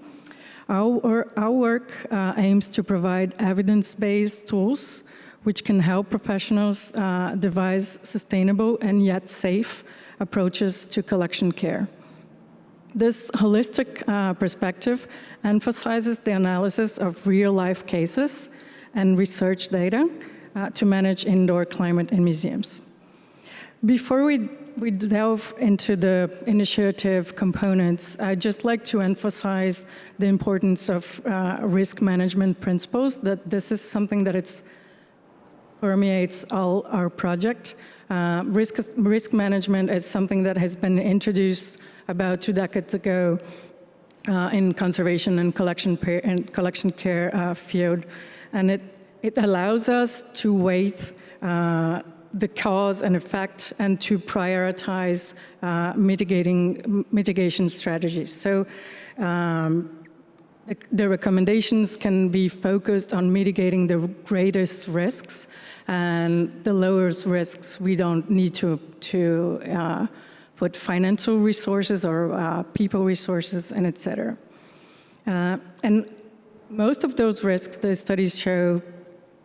Our work aims to provide evidence-based tools which can help professionals devise sustainable and yet safe approaches to collection care. This holistic perspective emphasizes the analysis of real-life cases and research data to manage indoor climate in museums. Before we delve into the initiative components, I'd just like to emphasize the importance of risk management principles, that this is something that permeates all our project. Risk management is something that has been introduced about 2 decades ago in conservation and collection care field, and it allows us to weigh the cause and effect and to prioritize mitigation strategies. So the recommendations can be focused on mitigating the greatest risks, and the lowest risks we don't need to put financial resources or people resources and et cetera. And most of those risks, the studies show,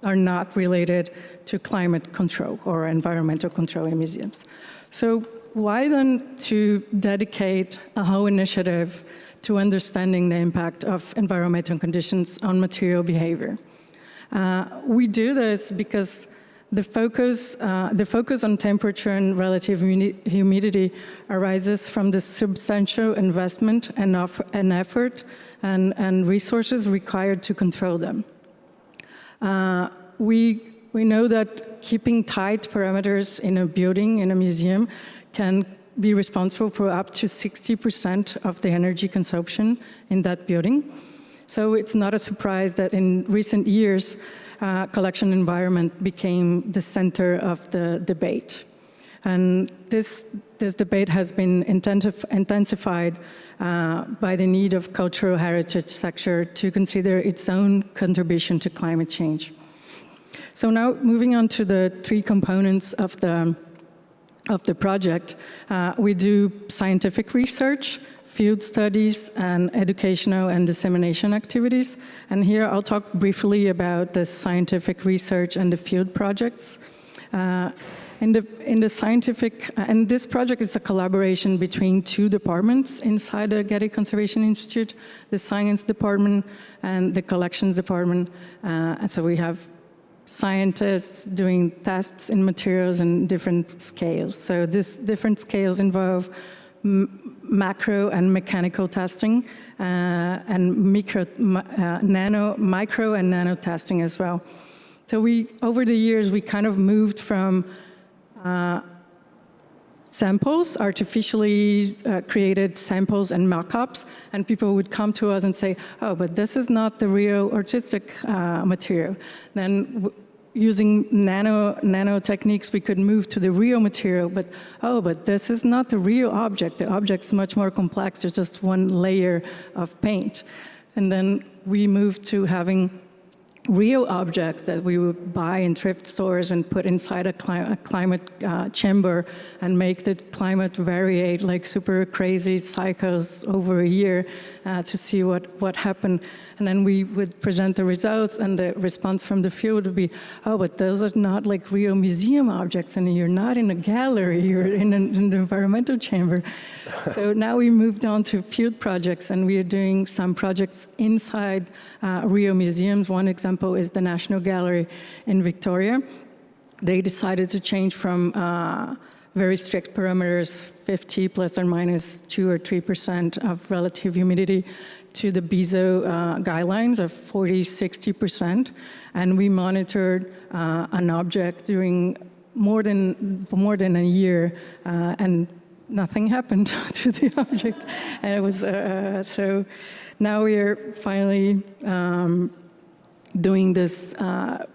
are not related to climate control or environmental control in museums. So why then to dedicate a whole initiative to understanding the impact of environmental conditions on material behavior? We do this because the focus on temperature and relative humidity arises from the substantial investment and effort and resources required to control them. We know that keeping tight parameters in a building, in a museum, can be responsible for up to 60% of the energy consumption in that building. So it's not a surprise that in recent years, collection environment became the center of the debate. And this debate has been intensified by the need of cultural heritage sector to consider its own contribution to climate change. So now moving on to the three components of the project, we do scientific research, field studies, and educational and dissemination activities. And here I'll talk briefly about the scientific research and the field projects. In the scientific, and this project is a collaboration between two departments inside the Getty Conservation Institute, the science department and the collections department. And so we have scientists doing tests in materials and different scales. So these different scales involve macro and mechanical testing and micro and nano testing as well. So over the years, we kind of moved from samples, artificially created samples and mock-ups, and people would come to us and say, oh, but this is not the real artistic material. Then using nano techniques, we could move to the real material, but this is not the real object. The object's much more complex. There's just one layer of paint. And then we moved to having real objects that we would buy in thrift stores and put inside a climate chamber and make the climate variate like super crazy cycles over a year to see what happened. And then we would present the results, and the response from the field would be, oh, but those are not like real museum objects, and you're not in a gallery, you're in an environmental chamber. So now we moved on to field projects, and we are doing some projects inside real museums. One example is the National Gallery in Victoria. They decided to change from very strict parameters, 50 plus or minus 2 or 3% of relative humidity, to the BISO guidelines of 40, 60%. And we monitored an object during more than a year, and nothing happened to the object. And it was, so now we are finally doing this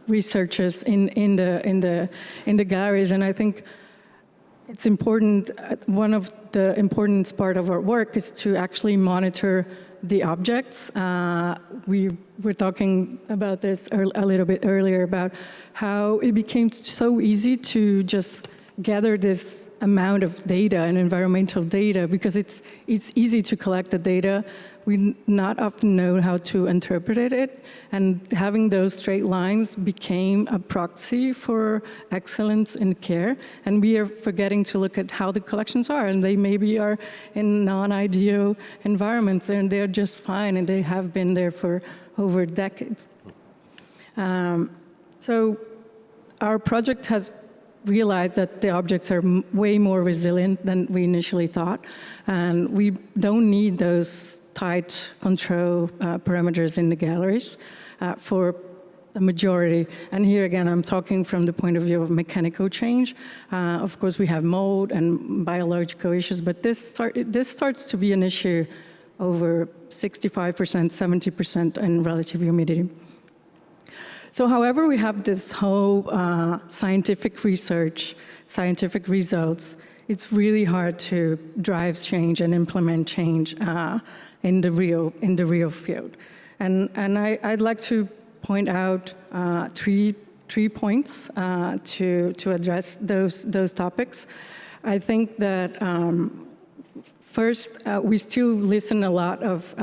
researches in the galleries, and I think it's important. One of the important part of our work is to actually monitor the objects. We were talking about this a little bit earlier about how it became so easy to just gather this amount of data and environmental data because it's easy to collect the data. We not often know how to interpret it, and having those straight lines became a proxy for excellence in care. And we are forgetting to look at how the collections are, and they maybe are in non-ideal environments, and they're just fine, and they have been there for over decades. So our project has realized that the objects are way more resilient than we initially thought, and we don't need those tight control parameters in the galleries for the majority. And here again, I'm talking from the point of view of mechanical change. Of course, we have mold and biological issues, but this starts to be an issue over 65%, 70% in relative humidity. So however, we have this whole scientific research, scientific results, it's really hard to drive change and implement change in the real field. And I'd like to point out three points to address those topics. I think that first, we still listen a lot of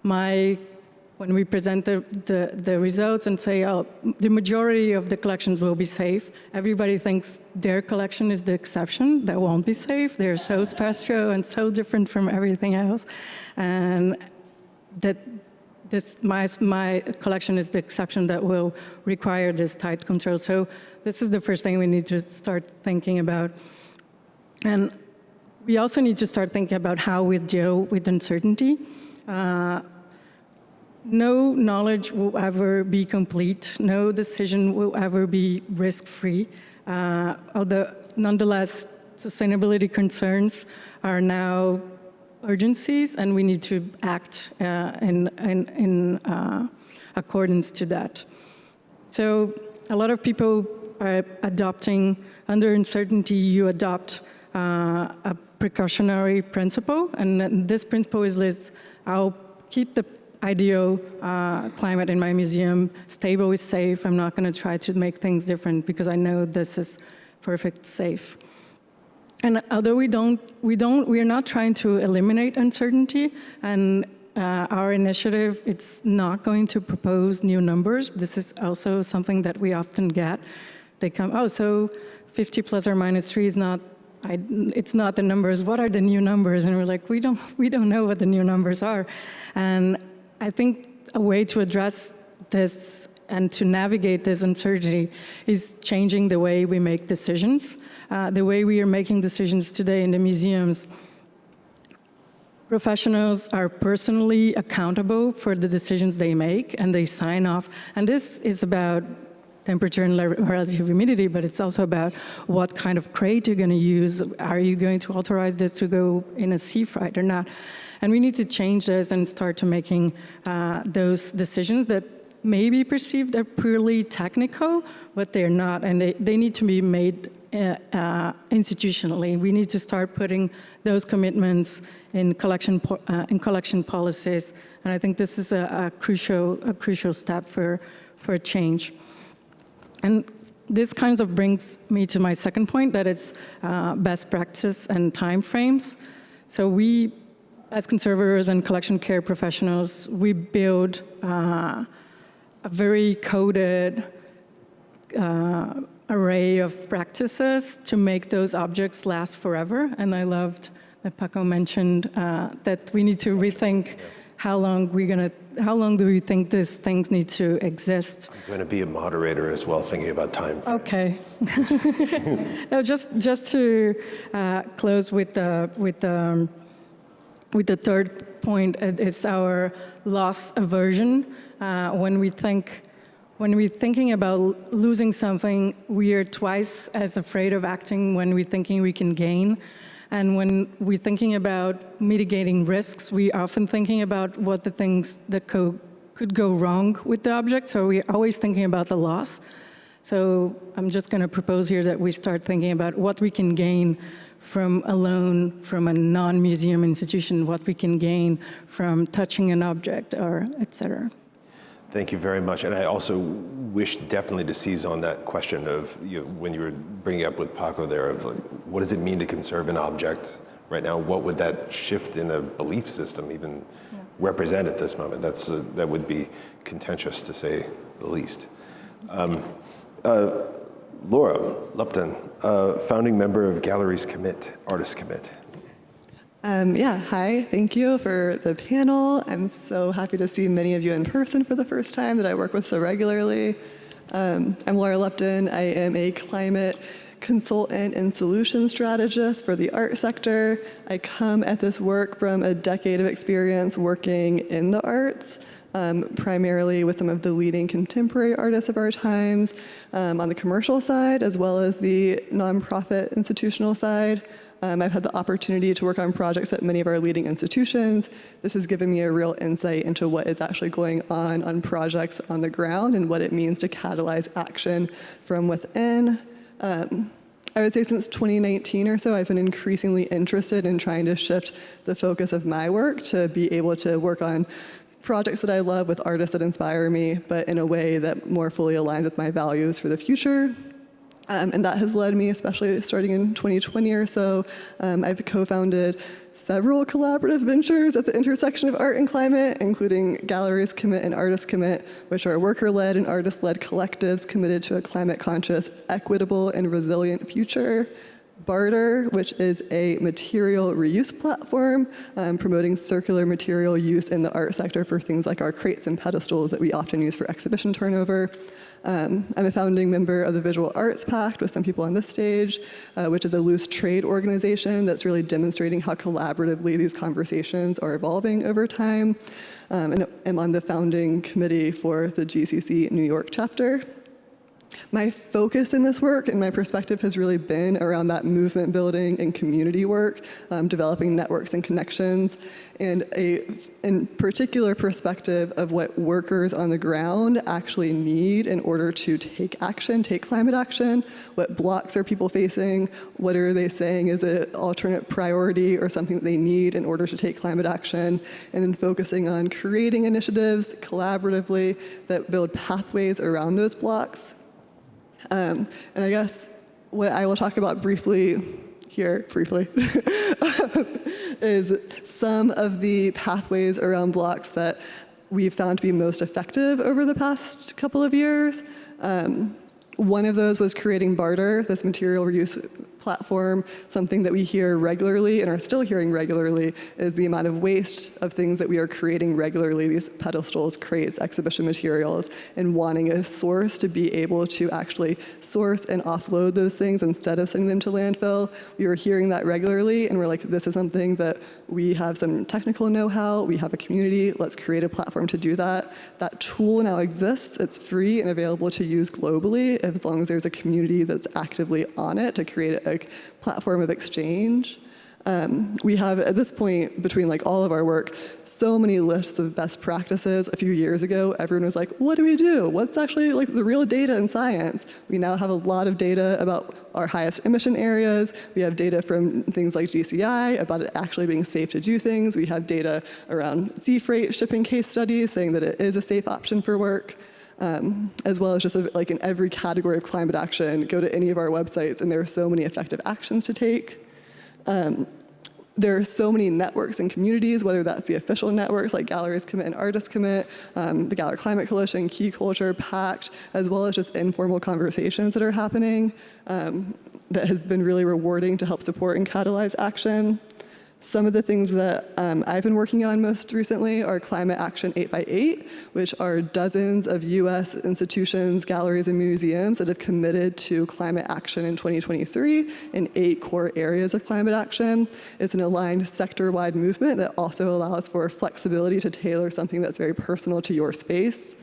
when we present the results and say, oh, the majority of the collections will be safe, everybody thinks their collection is the exception that won't be safe. They're so special and so different from everything else. And that my collection is the exception that will require this tight control. So this is the first thing we need to start thinking about. And we also need to start thinking about how we deal with uncertainty. No knowledge will ever be complete. No decision will ever be risk-free. Although, nonetheless, sustainability concerns are now urgencies, and we need to act in accordance to that. So a lot of people are adopting, under uncertainty, you adopt a precautionary principle, and this principle is this: I'll keep the ideal climate in my museum stable, is safe. I'm not going to try to make things different because I know this is perfect safe. And although we are not trying to eliminate uncertainty, and our initiative, it's not going to propose new numbers. This is also something that we often get. They come, oh, so 50 plus or minus 3 is not, it's not the numbers. What are the new numbers? And we're like, we don't know what the new numbers are. And I think a way to address this and to navigate this uncertainty is changing the way we make decisions. The way we are making decisions today in the museums, professionals are personally accountable for the decisions they make, and they sign off. And this is about temperature and relative humidity, but it's also about what kind of crate you're going to use. Are you going to authorize this to go in a sea freight or not? And we need to change this and start to making those decisions that may be perceived as purely technical, but they're not, and they need to be made institutionally. We need to start putting those commitments in collection policies, and I think this is a crucial step for change. And this kind of brings me to my second point, that it's best practice and time frames. So we, as conservators and collection care professionals, we build a very coded array of practices to make those objects last forever. And I loved that Paco mentioned that we need to rethink how long do we think these things need to exist? I'm going to be a moderator as well, thinking about time frames. Okay. No, just to close with the third point, it's our loss aversion. When we're thinking about losing something, we are twice as afraid of acting when we're thinking we can gain. And when we're thinking about mitigating risks, we often thinking about what the things that could go wrong with the object, so we're always thinking about the loss. So I'm just going to propose here that we start thinking about what we can gain from a loan from a non-museum institution, what we can gain from touching an object, or et cetera. Thank you very much. And I also wish definitely to seize on that question of, when you were bringing up with Paco there, of like, what does it mean to conserve an object right now? What would that shift in a belief system even represent at this moment? That would be contentious, to say the least. Laura Lupton, founding member of Galleries Commit, Artists Commit. Hi, thank you for the panel. I'm so happy to see many of you in person for the first time that I work with so regularly. I'm Laura Lupton. I am a climate consultant and solution strategist for the art sector. I come at this work from a decade of experience working in the arts, primarily with some of the leading contemporary artists of our times, on the commercial side, as well as the nonprofit institutional side. I've had the opportunity to work on projects at many of our leading institutions. This has given me a real insight into what is actually going on projects on the ground and what it means to catalyze action from within. I would say since 2019 or so, I've been increasingly interested in trying to shift the focus of my work to be able to work on projects that I love with artists that inspire me, but in a way that more fully aligns with my values for the future. And that has led me, especially starting in 2020 or so, I've co-founded several collaborative ventures at the intersection of art and climate, including Galleries Commit and Artists Commit, which are worker-led and artist-led collectives committed to a climate-conscious, equitable, and resilient future. Barter, which is a material reuse platform promoting circular material use in the art sector for things like our crates and pedestals that we often use for exhibition turnover. I'm a founding member of the Visual Arts Pact with some people on this stage, which is a loose trade organization that's really demonstrating how collaboratively these conversations are evolving over time. And I'm on the founding committee for the GCC New York chapter. My focus in this work and my perspective has really been around that movement building and community work, developing networks and connections, and a in particular perspective of what workers on the ground actually need in order to take action, take climate action. What blocks are people facing? What are they saying is an alternate priority or something that they need in order to take climate action? And then focusing on creating initiatives collaboratively that build pathways around those blocks. And I guess what I will talk about briefly is some of the pathways around blocks that we've found to be most effective over the past couple of years. One of those was creating Barter, this material reuse platform. Something that we hear regularly and are still hearing regularly is the amount of waste of things that we are creating regularly, these pedestals, crates, exhibition materials, and wanting a source to be able to actually source and offload those things instead of sending them to landfill. We were hearing that regularly, and we're like, this is something that we have some technical know-how, we have a community, let's create a platform to do that. That tool now exists, it's free and available to use globally as long as there's a community that's actively on it to create a platform of exchange. We have, at this point, between like all of our work, so many lists of best practices. A few years ago, everyone was like, what do we do? What's actually like the real data in science? We now have a lot of data about our highest emission areas. We have data from things like GCI about it actually being safe to do things. We have data around sea freight shipping case studies saying that it is a safe option for work. As well as just like in every category of climate action, go to any of our websites and there are so many effective actions to take. There are so many networks and communities, whether that's the official networks like Galleries Commit and Artists Commit, the Gallery Climate Coalition, Key Culture, Pact, as well as just informal conversations that are happening that has been really rewarding to help support and catalyze action. Some of the things that I've been working on most recently are Climate Action 8x8, which are dozens of US institutions, galleries, and museums that have committed to climate action in 2023 in 8 core areas of climate action. It's an aligned sector-wide movement that also allows for flexibility to tailor something that's very personal to your space.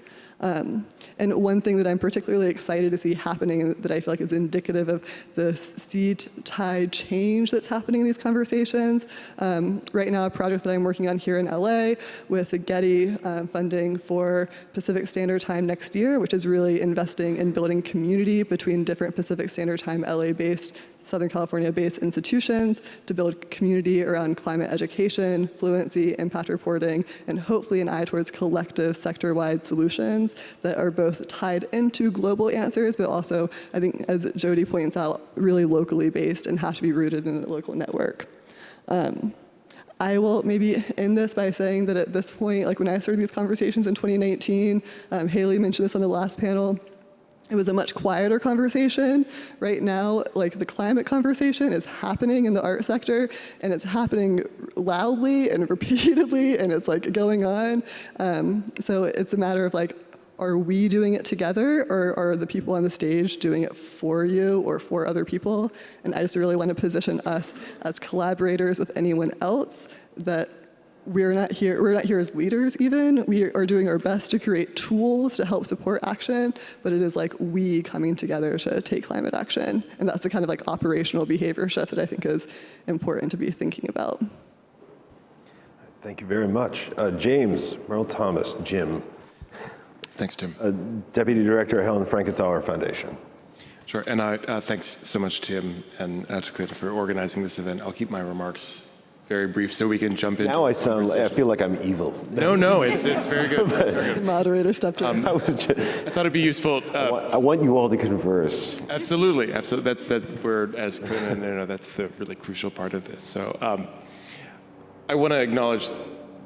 And one thing that I'm particularly excited to see happening that I feel like is indicative of the sea tide change that's happening in these conversations. Right now, a project that I'm working on here in LA with the Getty funding for Pacific Standard Time next year, which is really investing in building community between different Pacific Standard Time LA-based, Southern California-based institutions to build community around climate education, fluency, impact reporting, and hopefully an eye towards collective sector-wide solutions that are both tied into global answers, but also, I think, as Jody points out, really locally based and have to be rooted in a local network. I will maybe end this by saying that at this point, like when I started these conversations in 2019, Haley mentioned this on the last panel, it was a much quieter conversation. Right now, like the climate conversation is happening in the art sector, and it's happening loudly and repeatedly, and it's like going on. So it's a matter of like, are we doing it together, or are the people on the stage doing it for you or for other people? And I just really want to position us as collaborators with anyone else that we're not here as leaders even. We are doing our best to create tools to help support action, but it is like we coming together to take climate action. And that's the kind of like operational behavior shift that I think is important to be thinking about. Thank you very much. James Merle-Thomas, Jim. Thanks, Tim. Deputy Director, Helen Frankenthaler Foundation. Sure, and thanks so much, Tim and to Curator for organizing this event. I'll keep my remarks very brief so we can jump in. Now I feel like I'm evil. No, it's very good. The moderator stepped in. I thought it'd be useful. I want you all to converse. Absolutely. That we're, as Conan, that's the really crucial part of this. So I want to acknowledge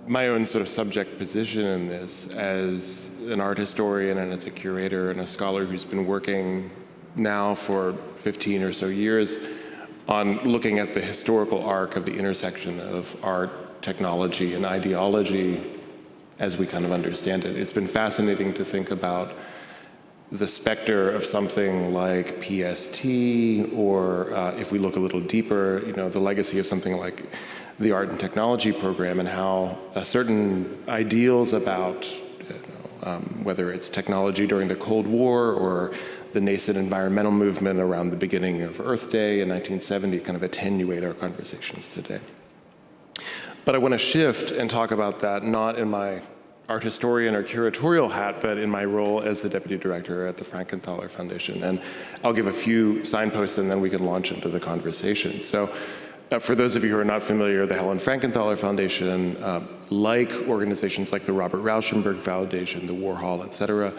my own sort of subject position in this as an art historian and as a curator and a scholar who's been working now for 15 or so years on looking at the historical arc of the intersection of art, technology, and ideology as we kind of understand it. It's been fascinating to think about the specter of something like PST, or if we look a little deeper, the legacy of something like the Art and Technology program, and how certain ideals about whether it's technology during the Cold War or the nascent environmental movement around the beginning of Earth Day in 1970 kind of attenuate our conversations today. But I want to shift and talk about that not in my art historian or curatorial hat, but in my role as the deputy director at the Frankenthaler Foundation. And I'll give a few signposts and then we can launch into the conversation. So for those of you who are not familiar, the Helen Frankenthaler Foundation, like organizations like the Robert Rauschenberg Foundation, the Warhol, et cetera,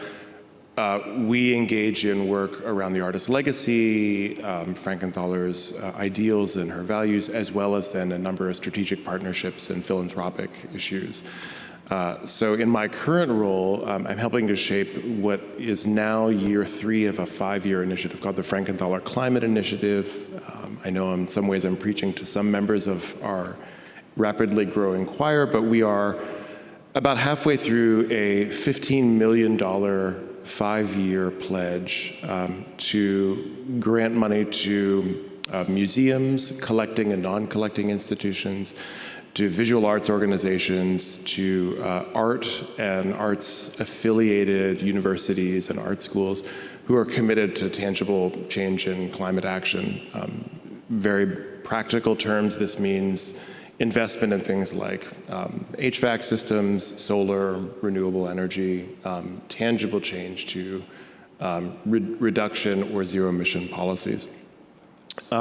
we engage in work around the artist's legacy, Frankenthaler's ideals and her values, as well as then a number of strategic partnerships and philanthropic issues. So in my current role, I'm helping to shape what is now year 3 of a 5-year initiative called the Frankenthaler Climate Initiative. I know in some ways I'm preaching to some members of our rapidly growing choir, but we are about halfway through a $15 million 5-year pledge to grant money to museums, collecting and non-collecting institutions, to visual arts organizations, to art and arts-affiliated universities and art schools who are committed to tangible change in climate action. Very practical terms, this means investment in things like HVAC systems, solar, renewable energy, tangible change to reduction or zero-emission policies.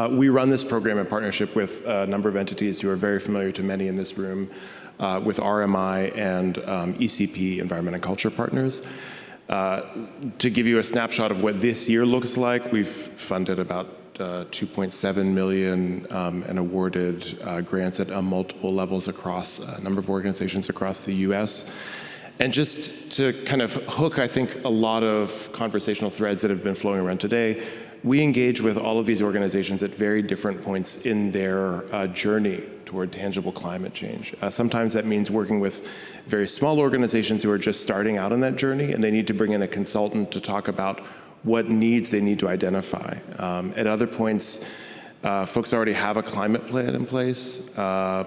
We run this program in partnership with a number of entities who are very familiar to many in this room, with RMI and ECP, Environment and Culture Partners. To give you a snapshot of what this year looks like, we've funded about $2.7 million and awarded grants at multiple levels across a number of organizations across the US. And just to kind of hook, I think, a lot of conversational threads that have been flowing around today, we engage with all of these organizations at very different points in their journey toward tangible climate change. Sometimes that means working with very small organizations who are just starting out on that journey, and they need to bring in a consultant to talk about what needs they need to identify. At other points, folks already have a climate plan in place.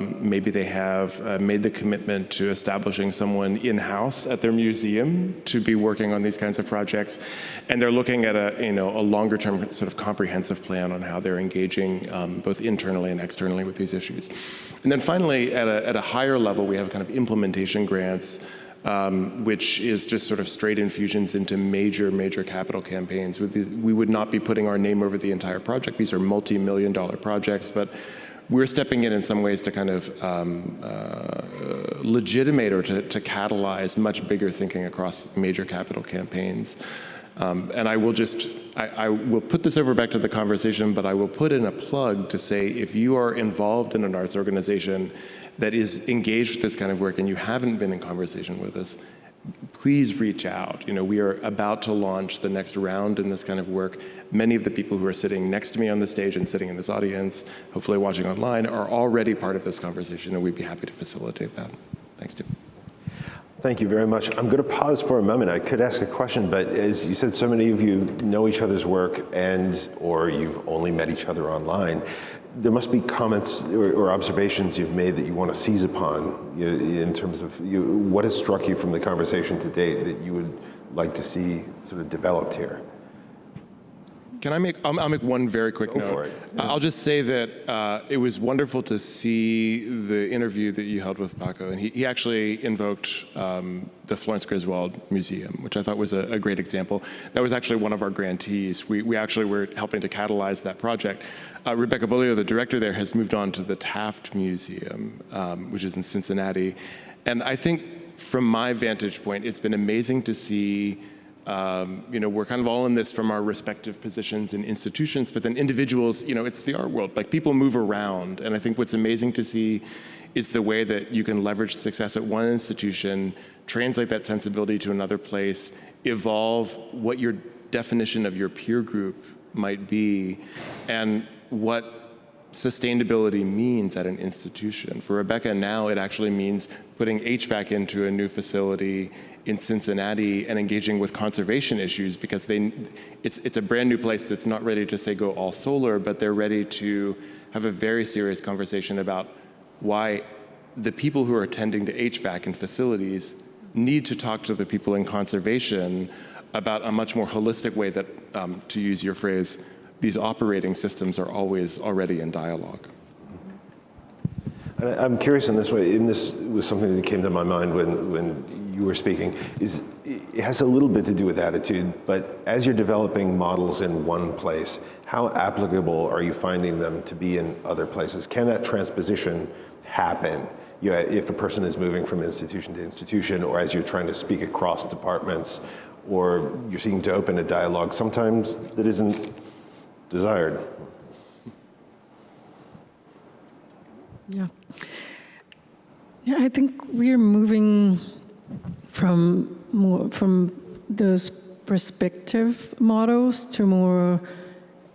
Maybe they have made the commitment to establishing someone in-house at their museum to be working on these kinds of projects, and they're looking at a longer-term sort of comprehensive plan on how they're engaging both internally and externally with these issues. And then finally, at a higher level, we have kind of implementation grants, which is just sort of straight infusions into major capital campaigns. We would not be putting our name over the entire project. These are multi-million-dollar projects, but we're stepping in some ways to kind of legitimate or to catalyze much bigger thinking across major capital campaigns. And I will put this over back to the conversation, but I will put in a plug to say, if you are involved in an arts organization that is engaged with this kind of work and you haven't been in conversation with us, please reach out. We are about to launch the next round in this kind of work. Many of the people who are sitting next to me on the stage and sitting in this audience, hopefully watching online, are already part of this conversation, and we'd be happy to facilitate that. Thanks, Tim. Thank you very much. I'm going to pause for a moment. I could ask a question, but as you said, so many of you know each other's work or you've only met each other online. There must be comments or observations you've made that you want to seize upon in terms of what has struck you from the conversation to date that you would like to see sort of developed here. Can I make? I'll make one very quick note. For it. I'll just say that it was wonderful to see the interview that you held with Paco, and he actually invoked the Florence Griswold Museum, which I thought was a great example. That was actually one of our grantees. We actually were helping to catalyze that project. Rebecca Bolio, the director there, has moved on to the Taft Museum, which is in Cincinnati, and I think from my vantage point, it's been amazing to see. We're kind of all in this from our respective positions in institutions, but then individuals, it's the art world. Like, people move around, and I think what's amazing to see is the way that you can leverage success at one institution, translate that sensibility to another place, evolve what your definition of your peer group might be, and what sustainability means at an institution. For Rebecca now, it actually means putting HVAC into a new facility in Cincinnati and engaging with conservation issues, because it's a brand new place that's not ready to say go all solar, but they're ready to have a very serious conversation about why the people who are attending to HVAC in facilities need to talk to the people in conservation about a much more holistic way that, to use your phrase, these operating systems are always already in dialogue. I'm curious in this way, and this was something that came to my mind when you were speaking, it has a little bit to do with attitude, but as you're developing models in one place, how applicable are you finding them to be in other places? Can that transposition happen? If a person is moving from institution to institution, or as you're trying to speak across departments, or you're seeking to open a dialogue, sometimes that isn't desired. Yeah. Yeah, I think we're moving from those perspective models to more.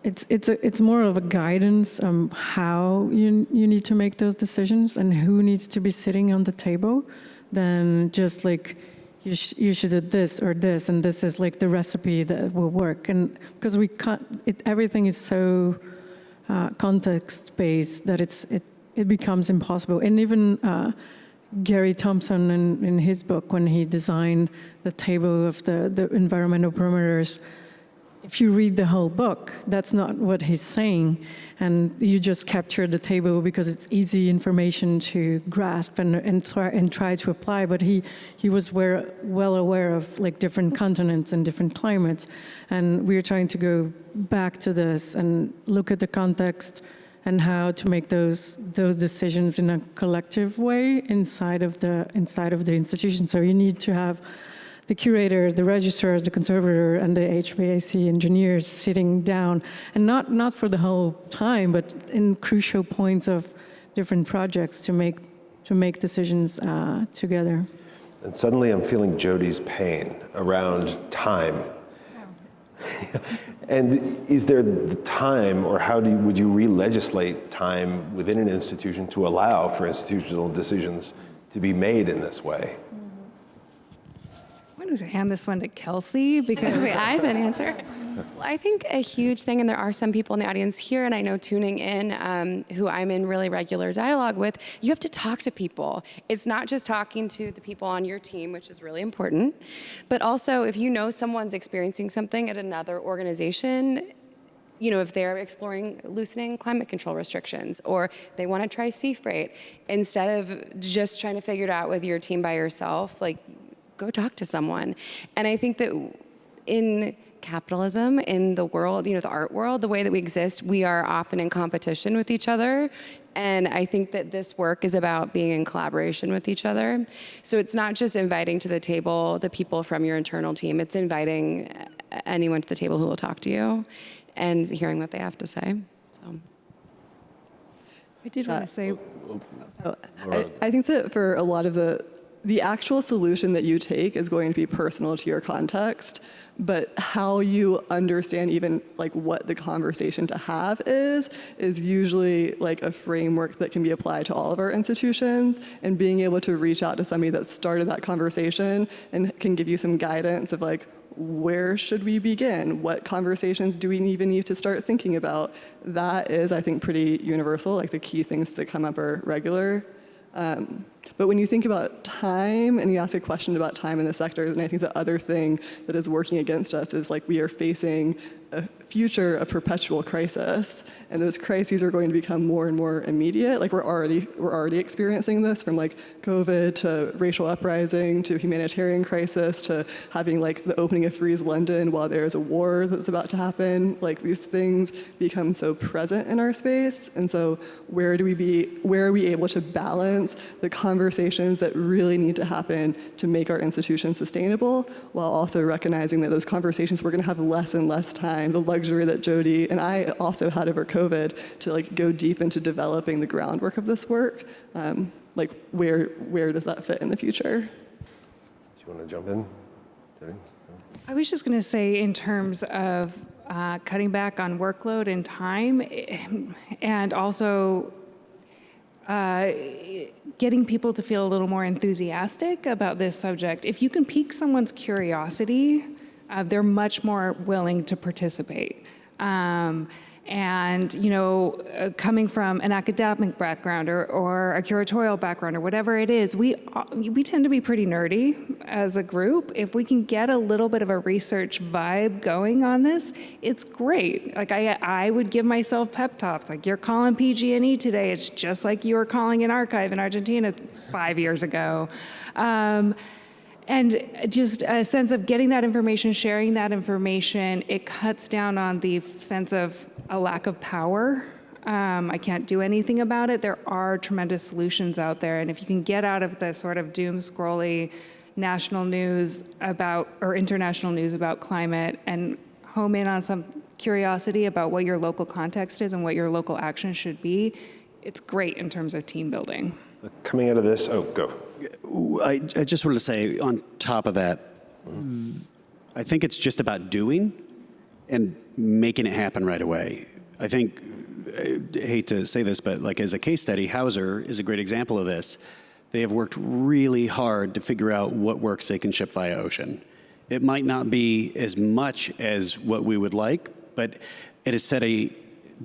It's more of a guidance on how you need to make those decisions and who needs to be sitting on the table, than just like you should do this or this, and this is like the recipe that will work. And because we can't, everything is so context based that it becomes impossible. And even Gary Thompson in his book, when he designed the table of the environmental parameters, if you read the whole book, that's not what he's saying. And you just capture the table because it's easy information to grasp and try to apply. But he was well aware of like different continents and different climates. And we're trying to go back to this and look at the context and how to make those decisions in a collective way inside of the institution. So you need to have the curator, the registrar, the conservator, and the HVAC engineers sitting down, and not for the whole time, but in crucial points of different projects to make decisions together. And suddenly I'm feeling Jody's pain around time. And is there the time, or would you re-legislate time within an institution to allow for institutional decisions to be made in this way? I'm going to hand this one to Kelsey, because I have an answer. Well, I think a huge thing, and there are some people in the audience here, and I know tuning in, who I'm in really regular dialogue with, you have to talk to people. It's not just talking to the people on your team, which is really important, but also if you know someone's experiencing something at another organization, if they're exploring loosening climate control restrictions, or they want to try sea freight, instead of just trying to figure it out with your team by yourself, like, go talk to someone. And I think that in capitalism, in the world, the art world, the way that we exist, we are often in competition with each other. And I think that this work is about being in collaboration with each other. So it's not just inviting to the table the people from your internal team, it's inviting anyone to the table who will talk to you and hearing what they have to say. So I did want to say, I think that for a lot of the actual solution that you take is going to be personal to your context, but how you understand even like what the conversation to have is usually like a framework that can be applied to all of our institutions, and being able to reach out to somebody that started that conversation and can give you some guidance of like, where should we begin? What conversations do we even need to start thinking about? That is, I think, pretty universal. Like the key things that come up are regular. But when you think about time and you ask a question about time in the sector, and I think the other thing that is working against us is like we are facing a future a perpetual crisis, and those crises are going to become more and more immediate. Like we're already experiencing this, from like COVID to racial uprising to humanitarian crisis to having like the opening of Freeze London while there's a war that's about to happen. Like these things become so present in our space, and so where are we able to balance the conversations that really need to happen to make our institutions sustainable, while also recognizing that those conversations we're going to have less and less time. The luxury that Jody and I also had over COVID to like go deep into developing the groundwork of this work. Like where does that fit in the future? Do you want to jump in, Jody? I was just going to say, in terms of cutting back on workload and time, and also getting people to feel a little more enthusiastic about this subject. If you can pique someone's curiosity, they're much more willing to participate. And, you know, coming from an academic background or a curatorial background or whatever it is, we tend to be pretty nerdy as a group. If we can get a little bit of a research vibe going on this, it's great. Like I would give myself pep talks. Like, you're calling PG&E today, it's just like you were calling an archive in Argentina 5 years ago. And just a sense of getting that information, sharing that information, it cuts down on the sense of a lack of power. I can't do anything about it. There are tremendous solutions out there. And if you can get out of the sort of doom scrolly national news about, or international news about climate, and home in on some curiosity about what your local context is and what your local action should be, it's great in terms of team building. Coming out of this, go. I just wanted to say, on top of that, I think it's just about doing and making it happen right away. I think, I hate to say this, but like as a case study, Hauser is a great example of this. They have worked really hard to figure out what works they can ship via ocean. It might not be as much as what we would like, but it has set a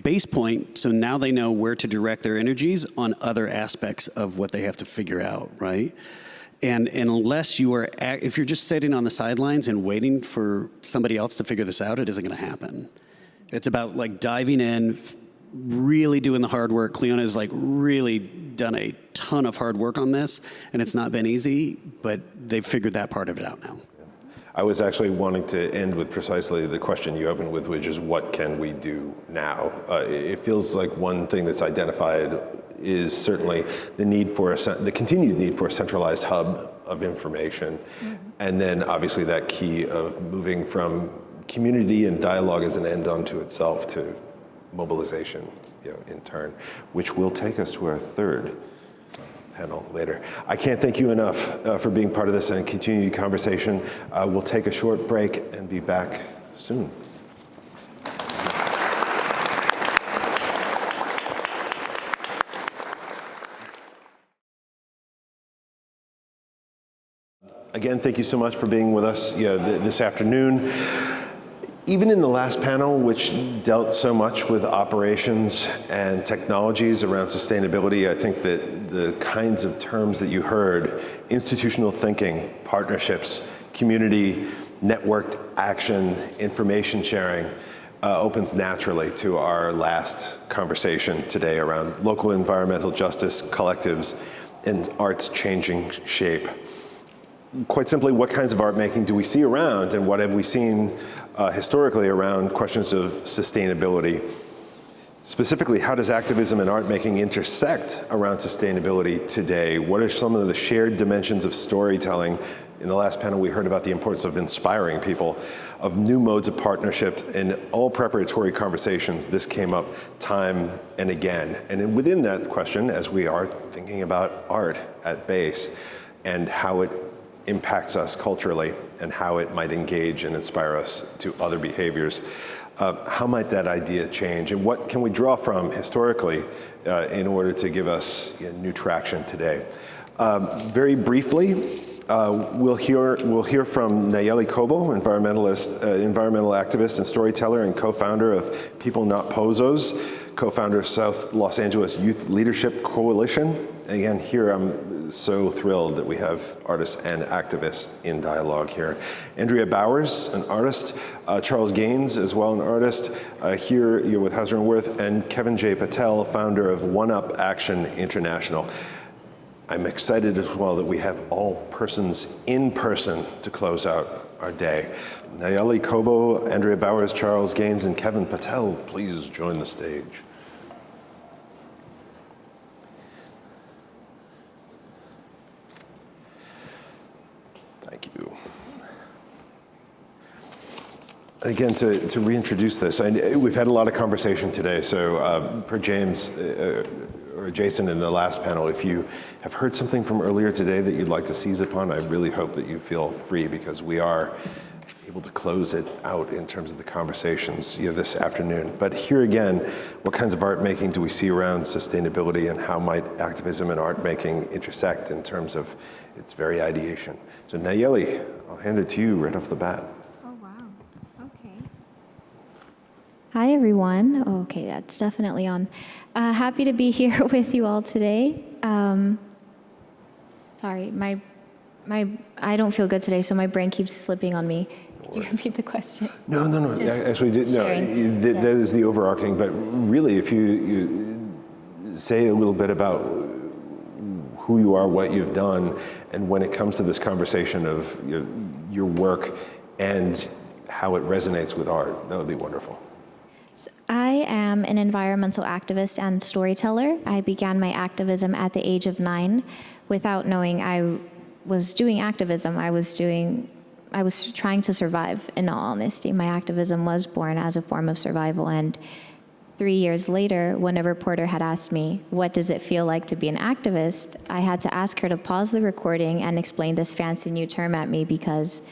base point, so now they know where to direct their energies on other aspects of what they have to figure out, right? And unless you are, if you're just sitting on the sidelines and waiting for somebody else to figure this out, it isn't going to happen. It's about like diving in, really doing the hard work. Cleona has like really done a ton of hard work on this, and it's not been easy, but they've figured that part of it out now. I was actually wanting to end with precisely the question you opened with, which is what can we do now? It feels like one thing that's identified is certainly the need for the continued need for a centralized hub of information. Mm-hmm. And then obviously that key of moving from community and dialogue as an end unto itself to mobilization, in turn, which will take us to our third panel later. I can't thank you enough for being part of this and continued conversation. We'll take a short break and be back soon. Again, thank you so much for being with us this afternoon. Even in the last panel, which dealt so much with operations and technologies around sustainability, I think that the kinds of terms that you heard, institutional thinking, partnerships, community, networked action, information sharing, opens naturally to our last conversation today around local environmental justice, collectives, and art's changing shape. Quite simply, what kinds of art making do we see around, and what have we seen historically around questions of sustainability? Specifically, how does activism and art making intersect around sustainability today? What are some of the shared dimensions of storytelling? In the last panel, we heard about the importance of inspiring people, of new modes of partnerships, and all preparatory conversations. This came up time and again. And within that question, as we are thinking about art at base and how it impacts us culturally and how it might engage and inspire us to other behaviors. How might that idea change, and what can we draw from historically in order to give us new traction today? Very briefly, we'll hear from Nayeli Kobo, environmental activist and storyteller and co-founder of People Not Pozos, co-founder of South Los Angeles Youth Leadership Coalition. Again, here I'm so thrilled that we have artists and activists in dialogue here. Andrea Bowers, an artist, Charles Gaines, as well, an artist. Here you're with Hauser Wirth, and Kevin J. Patel, founder of OneUpAction International. I'm excited as well that we have all persons in person to close out our day. Nayeli Kobo, Andrea Bowers, Charles Gaines, and Kevin Patel, please join the stage. Thank you. Again, to reintroduce this, we've had a lot of conversation today, so per James, or Jason in the last panel, if you have heard something from earlier today that you'd like to seize upon, I really hope that you feel free, because we are able to close it out in terms of the conversations this afternoon. But here again, what kinds of art making do we see around sustainability, and how might activism and art making intersect in terms of its very ideation? So Nayeli, I'll hand it to you right off the bat. Hi, everyone. Okay, that's definitely on. Happy to be here with you all today. Sorry, I don't feel good today, so my brain keeps slipping on me. Could you repeat the question? No. Actually, that is the overarching. But really, if you say a little bit about who you are, what you've done, and when it comes to this conversation of your work and how it resonates with art, that would be wonderful. So I am an environmental activist and storyteller. I began my activism at the age of 9 without knowing I was doing activism. I was trying to survive, in all honesty. My activism was born as a form of survival, and 3 years later, when a reporter had asked me, what does it feel like to be an activist? I had to ask her to pause the recording and explain this fancy new term at me, because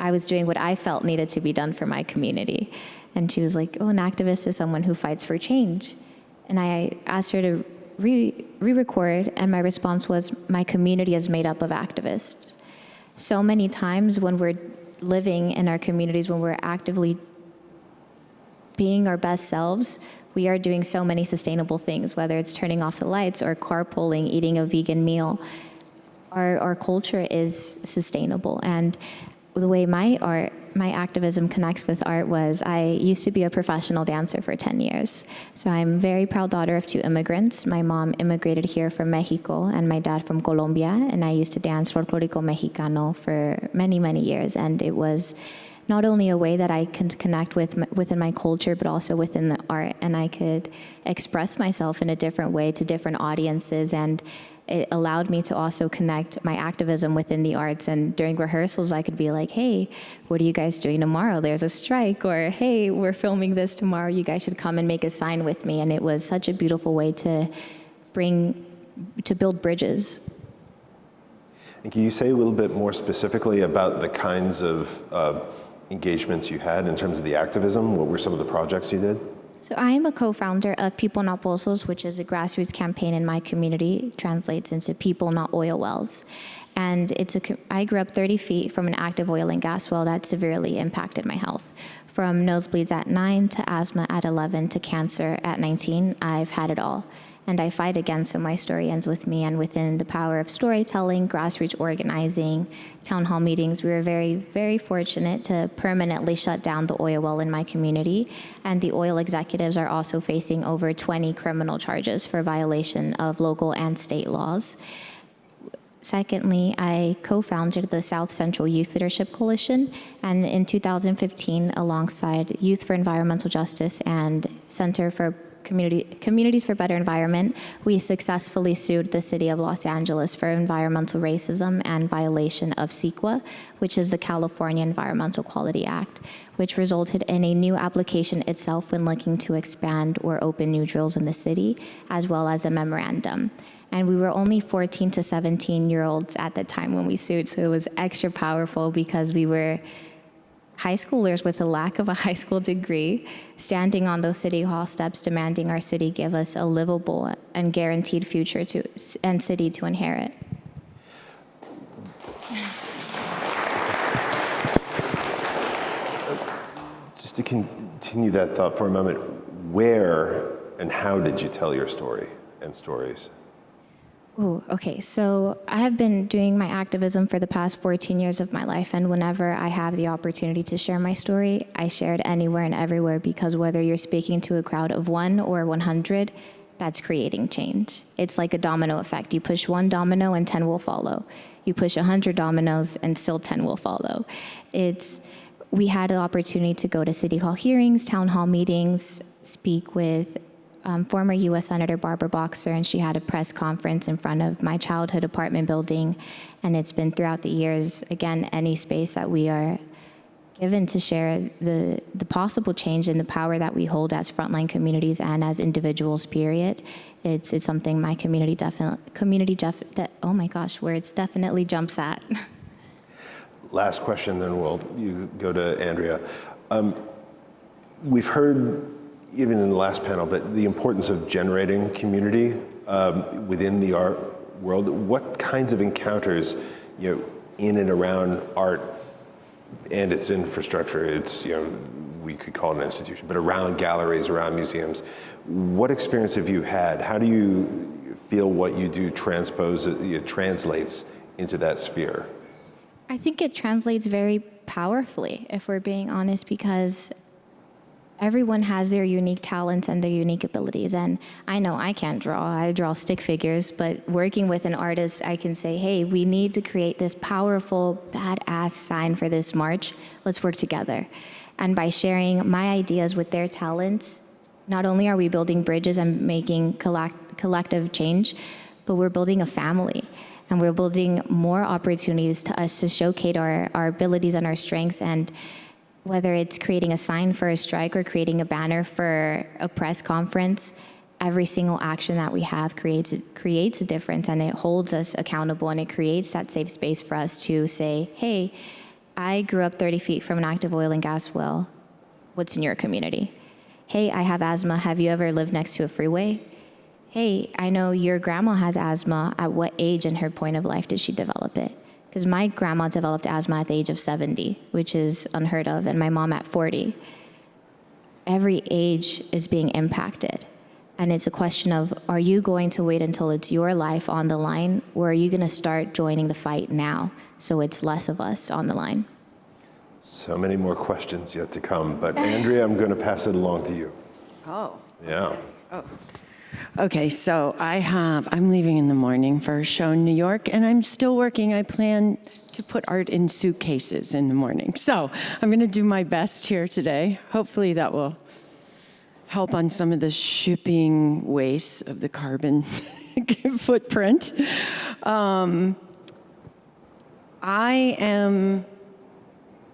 I was doing what I felt needed to be done for my community. And she was like, oh, an activist is someone who fights for change. And I asked her to re-record, and my response was, my community is made up of activists. So many times when we're living in our communities, when we're actively being our best selves, we are doing so many sustainable things, whether it's turning off the lights or carpooling, eating a vegan meal. Our culture is sustainable. And the way my activism connects with art was, I used to be a professional dancer for 10 years. So I'm a very proud daughter of 2 immigrants. My mom immigrated here from Mexico and my dad from Colombia. And I used to dance folklorico mexicano for many, many years. And it was not only a way that I could connect within my culture, but also within the art. And I could express myself in a different way to different audiences. And it allowed me to also connect my activism within the arts. And during rehearsals, I could be like, hey, what are you guys doing tomorrow? There's a strike. Or, hey, we're filming this tomorrow. You guys should come and make a sign with me. And it was such a beautiful way to build bridges. And can you say a little bit more specifically about the kinds of engagements you had in terms of the activism? What were some of the projects you did? So I am a co-founder of People Not Pozos, which is a grassroots campaign in my community. It translates into People Not Oil Wells. And I grew up 30 feet from an active oil and gas well that severely impacted my health. From nosebleeds at 9 to asthma at 11 to cancer at 19, I've had it all. And I fight again, so my story ends with me. And within the power of storytelling, grassroots organizing, town hall meetings, we were very, very fortunate to permanently shut down the oil well in my community. And the oil executives are also facing over 20 criminal charges for violation of local and state laws. Secondly, I co-founded the South Central Youth Leadership Coalition, and in 2015, alongside Youth for Environmental Justice and Center for Communities for Better Environment, we successfully sued the city of Los Angeles for environmental racism and violation of CEQA, which is the California Environmental Quality Act, which resulted in a new application itself when looking to expand or open new drills in the city, as well as a memorandum. And we were only 14 to 17-year-olds at the time when we sued, so it was extra powerful because we were high schoolers with a lack of a high school degree, standing on those city hall steps demanding our city give us a livable and guaranteed future and city to inherit. Just to continue that thought for a moment, where and how did you tell your story and stories? Ooh, okay. So I have been doing my activism for the past 14 years of my life, and whenever I have the opportunity to share my story, I share it anywhere and everywhere, because whether you're speaking to a crowd of 1 or 100, that's creating change. It's like a domino effect. You push 1 domino and 10 will follow. You push 100 dominoes and still 10 will follow. We had the opportunity to go to City Hall hearings, town hall meetings, speak with former U.S. Senator Barbara Boxer, and she had a press conference in front of my childhood apartment building. And it's been throughout the years, again, any space that we are given to share the possible change and the power that we hold as frontline communities and as individuals, period. It's something my community words definitely jumps at. Last question, then you go to Andrea. We've heard, even in the last panel, but the importance of generating community within the art world. What kinds of encounters, in and around art and its infrastructure, we could call it an institution, but around galleries, around museums, what experience have you had? How do you feel what you do translates into that sphere? I think it translates very powerfully, if we're being honest, because everyone has their unique talents and their unique abilities. And I know I can't draw. I draw stick figures, but working with an artist, I can say, hey, we need to create this powerful, badass sign for this march. Let's work together. And by sharing my ideas with their talents, not only are we building bridges and making collective change, but we're building a family. And we're building more opportunities to us to showcase our abilities and our strengths. And whether it's creating a sign for a strike or creating a banner for a press conference, every single action that we have creates a difference, and it holds us accountable, and it creates that safe space for us to say, hey, I grew up 30 feet from an active oil and gas well. What's in your community? Hey, I have asthma. Have you ever lived next to a freeway? Hey, I know your grandma has asthma. At what age in her point of life did she develop it? Because my grandma developed asthma at the age of 70, which is unheard of, and my mom at 40. Every age is being impacted. And it's a question of, are you going to wait until it's your life on the line, or are you going to start joining the fight now so it's less of us on the line? So many more questions yet to come, but Andrea, I'm going to pass it along to you. Oh. Yeah. Oh. Okay, so I'm leaving in the morning for a show in New York, and I'm still working. I plan to put art in suitcases in the morning. So I'm going to do my best here today. Hopefully that will help on some of the shipping waste of the carbon footprint. I am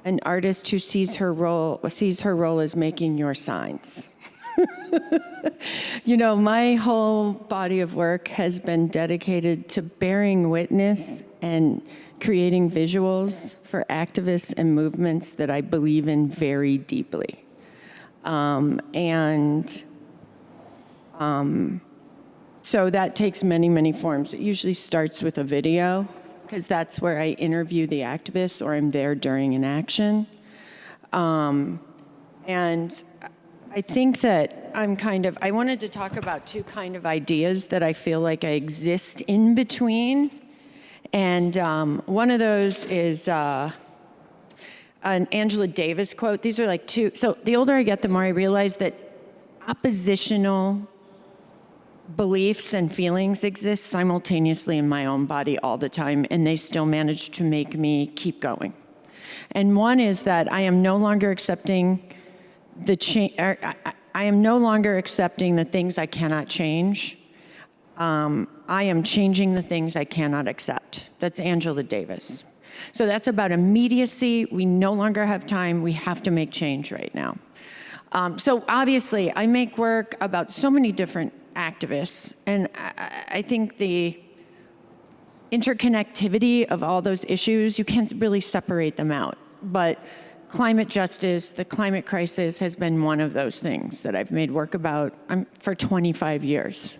an artist who sees her role as making your signs. My whole body of work has been dedicated to bearing witness and creating visuals for activists and movements that I believe in very deeply. So that takes many, many forms. It usually starts with a video, because that's where I interview the activists or I'm there during an action. And I think that I wanted to talk about two kind of ideas that I feel like I exist in between. And one of those is an Angela Davis quote. These are like two. So the older I get, the more I realize that oppositional beliefs and feelings exist simultaneously in my own body all the time, and they still manage to make me keep going. And one is that I am no longer accepting I am no longer accepting the things I cannot change. I am changing the things I cannot accept. That's Angela Davis. So that's about immediacy. We no longer have time. We have to make change right now. So obviously, I make work about so many different activists, and I think the interconnectivity of all those issues, you can't really separate them out. But climate justice, the climate crisis has been one of those things that I've made work about for 25 years.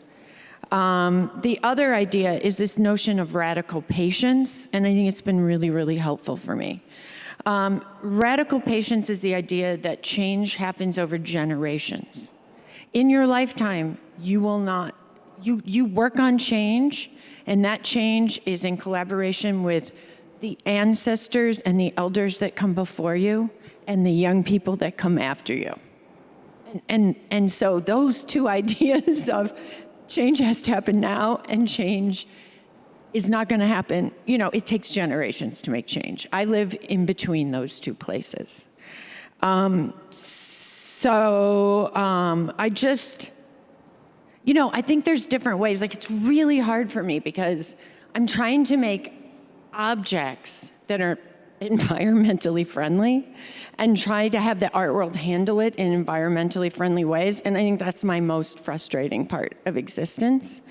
The other idea is this notion of radical patience, and I think it's been really, really helpful for me. Radical patience is the idea that change happens over generations. In your lifetime, you will not you work on change, and that change is in collaboration with the ancestors and the elders that come before you and the young people that come after you. And so those two ideas of change has to happen now and change is not going to happen. It takes generations to make change. I live in between those two places. I just, I think there's different ways. Like, it's really hard for me because I'm trying to make objects that are environmentally friendly and try to have the art world handle it in environmentally friendly ways. And I think that's my most frustrating part of existence.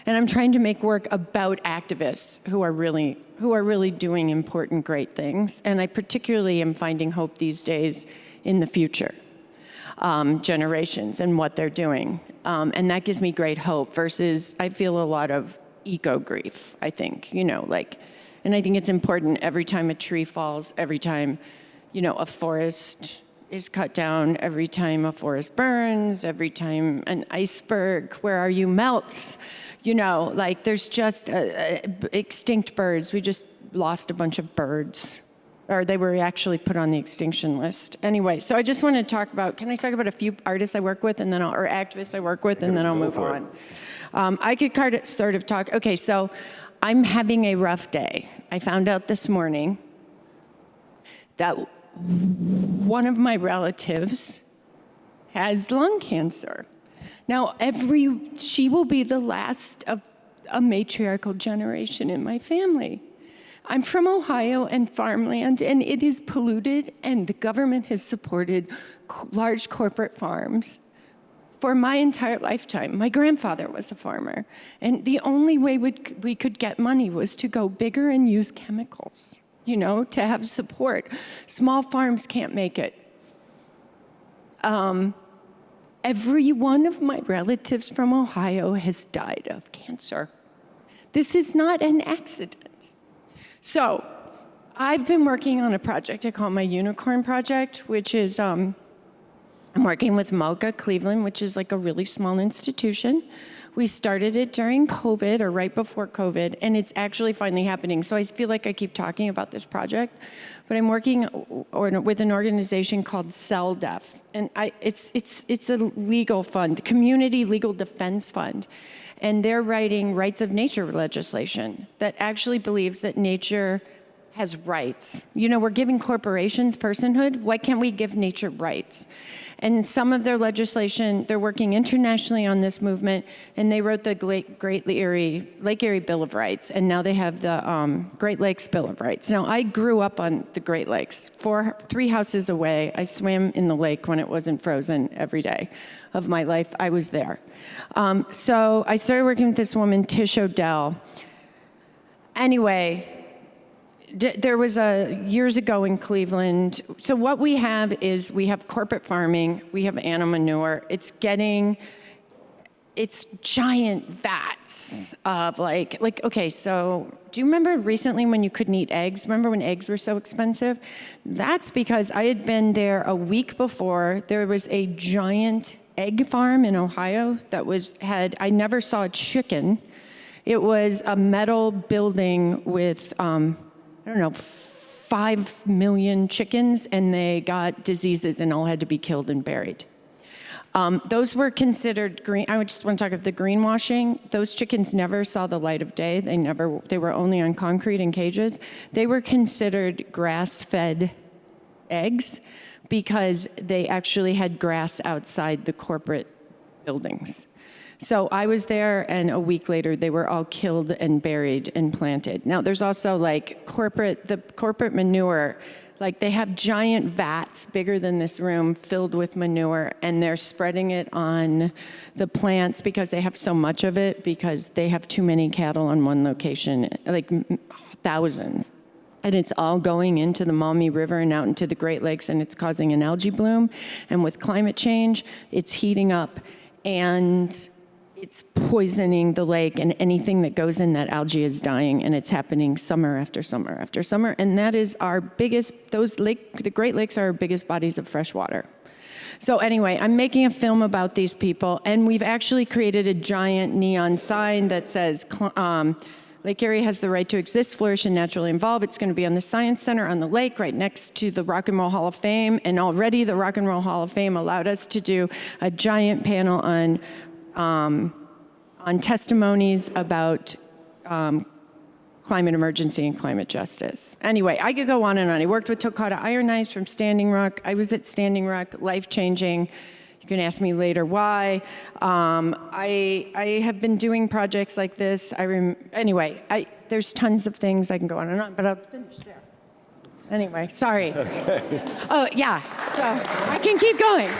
And I'm trying to make work about activists who are really doing important, great things. And I particularly am finding hope these days in the future generations and what they're doing. And that gives me great hope versus I feel a lot of eco grief, I think, and I think it's important every time a tree falls, every time, a forest is cut down, every time a forest burns, every time an iceberg, where are you, melts, there's just extinct birds. We just lost a bunch of birds, or they were actually put on the extinction list. Anyway, so I just want to talk about, can I talk about a few artists I work with and then or activists I work with, and then I'll move on. I could sort of talk, okay, so I'm having a rough day. I found out this morning that one of my relatives has lung cancer. Now, she will be the last of a matriarchal generation in my family. I'm from Ohio and farmland, and it is polluted, and the government has supported large corporate farms for my entire lifetime. My grandfather was a farmer, and the only way we could get money was to go bigger and use chemicals, to have support. Small farms can't make it. Every one of my relatives from Ohio has died of cancer. This is not an accident. So I've been working on a project I call my Unicorn Project, which is I'm working with MOCA Cleveland, which is like a really small institution. We started it during COVID or right before COVID, and it's actually finally happening. So I feel like I keep talking about this project, but I'm working with an organization called CellDef, and it's a legal fund, community legal defense fund, and they're writing rights of nature legislation that actually believes that nature has rights. We're giving corporations personhood. Why can't we give nature rights? And some of their legislation, they're working internationally on this movement, and they wrote the Lake Erie Bill of Rights, and now they have the Great Lakes Bill of Rights. Now, I grew up on the Great Lakes. 3 houses away, I swam in the lake when it wasn't frozen every day of my life. I was there. So I started working with this woman, Tish O'Dell. Anyway, there was years ago in Cleveland. So what we have is we have corporate farming, we have animal manure. It's giant vats of okay, so do you remember recently when you couldn't eat eggs? Remember when eggs were so expensive? That's because I had been there a week before. There was a giant egg farm in Ohio that I never saw a chicken. It was a metal building with, 5 million chickens, and they got diseases and all had to be killed and buried. Those were considered green. I just want to talk about the greenwashing. Those chickens never saw the light of day. They were only on concrete in cages. They were considered grass-fed eggs because they actually had grass outside the corporate buildings. So I was there, and a week later, they were all killed and buried and planted. Now, there's also the corporate manure, they have giant vats bigger than this room filled with manure, and they're spreading it on the plants because they have so much of it, because they have too many cattle on one location, thousands. And it's all going into the Maumee River and out into the Great Lakes, and it's causing an algae bloom. And with climate change, it's heating up, and it's poisoning the lake, and anything that goes in that algae is dying, and it's happening summer after summer after summer. And that is our biggest, the Great Lakes are our biggest bodies of fresh water. So anyway, I'm making a film about these people, and we've actually created a giant neon sign that says, Lake Erie has the right to exist, flourish, and naturally evolve. It's going to be on the Science Center on the lake, right next to the Rock and Roll Hall of Fame. And already the Rock and Roll Hall of Fame allowed us to do a giant panel on testimonies about climate emergency and climate justice. Anyway, I could go on and on. I worked with Tokata Iron Eyes from Standing Rock. I was at Standing Rock, life-changing. You can ask me later why. I have been doing projects like this. There's tons of things I can go on and on, but I'll finish there. Anyway, sorry. Okay. Oh, yeah, so I can keep going.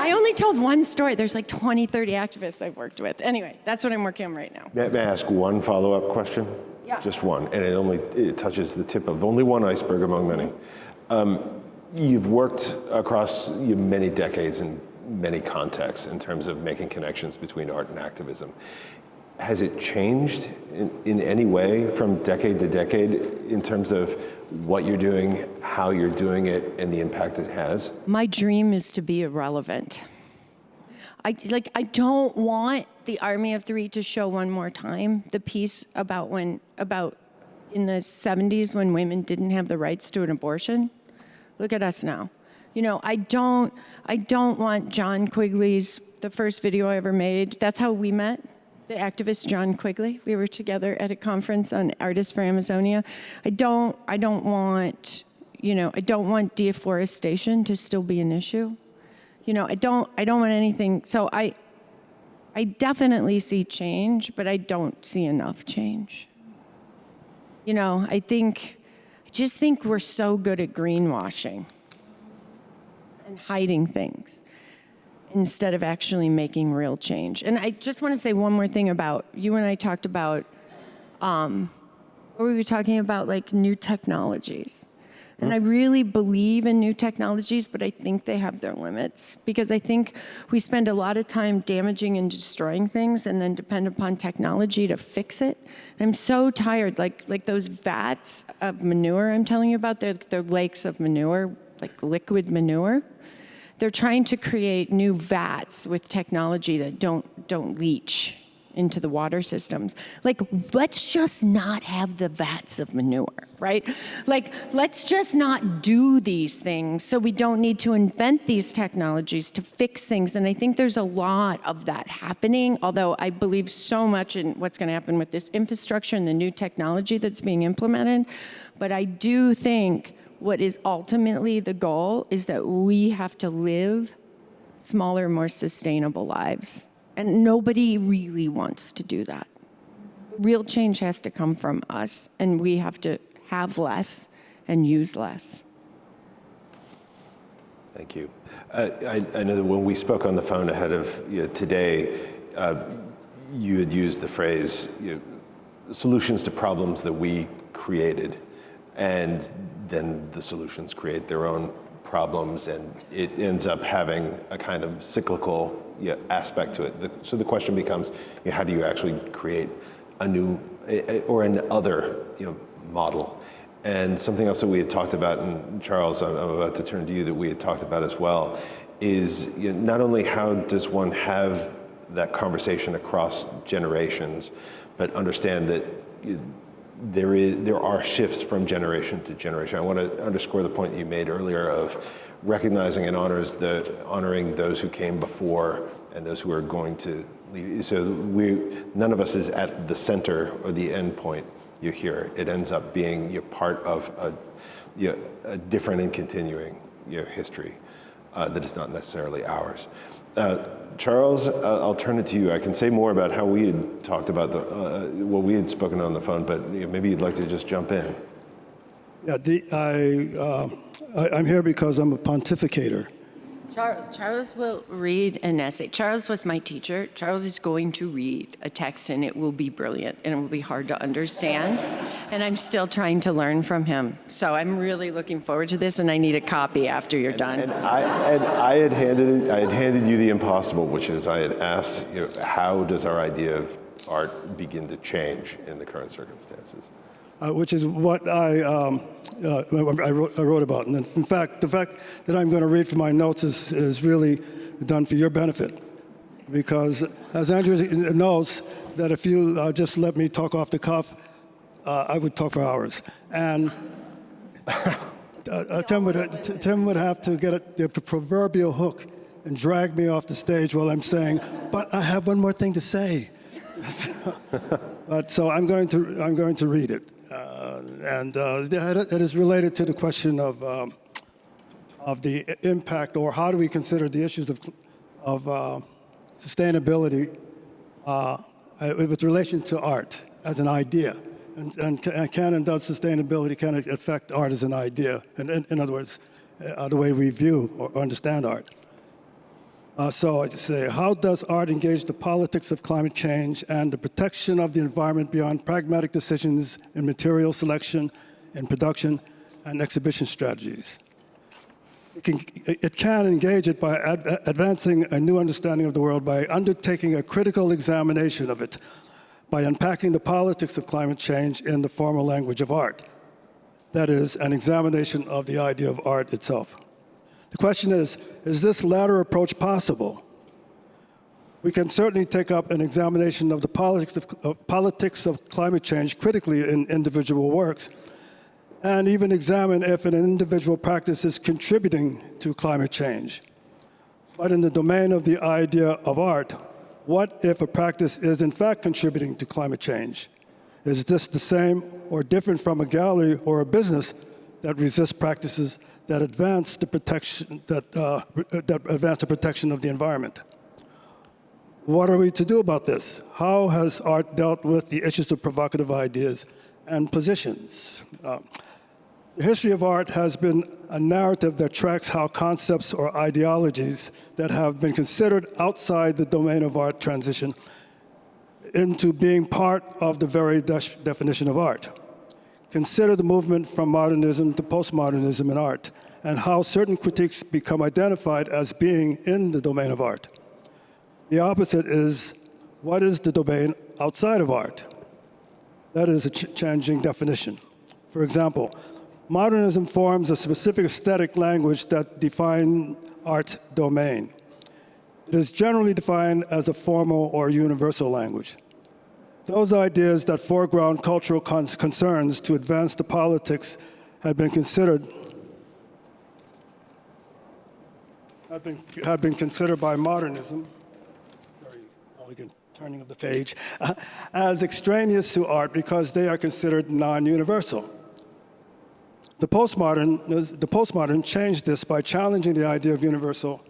I only told one story. There's like 20, 30 activists I've worked with. Anyway, that's what I'm working on right now. May I ask one follow-up question? Yeah. Just one, and it touches the tip of only one iceberg among many. You've worked across many decades in many contexts in terms of making connections between art and activism. Has it changed in any way from decade to decade in terms of what you're doing, how you're doing it, and the impact it has? My dream is to be irrelevant. I don't want the Army of Three to show one more time the piece about in the 70s when women didn't have the rights to an abortion. Look at us now. I don't want John Quigley's, the first video I ever made. That's how we met. The activist John Quigley. We were together at a conference on Artists for Amazonia. I don't want deforestation to still be an issue. I don't want anything. So I definitely see change, but I don't see enough change. I just think we're so good at greenwashing and hiding things instead of actually making real change. And I just want to say one more thing about, you and I talked about, what were we talking about, like new technologies. And I really believe in new technologies, but I think they have their limits, because I think we spend a lot of time damaging and destroying things and then depend upon technology to fix it. And I'm so tired, like those vats of manure I'm telling you about, they're lakes of manure, like liquid manure. They're trying to create new vats with technology that don't leach into the water systems. Let's just not have the vats of manure, right? Let's just not do these things so we don't need to invent these technologies to fix things. And I think there's a lot of that happening, although I believe so much in what's going to happen with this infrastructure and the new technology that's being implemented. But I do think what is ultimately the goal is that we have to live smaller, more sustainable lives. And nobody really wants to do that. Real change has to come from us, and we have to have less and use less. Thank you. I know that when we spoke on the phone ahead of today, you had used the phrase, solutions to problems that we created. And then the solutions create their own problems, and it ends up having a kind of cyclical aspect to it. So the question becomes, how do you actually create a new or an other model? And something else that we had talked about, and Charles, I'm about to turn to you, that we had talked about as well, is not only how does one have that conversation across generations, but understand that there are shifts from generation to generation. I want to underscore the point that you made earlier of recognizing and honoring those who came before and those who are going to leave. So none of us is at the center or the end point. You're here. It ends up being part of a different and continuing history that is not necessarily ours. Charles, I'll turn it to you. I can say more about how we had talked about what we had spoken on the phone, but maybe you'd like to just jump in. Yeah, I'm here because I'm a pontificator. Charles will read an essay. Charles was my teacher. Charles is going to read a text, and it will be brilliant, and it will be hard to understand. And I'm still trying to learn from him. So I'm really looking forward to this, and I need a copy after you're done. And I had handed you the impossible, which is I had asked, how does our idea of art begin to change in the current circumstances? which is what I wrote about. And in fact, the fact that I'm going to read from my notes is really done for your benefit. Because as Andrew knows, that if you just let me talk off the cuff, I would talk for hours. And Tim would have to get the proverbial hook and drag me off the stage while I'm saying, but I have one more thing to say. But so I'm going to read it. It is related to the question of the impact, or how do we consider the issues of sustainability with relation to art as an idea, and can and does sustainability can affect art as an idea, and in other words, the way we view or understand art. So I say, how does art engage the politics of climate change and the protection of the environment beyond pragmatic decisions in material selection, in production, and exhibition strategies? It can engage it by advancing a new understanding of the world, by undertaking a critical examination of it, by unpacking the politics of climate change in the formal language of art. That is, an examination of the idea of art itself. The question is this latter approach possible? We can certainly take up an examination of the politics of climate change critically in individual works, and even examine if an individual practice is contributing to climate change. But in the domain of the idea of art, what if a practice is in fact contributing to climate change? Is this the same or different from a gallery or a business that resists practices that advance the protection of the environment? What are we to do about this? How has art dealt with the issues of provocative ideas and positions? The history of art has been a narrative that tracks how concepts or ideologies that have been considered outside the domain of art transition into being part of the very definition of art. Consider the movement from modernism to postmodernism in art, and how certain critiques become identified as being in the domain of art. The opposite is, what is the domain outside of art? That is a changing definition. For example, modernism forms a specific aesthetic language that defines art's domain. It is generally defined as a formal or universal language. Those ideas that foreground cultural concerns to advance the politics have been considered by modernism, very elegant turning of the page, as extraneous to art because they are considered non-universal. The postmodern changed this by challenging the idea of universal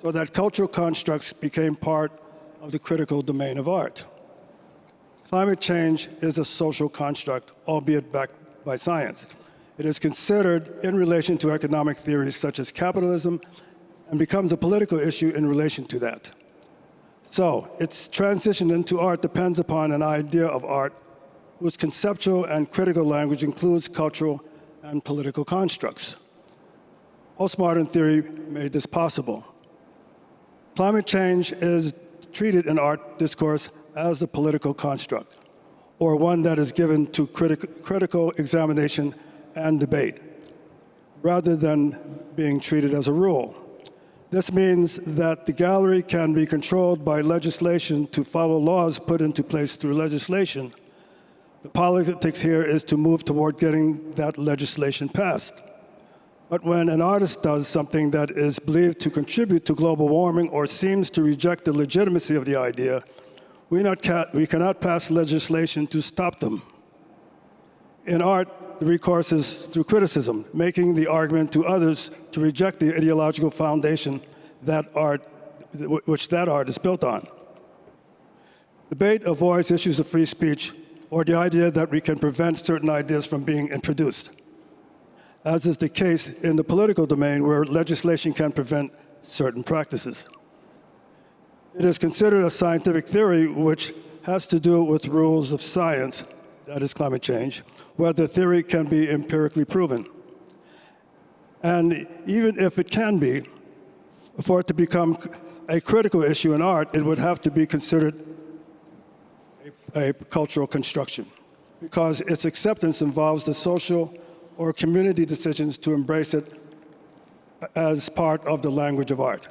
so that cultural constructs became part of the critical domain of art. Climate change is a social construct, albeit backed by science. It is considered in relation to economic theories such as capitalism and becomes a political issue in relation to that. So its transition into art depends upon an idea of art whose conceptual and critical language includes cultural and political constructs. Postmodern theory made this possible. Climate change is treated in art discourse as the political construct, or one that is given to critical examination and debate, rather than being treated as a rule. This means that the gallery can be controlled by legislation to follow laws put into place through legislation. The politics here is to move toward getting that legislation passed. But when an artist does something that is believed to contribute to global warming or seems to reject the legitimacy of the idea, we cannot pass legislation to stop them. In art, the recourse is through criticism, making the argument to others to reject the ideological foundation which that art is built on. Debate avoids issues of free speech or the idea that we can prevent certain ideas from being introduced, as is the case in the political domain where legislation can prevent certain practices. It is considered a scientific theory which has to do with rules of science, that is climate change, where the theory can be empirically proven. And even if it can be, for it to become a critical issue in art, it would have to be considered a cultural construction. because its acceptance involves the social or community decisions to embrace it as part of the language of art.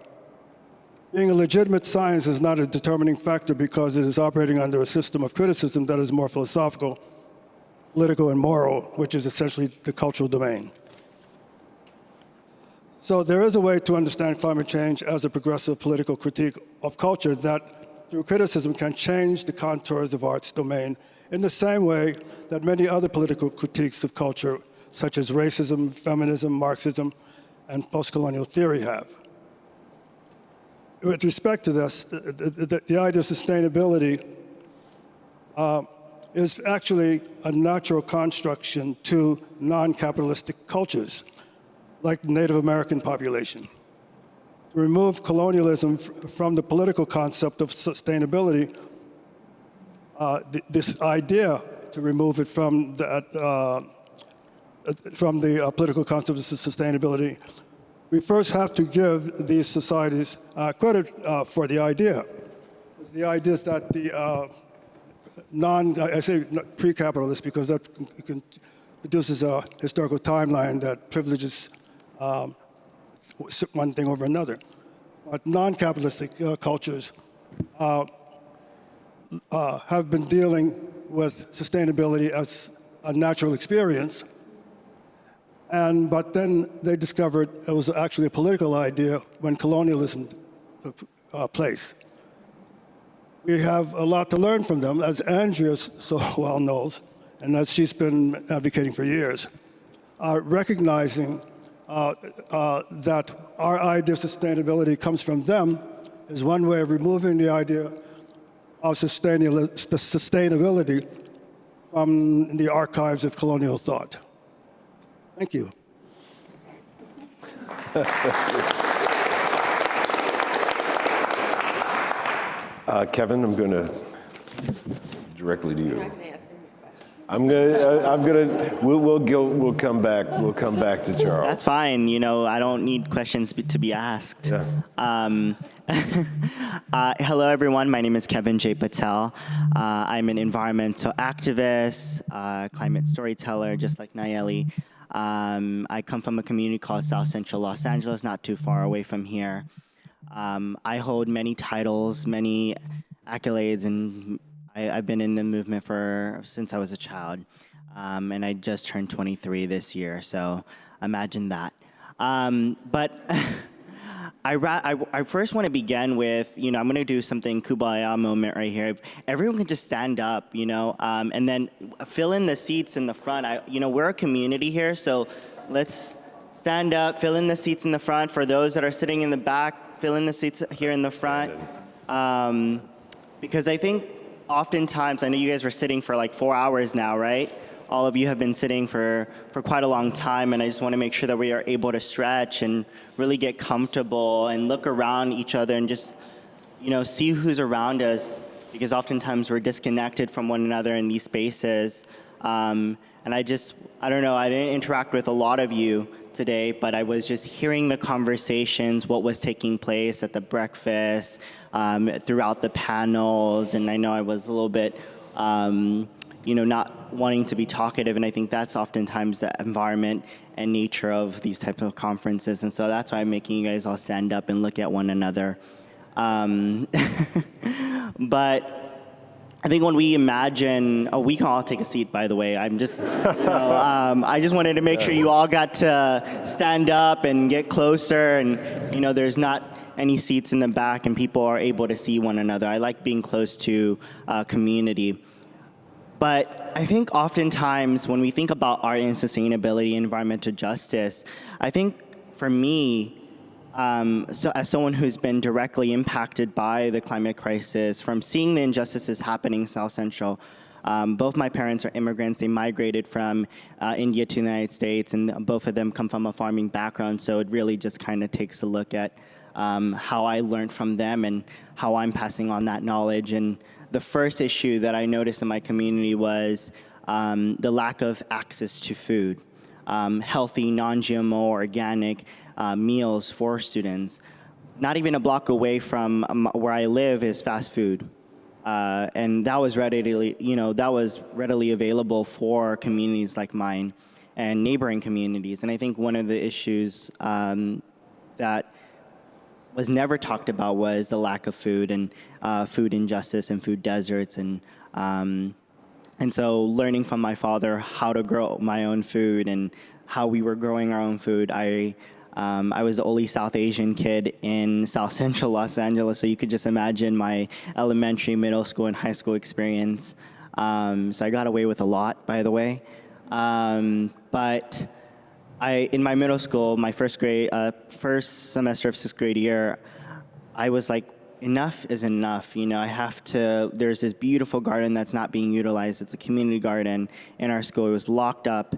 Being a legitimate science is not a determining factor because it is operating under a system of criticism that is more philosophical, political, and moral, which is essentially the cultural domain. So there is a way to understand climate change as a progressive political critique of culture that, through criticism, can change the contours of art's domain in the same way that many other political critiques of culture, such as racism, feminism, Marxism, and post-colonial theory have. With respect to this, the idea of sustainability is actually a natural construction to non-capitalistic cultures, like the Native American population. To remove colonialism from the political concept of sustainability, this idea to remove it from the political concept of sustainability, we first have to give these societies credit for the idea. The idea is that the I say pre-capitalist because that produces a historical timeline that privileges one thing over another. But non-capitalistic cultures have been dealing with sustainability as a natural experience, but then they discovered it was actually a political idea when colonialism took place. We have a lot to learn from them, as Andrea so well knows, and as she's been advocating for years, recognizing that our idea of sustainability comes from them is one way of removing the idea of sustainability from the archives of colonial thought. Thank you. Kevin, I'm going to directly to you. We'll come back to Charles. That's fine. You know, I don't need questions to be asked. Yeah. Hello, everyone. My name is Kevin J. Patel. I'm an environmental activist, climate storyteller, just like Nayeli. I come from a community called South Central Los Angeles, not too far away from here. I hold many titles, many accolades, and I've been in the movement since I was a child. And I just turned 23 this year, so imagine that. But I first want to begin with, I'm going to do something Kumbaya moment right here. If everyone can just stand up, and then fill in the seats in the front. We're a community here, so let's stand up, fill in the seats in the front. For those that are sitting in the back, fill in the seats here in the front. Because I think oftentimes, I know you guys were sitting for like 4 hours now, right? All of you have been sitting for quite a long time, and I just want to make sure that we are able to stretch and really get comfortable and look around each other and just, see who's around us, because oftentimes we're disconnected from one another in these spaces. And I don't know, I didn't interact with a lot of you today, but I was just hearing the conversations, what was taking place at the breakfast, throughout the panels, and I know I was a little bit, not wanting to be talkative, and I think that's oftentimes the environment and nature of these types of conferences, and so that's why I'm making you guys all stand up and look at one another. But I think when we imagine, we can all take a seat, by the way. I'm just, I just wanted to make sure you all got to stand up and get closer, and there's not any seats in the back, and people are able to see one another. I like being close to community. But I think oftentimes when we think about art and sustainability, environmental justice, I think for me, so as someone who's been directly impacted by the climate crisis, from seeing the injustices happening in South Central, both my parents are immigrants. They migrated from India to the United States, and both of them come from a farming background, so it really just kind of takes a look at how I learned from them and how I'm passing on that knowledge. And the first issue that I noticed in my community was the lack of access to food, healthy, non-GMO, organic meals for students. Not even a block away from where I live is fast food. And that was readily available for communities like mine and neighboring communities. And I think one of the issues that was never talked about was the lack of food and food injustice and food deserts. And so learning from my father how to grow my own food and how we were growing our own food, I was the only South Asian kid in South Central Los Angeles, so you could just imagine my elementary, middle school, and high school experience. So I got away with a lot, by the way. But in my middle school, my first semester of sixth grade year, I was like, enough is enough. There's this beautiful garden that's not being utilized. It's a community garden in our school. It was locked up.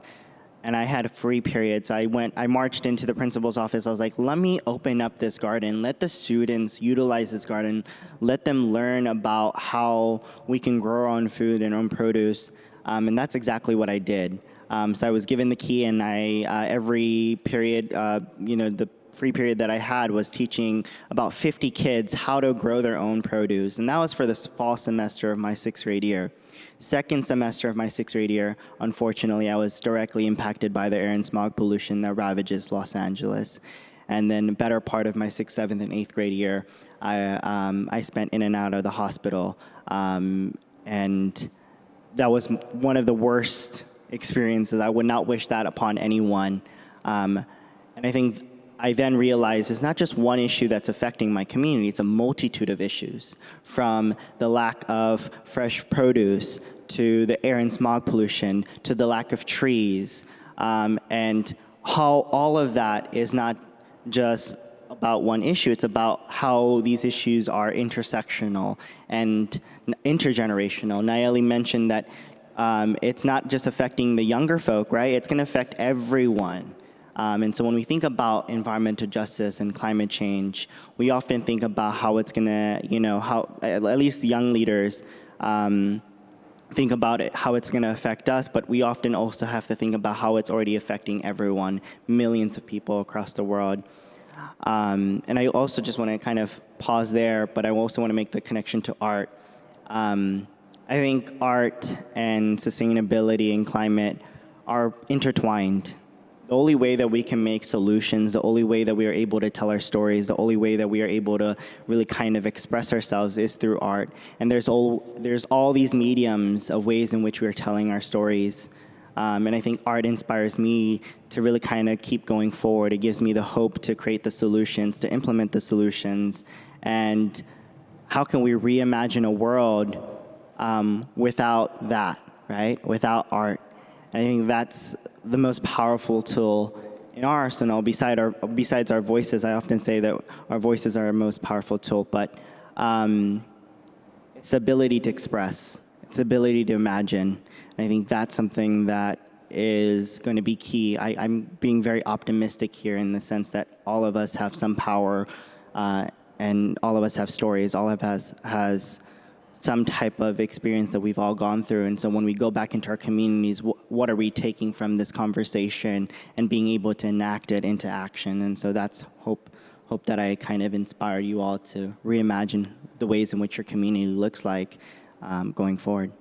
And I had a free period, so I marched into the principal's office. I was like, let me open up this garden. Let the students utilize this garden. Let them learn about how we can grow our own food and our own produce. And that's exactly what I did. So I was given the key, and every period, the free period that I had was teaching about 50 kids how to grow their own produce. And that was for the fall semester of my sixth grade year. Second semester of my sixth grade year, unfortunately, I was directly impacted by the air and smog pollution that ravages Los Angeles. And then the better part of my sixth, seventh, and eighth grade year, I spent in and out of the hospital. And that was one of the worst experiences. I would not wish that upon anyone. And I think I then realized it's not just one issue that's affecting my community, it's a multitude of issues, from the lack of fresh produce to the air and smog pollution to the lack of trees, and how all of that is not just about one issue, it's about how these issues are intersectional and intergenerational. Nayeli mentioned that it's not just affecting the younger folk, right? It's gonna affect everyone. And so when we think about environmental justice and climate change, we often think about how it's gonna, how at least the young leaders think about it, how it's gonna affect us, but we often also have to think about how it's already affecting everyone, millions of people across the world. And I also just wanna kind of pause there, but I also wanna make the connection to art. I think art and sustainability and climate are intertwined. The only way that we can make solutions, the only way that we are able to tell our stories, the only way that we are able to really kind of express ourselves is through art. And there's all these mediums of ways in which we are telling our stories. And I think art inspires me to really kind of keep going forward. It gives me the hope to create the solutions, to implement the solutions. And how can we reimagine a world without that, right? Without art. And I think that's the most powerful tool in our arsenal. Besides our voices, I often say that our voices are our most powerful tool, but it's the ability to express, it's the ability to imagine. And I think that's something that is going to be key. I'm being very optimistic here in the sense that all of us have some power and all of us have stories. All of us has some type of experience that we've all gone through. And so when we go back into our communities, what are we taking from this conversation and being able to enact it into action? And so that's hope that I kind of inspire you all to reimagine the ways in which your community looks like going forward.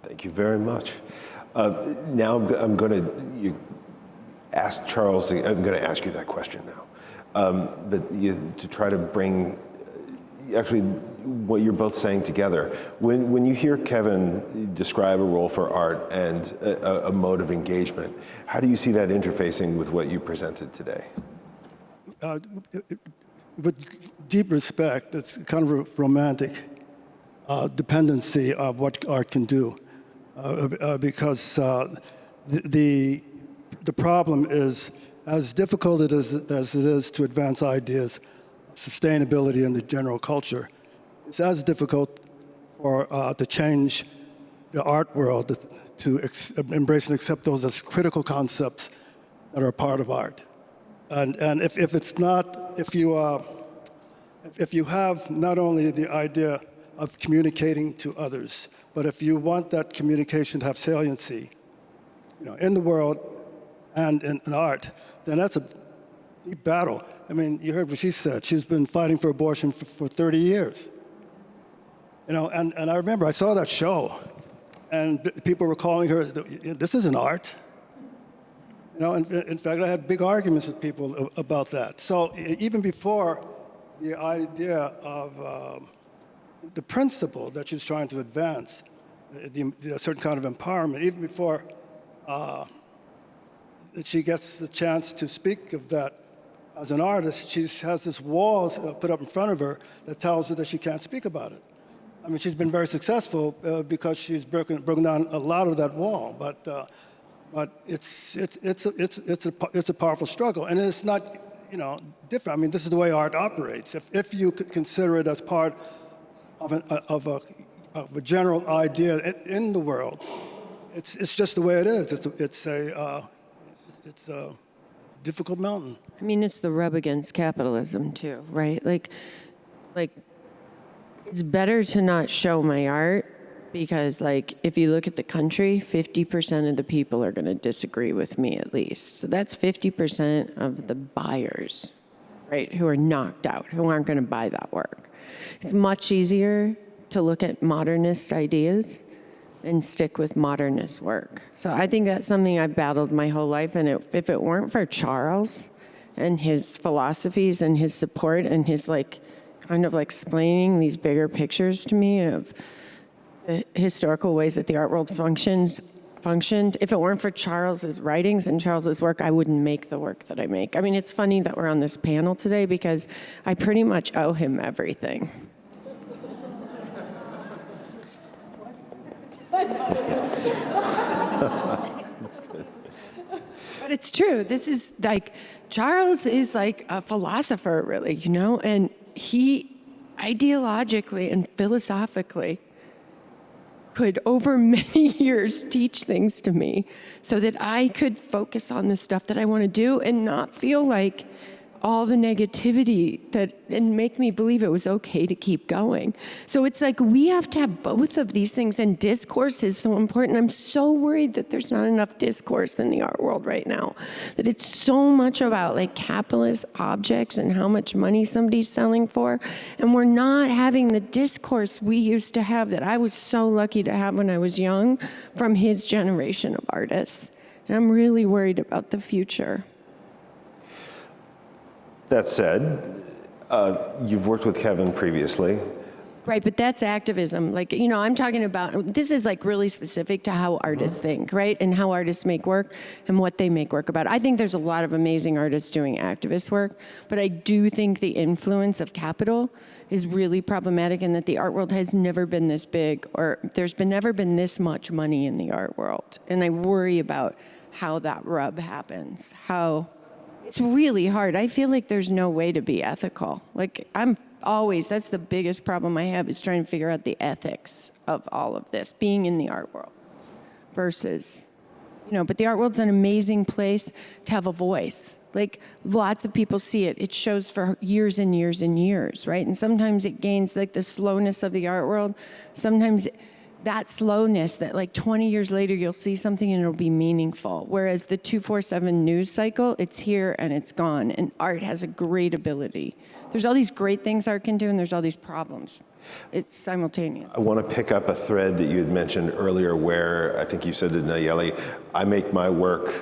Thank you very much. Now I'm going to ask Charles, I'm going to ask you that question now. But to try to bring actually what you're both saying together. When you hear Kevin describe a role for art and a mode of engagement, how do you see that interfacing with what you presented today? With deep respect, it's kind of a romantic dependency of what art can do, because the problem is, as difficult as it is to advance ideas of sustainability in the general culture, it's as difficult to change the art world to embrace and accept those as critical concepts that are part of art. And if you have not only the idea of communicating to others, but if you want that communication to have saliency, in the world and in art, then that's a deep battle. I mean, you heard what she said. She's been fighting for abortion for 30 years. And I remember I saw that show, and people were calling her, this isn't art. In fact, I had big arguments with people about that. So even before the idea of the principle that she's trying to advance, a certain kind of empowerment, even before she gets the chance to speak of that as an artist, she has this wall put up in front of her that tells her that she can't speak about it. I mean, she's been very successful because she's broken down a lot of that wall, but it's a powerful struggle, and it's not different. I mean, this is the way art operates. If you could consider it as part of a general idea in the world, it's just the way it is. It's a difficult mountain. I mean, it's the rub against capitalism too, right? Like it's better to not show my art because, if you look at the country, 50% of the people are going to disagree with me at least. So that's 50% of the buyers, right, who are knocked out, who aren't going to buy that work. It's much easier to look at modernist ideas and stick with modernist work. So I think that's something I've battled my whole life, and if it weren't for Charles and his philosophies and his support and his kind of explaining these bigger pictures to me of the historical ways that the art world functioned. If it weren't for Charles's writings and Charles's work, I wouldn't make the work that I make. I mean, it's funny that we're on this panel today because I pretty much owe him everything. But it's true. This is Charles is a philosopher, really, and he ideologically and philosophically could over many years teach things to me so that I could focus on the stuff that I want to do and not feel like all the negativity and make me believe it was okay to keep going. So it's we have to have both of these things, and discourse is so important. I'm so worried that there's not enough discourse in the art world right now, that it's so much about capitalist objects and how much money somebody's selling for, and we're not having the discourse we used to have that I was so lucky to have when I was young from his generation of artists. And I'm really worried about the future. That said, you've worked with Kevin previously. Right, but that's activism. I'm talking about, this is really specific to how artists think, right? And how artists make work and what they make work about. I think there's a lot of amazing artists doing activist work, but I do think the influence of capital is really problematic, and that the art world has never been this big, or never been this much money in the art world. And I worry about how that rub happens, it's really hard. I feel like there's no way to be ethical. That's the biggest problem I have, is trying to figure out the ethics of all of this, being in the art world versus, but the art world's an amazing place to have a voice. Lots of people see it. It shows for years and years and years, right? And sometimes it gains the slowness of the art world. Sometimes that slowness, that 20 years later you'll see something and it'll be meaningful. Whereas the 24/7 news cycle, it's here and it's gone. And art has a great ability. There's all these great things art can do, and there's all these problems. It's simultaneous. I want to pick up a thread that you had mentioned earlier where I think you said to Nayeli, I make my work,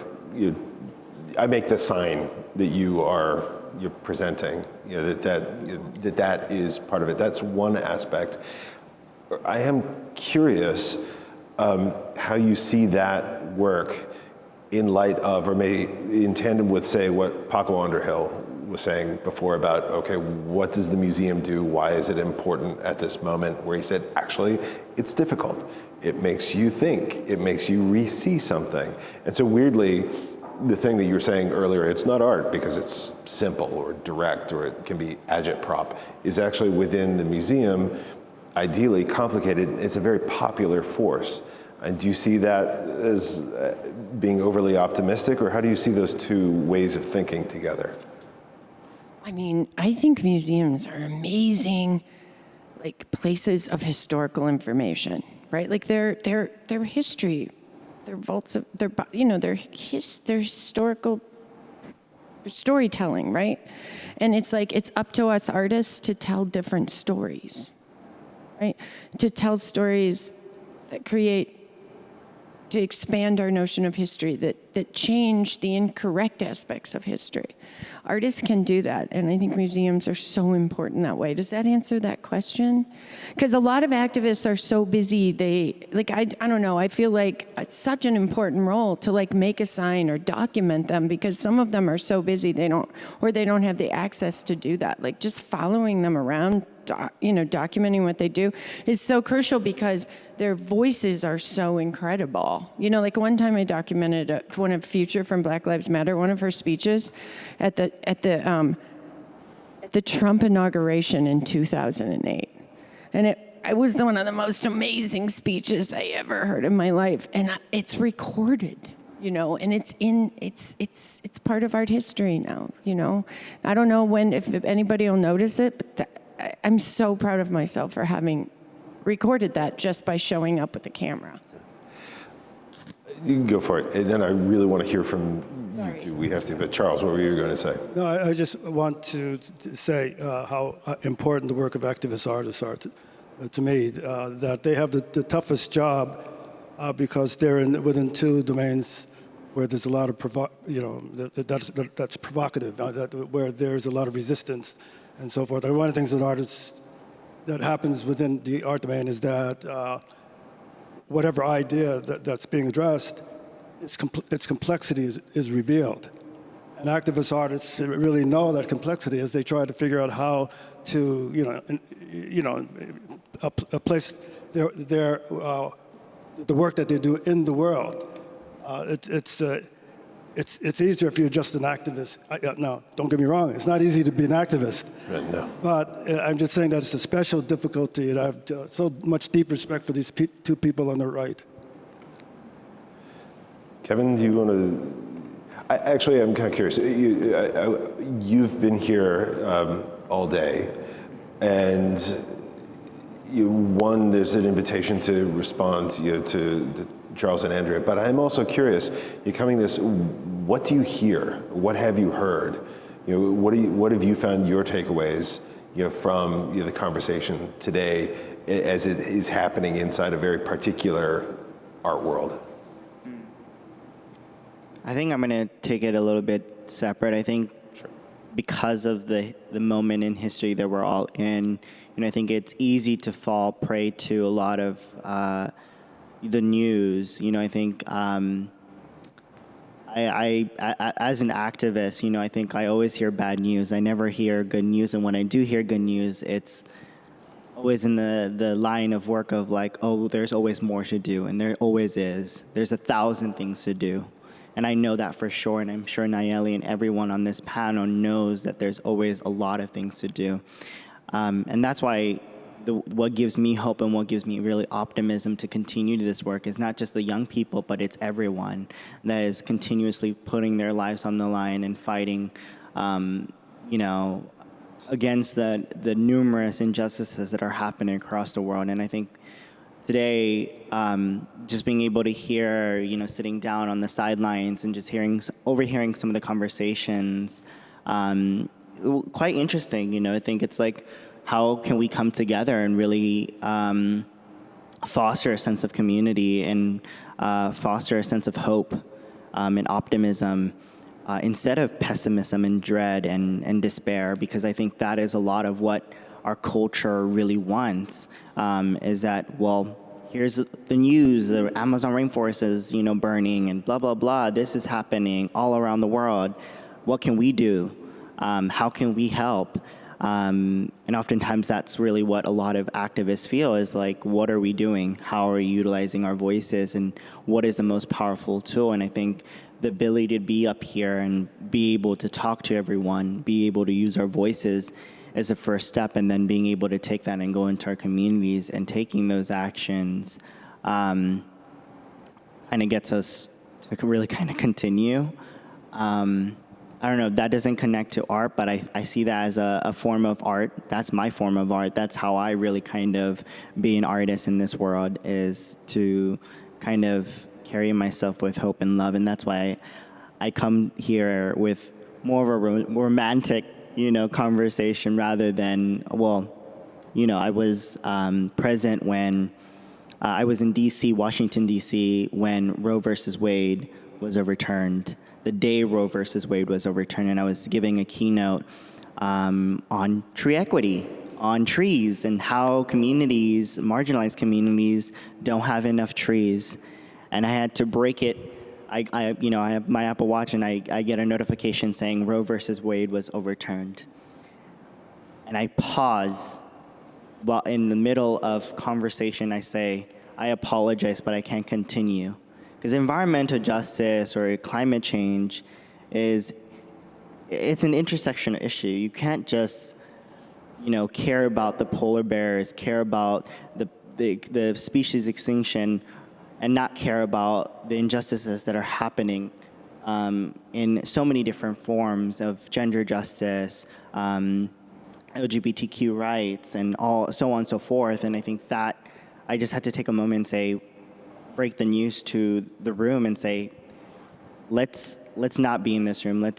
I make the sign that you're presenting, that is part of it. That's one aspect. I am curious how you see that work in light of, or maybe in tandem with, say, what Paco Underhill was saying before about, okay, what does the museum do? Why is it important at this moment? Where he said, actually, it's difficult. It makes you think. It makes you re-see something. And so weirdly, the thing that you were saying earlier, it's not art because it's simple or direct or it can be agitprop, is actually within the museum, ideally complicated. It's a very popular force. And do you see that as being overly optimistic, or how do you see those two ways of thinking together? I mean, I think museums are amazing, places of historical information, right? Their history, their vaults of their historical storytelling, right? And it's up to us artists to tell different stories. right? To tell stories that to expand our notion of history, that change the incorrect aspects of history. Artists can do that, and I think museums are so important that way. Does that answer that question? Because a lot of activists are so busy, I don't know, I feel like it's such an important role to make a sign or document them, because some of them are so busy they don't have the access to do that. Just following them around, documenting what they do is so crucial, because their voices are so incredible. One time I documented one of Future from Black Lives Matter, one of her speeches at the Trump inauguration in 2008. And it was one of the most amazing speeches I ever heard in my life. And it's recorded, and it's part of art history now, I don't know if anybody will notice it, but I'm so proud of myself for having recorded that just by showing up with the camera. You can go for it. And then I really want to hear from you two. We have to. But Charles, what were you going to say? No, I just want to say how important the work of activist artists are to me, that they have the toughest job because they're within two domains where there's a lot of, that's provocative, where there's a lot of resistance and so forth. And one of the things that happens within the art domain is that whatever idea that's being addressed, its complexity is revealed. And activist artists really know that complexity as they try to figure out how to, place the work that they do in the world. It's easier if you're just an activist. No, don't get me wrong. It's not easy to be an activist. Right, no. But I'm just saying that it's a special difficulty, and I have so much deep respect for these two people on the right. Kevin, do you want to? Actually, I'm kind of curious. You've been here all day, and there's an invitation to respond to Charles and Andrea, but I'm also curious, you're coming what do you hear? What have you heard? What have you found your takeaways from the conversation today as it is happening inside a very particular art world? I think I'm going to take it a little bit separate. I think because of the moment in history that we're all in, I think it's easy to fall prey to a lot of the news. I think I as an activist, I think I always hear bad news. I never hear good news, and when I do hear good news, it's always in the line of work of there's always more to do, and there always is. There's 1,000 things to do. And I know that for sure, and I'm sure Nayeli and everyone on this panel knows that there's always a lot of things to do. And that's why what gives me hope and what gives me really optimism to continue this work is not just the young people, but it's everyone that is continuously putting their lives on the line and fighting, against the numerous injustices that are happening across the world. And I think today, just being able to hear, sitting down on the sidelines and just overhearing some of the conversations, quite interesting. I think it's how can we come together and really foster a sense of community and foster a sense of hope and optimism instead of pessimism and dread and despair, because I think that is a lot of what our culture really wants, is that, here's the news, the Amazon rainforest is, burning and blah, blah, blah. This is happening all around the world. What can we do? How can we help? And oftentimes that's really what a lot of activists feel is what are we doing? How are we utilizing our voices? And what is the most powerful tool? And I think the ability to be up here and be able to talk to everyone, be able to use our voices as a first step, and then being able to take that and go into our communities and taking those actions kind of gets us to really kind of continue. I don't know, that doesn't connect to art, but I see that as a form of art. That's my form of art. That's how I really kind of be an artist in this world, is to kind of carry myself with hope and love. And that's why I come here with more of a romantic, conversation rather than, I was present when I was in D.C., Washington, D.C., when Roe versus Wade was overturned, the day Roe versus Wade was overturned, and I was giving a keynote on tree equity, on trees, and how communities, marginalized communities, don't have enough trees. And I had to break it. I have my Apple Watch, and I get a notification saying Roe versus Wade was overturned. And I pause. While in the middle of conversation, I say, I apologize, but I can't continue. Because environmental justice or climate change it's an intersectional issue. You can't just, care about the polar bears, care about the species extinction, and not care about the injustices that are happening in so many different forms of gender justice, LGBTQ rights, and so on and so forth. And I think that I just had to take a moment and break the news to the room and say, let's not be in this room.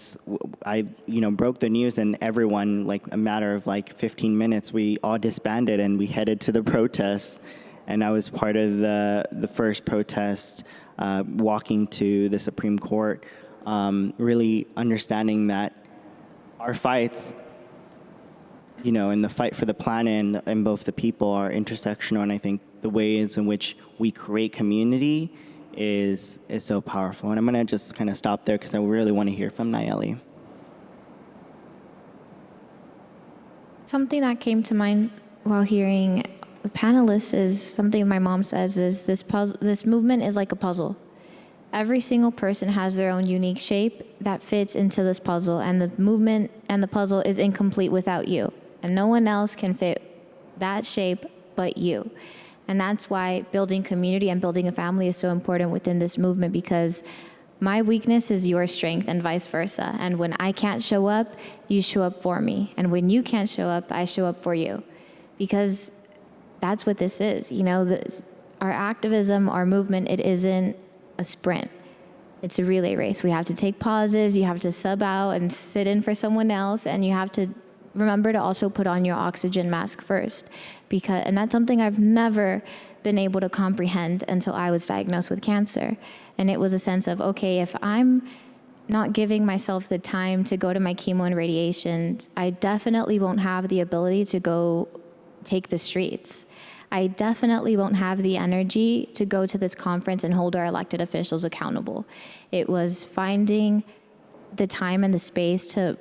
I broke the news, and everyone, like a matter of 15 minutes, we all disbanded and we headed to the protest. And I was part of the first protest, walking to the Supreme Court, really understanding that our fights, and the fight for the planet and both the people are intersectional. And I think the ways in which we create community is so powerful. And I'm going to just kind of stop there because I really want to hear from Nayeli. Something that came to mind while hearing the panelists is something my mom says is this movement is like a puzzle. Every single person has their own unique shape that fits into this puzzle, and the movement and the puzzle is incomplete without you. And no one else can fit that shape but you. And that's why building community and building a family is so important within this movement, because my weakness is your strength and vice versa. And when I can't show up, you show up for me. And when you can't show up, I show up for you. Because that's what this is. Our activism, our movement, it isn't a sprint. It's a relay race. We have to take pauses. You have to sub out and sit in for someone else. And you have to remember to also put on your oxygen mask first. And that's something I've never been able to comprehend until I was diagnosed with cancer. And it was a sense of, okay, if I'm not giving myself the time to go to my chemo and radiation, I definitely won't have the ability to go take the streets. I definitely won't have the energy to go to this conference and hold our elected officials accountable. It was finding the time and the space to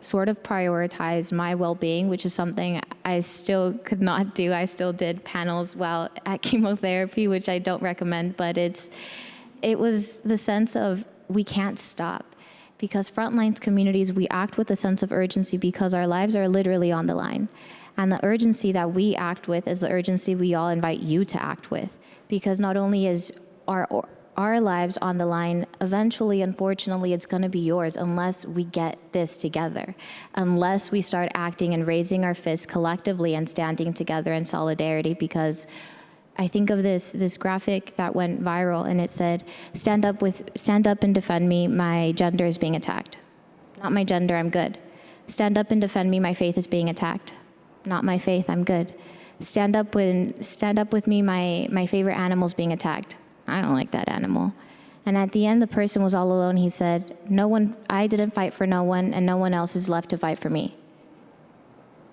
sort of prioritize my well-being, which is something I still could not do. I still did panels while at chemotherapy, which I don't recommend, but it was the sense of we can't stop. Because frontlines communities, we act with a sense of urgency because our lives are literally on the line. And the urgency that we act with is the urgency we all invite you to act with. Because not only is our lives on the line, eventually, unfortunately, it's going to be yours unless we get this together, unless we start acting and raising our fists collectively and standing together in solidarity. Because I think of this graphic that went viral, and it said, stand up and defend me, my gender is being attacked. Not my gender, I'm good. Stand up and defend me, my faith is being attacked. Not my faith, I'm good. Stand up with me, my favorite animal's being attacked. I don't like that animal. And at the end, the person was all alone. He said, I didn't fight for no one, and no one else is left to fight for me.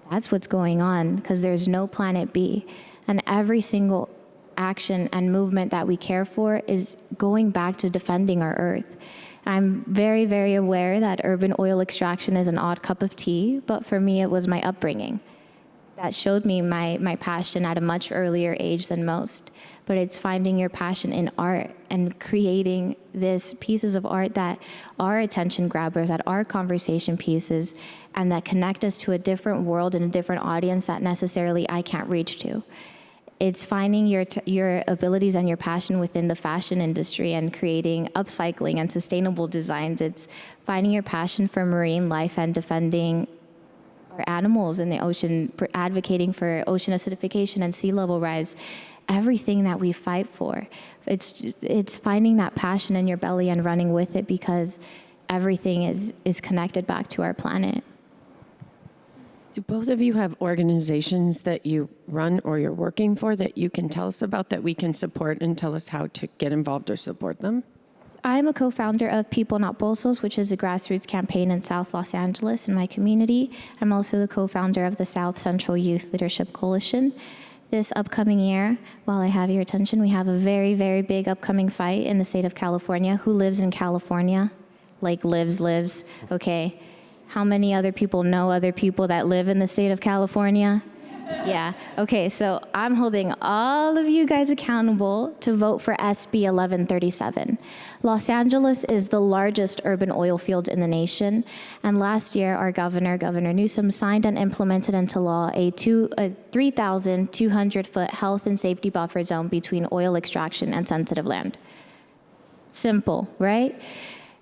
That's what's going on, because there's no planet B. And every single action and movement that we care for is going back to defending our earth. I'm very, very aware that urban oil extraction is an odd cup of tea, but for me, it was my upbringing that showed me my passion at a much earlier age than most. But it's finding your passion in art and creating these pieces of art that are attention grabbers, that are conversation pieces, and that connect us to a different world and a different audience that necessarily I can't reach to. It's finding your abilities and your passion within the fashion industry and creating upcycling and sustainable designs. It's finding your passion for marine life and defending our animals in the ocean, advocating for ocean acidification and sea level rise. Everything that we fight for, it's finding that passion in your belly and running with it, because everything is connected back to our planet. Do both of you have organizations that you run or you're working for that you can tell us about that we can support and tell us how to get involved or support them? I'm a co-founder of People Not Pozos, which is a grassroots campaign in South Los Angeles in my community. I'm also the co-founder of the South Central Youth Leadership Coalition. This upcoming year, while I have your attention, we have a very, very big upcoming fight in the state of California. Who lives in California? Like lives, okay. How many other people know other people that live in the state of California? Yeah, okay, so I'm holding all of you guys accountable to vote for SB 1137. Los Angeles is the largest urban oil field in the nation, and last year our Governor Newsom, signed and implemented into law a 3,200-foot health and safety buffer zone between oil extraction and sensitive land. Simple, right?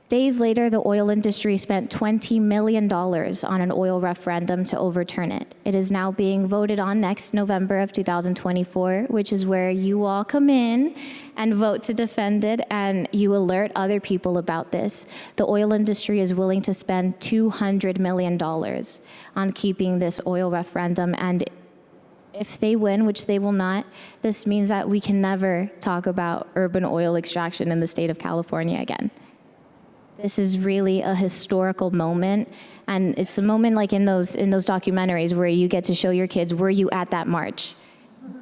Days later, the oil industry spent $20 million on an oil referendum to overturn it. It is now being voted on next November of 2024, which is where you all come in and vote to defend it, and you alert other people about this. The oil industry is willing to spend $200 million on keeping this oil referendum, and if they win, which they will not, this means that we can never talk about urban oil extraction in the state of California again. This is really a historical moment, and it's a moment like in those documentaries where you get to show your kids, were you at that march?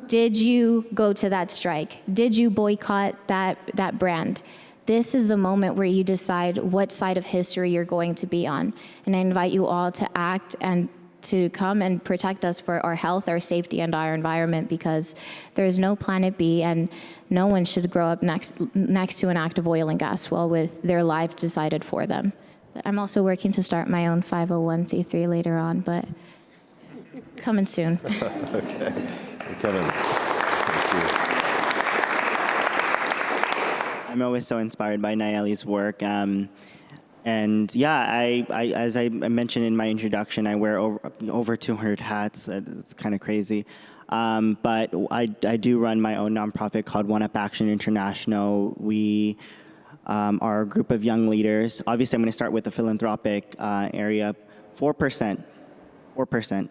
Did you go to that strike? Did you boycott that brand? This is the moment where you decide what side of history you're going to be on. And I invite you all to act and to come and protect us for our health, our safety, and our environment, because there's no planet B, and no one should grow up next to an active oil and gas well with their life decided for them. But I'm also working to start my own 501c3 later on, but coming soon. Okay. Kevin, thank you. I'm always so inspired by Nayeli's work. And yeah, I as I mentioned in my introduction, I wear over 200 hats. It's kind of crazy. But I do run my own nonprofit called OneUpAction International. We are a group of young leaders. Obviously, I'm going to start with the philanthropic area. 4%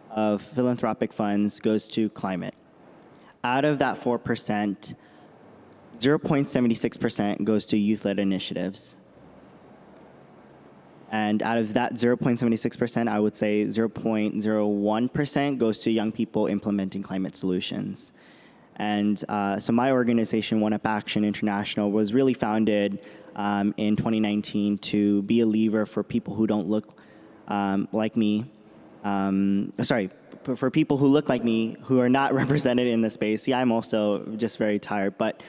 of philanthropic funds goes to climate. Out of that 4%, 0.76% goes to youth-led initiatives. And out of that 0.76%, I would say 0.01% goes to young people implementing climate solutions. And so my organization, OneUpAction International, was really founded in 2019 to be a lever for people who don't look like me. For people who look like me, who are not represented in the space. Yeah, I'm also just very tired, but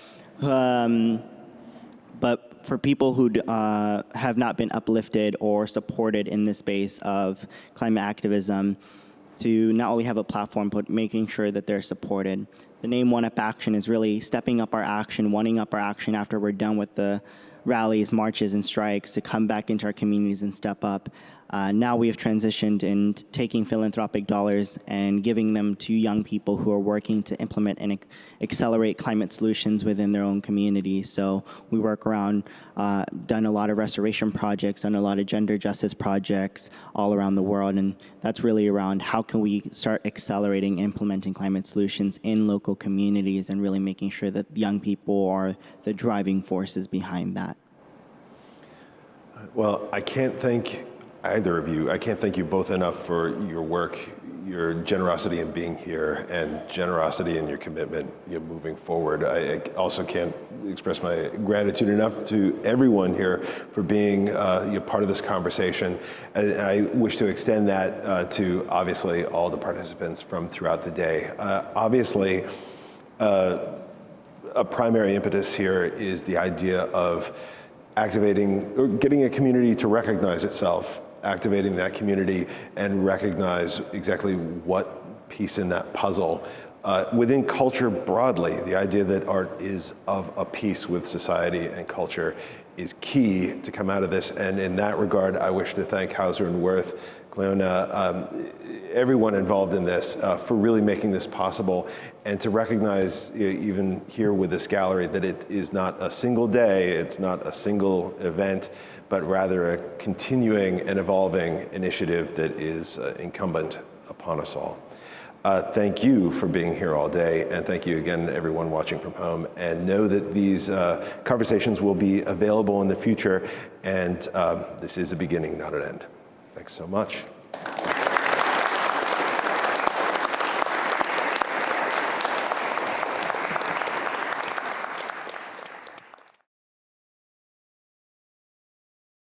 for people who have not been uplifted or supported in the space of climate activism, to not only have a platform, but making sure that they're supported. The name OneUpAction is really stepping up our action, wanting up our action after we're done with the rallies, marches, and strikes, to come back into our communities and step up. Now we have transitioned in taking philanthropic dollars and giving them to young people who are working to implement and accelerate climate solutions within their own community. So we work around, done a lot of restoration projects, done a lot of gender justice projects all around the world, and that's really around how can we start accelerating implementing climate solutions in local communities and really making sure that young people are the driving forces behind that. Well, I can't thank either of you. I can't thank you both enough for your work, your generosity in being here, and generosity in your commitment moving forward. I also can't express my gratitude enough to everyone here for being part of this conversation. And I wish to extend that to obviously all the participants from throughout the day. Obviously, a primary impetus here is the idea of activating or getting a community to recognize itself, activating that community and recognize exactly what piece in that puzzle. Within culture broadly, the idea that art is of a piece with society and culture is key to come out of this. And in that regard, I wish to thank Hauser Wirth, Cleona, everyone involved in this for really making this possible, and to recognize even here with this gallery that it is not a single day, it's not a single event, but rather a continuing and evolving initiative that is incumbent upon us all. Thank you for being here all day, and thank you again everyone watching from home, and know that these conversations will be available in the future, and this is a beginning, not an end. Thanks so much.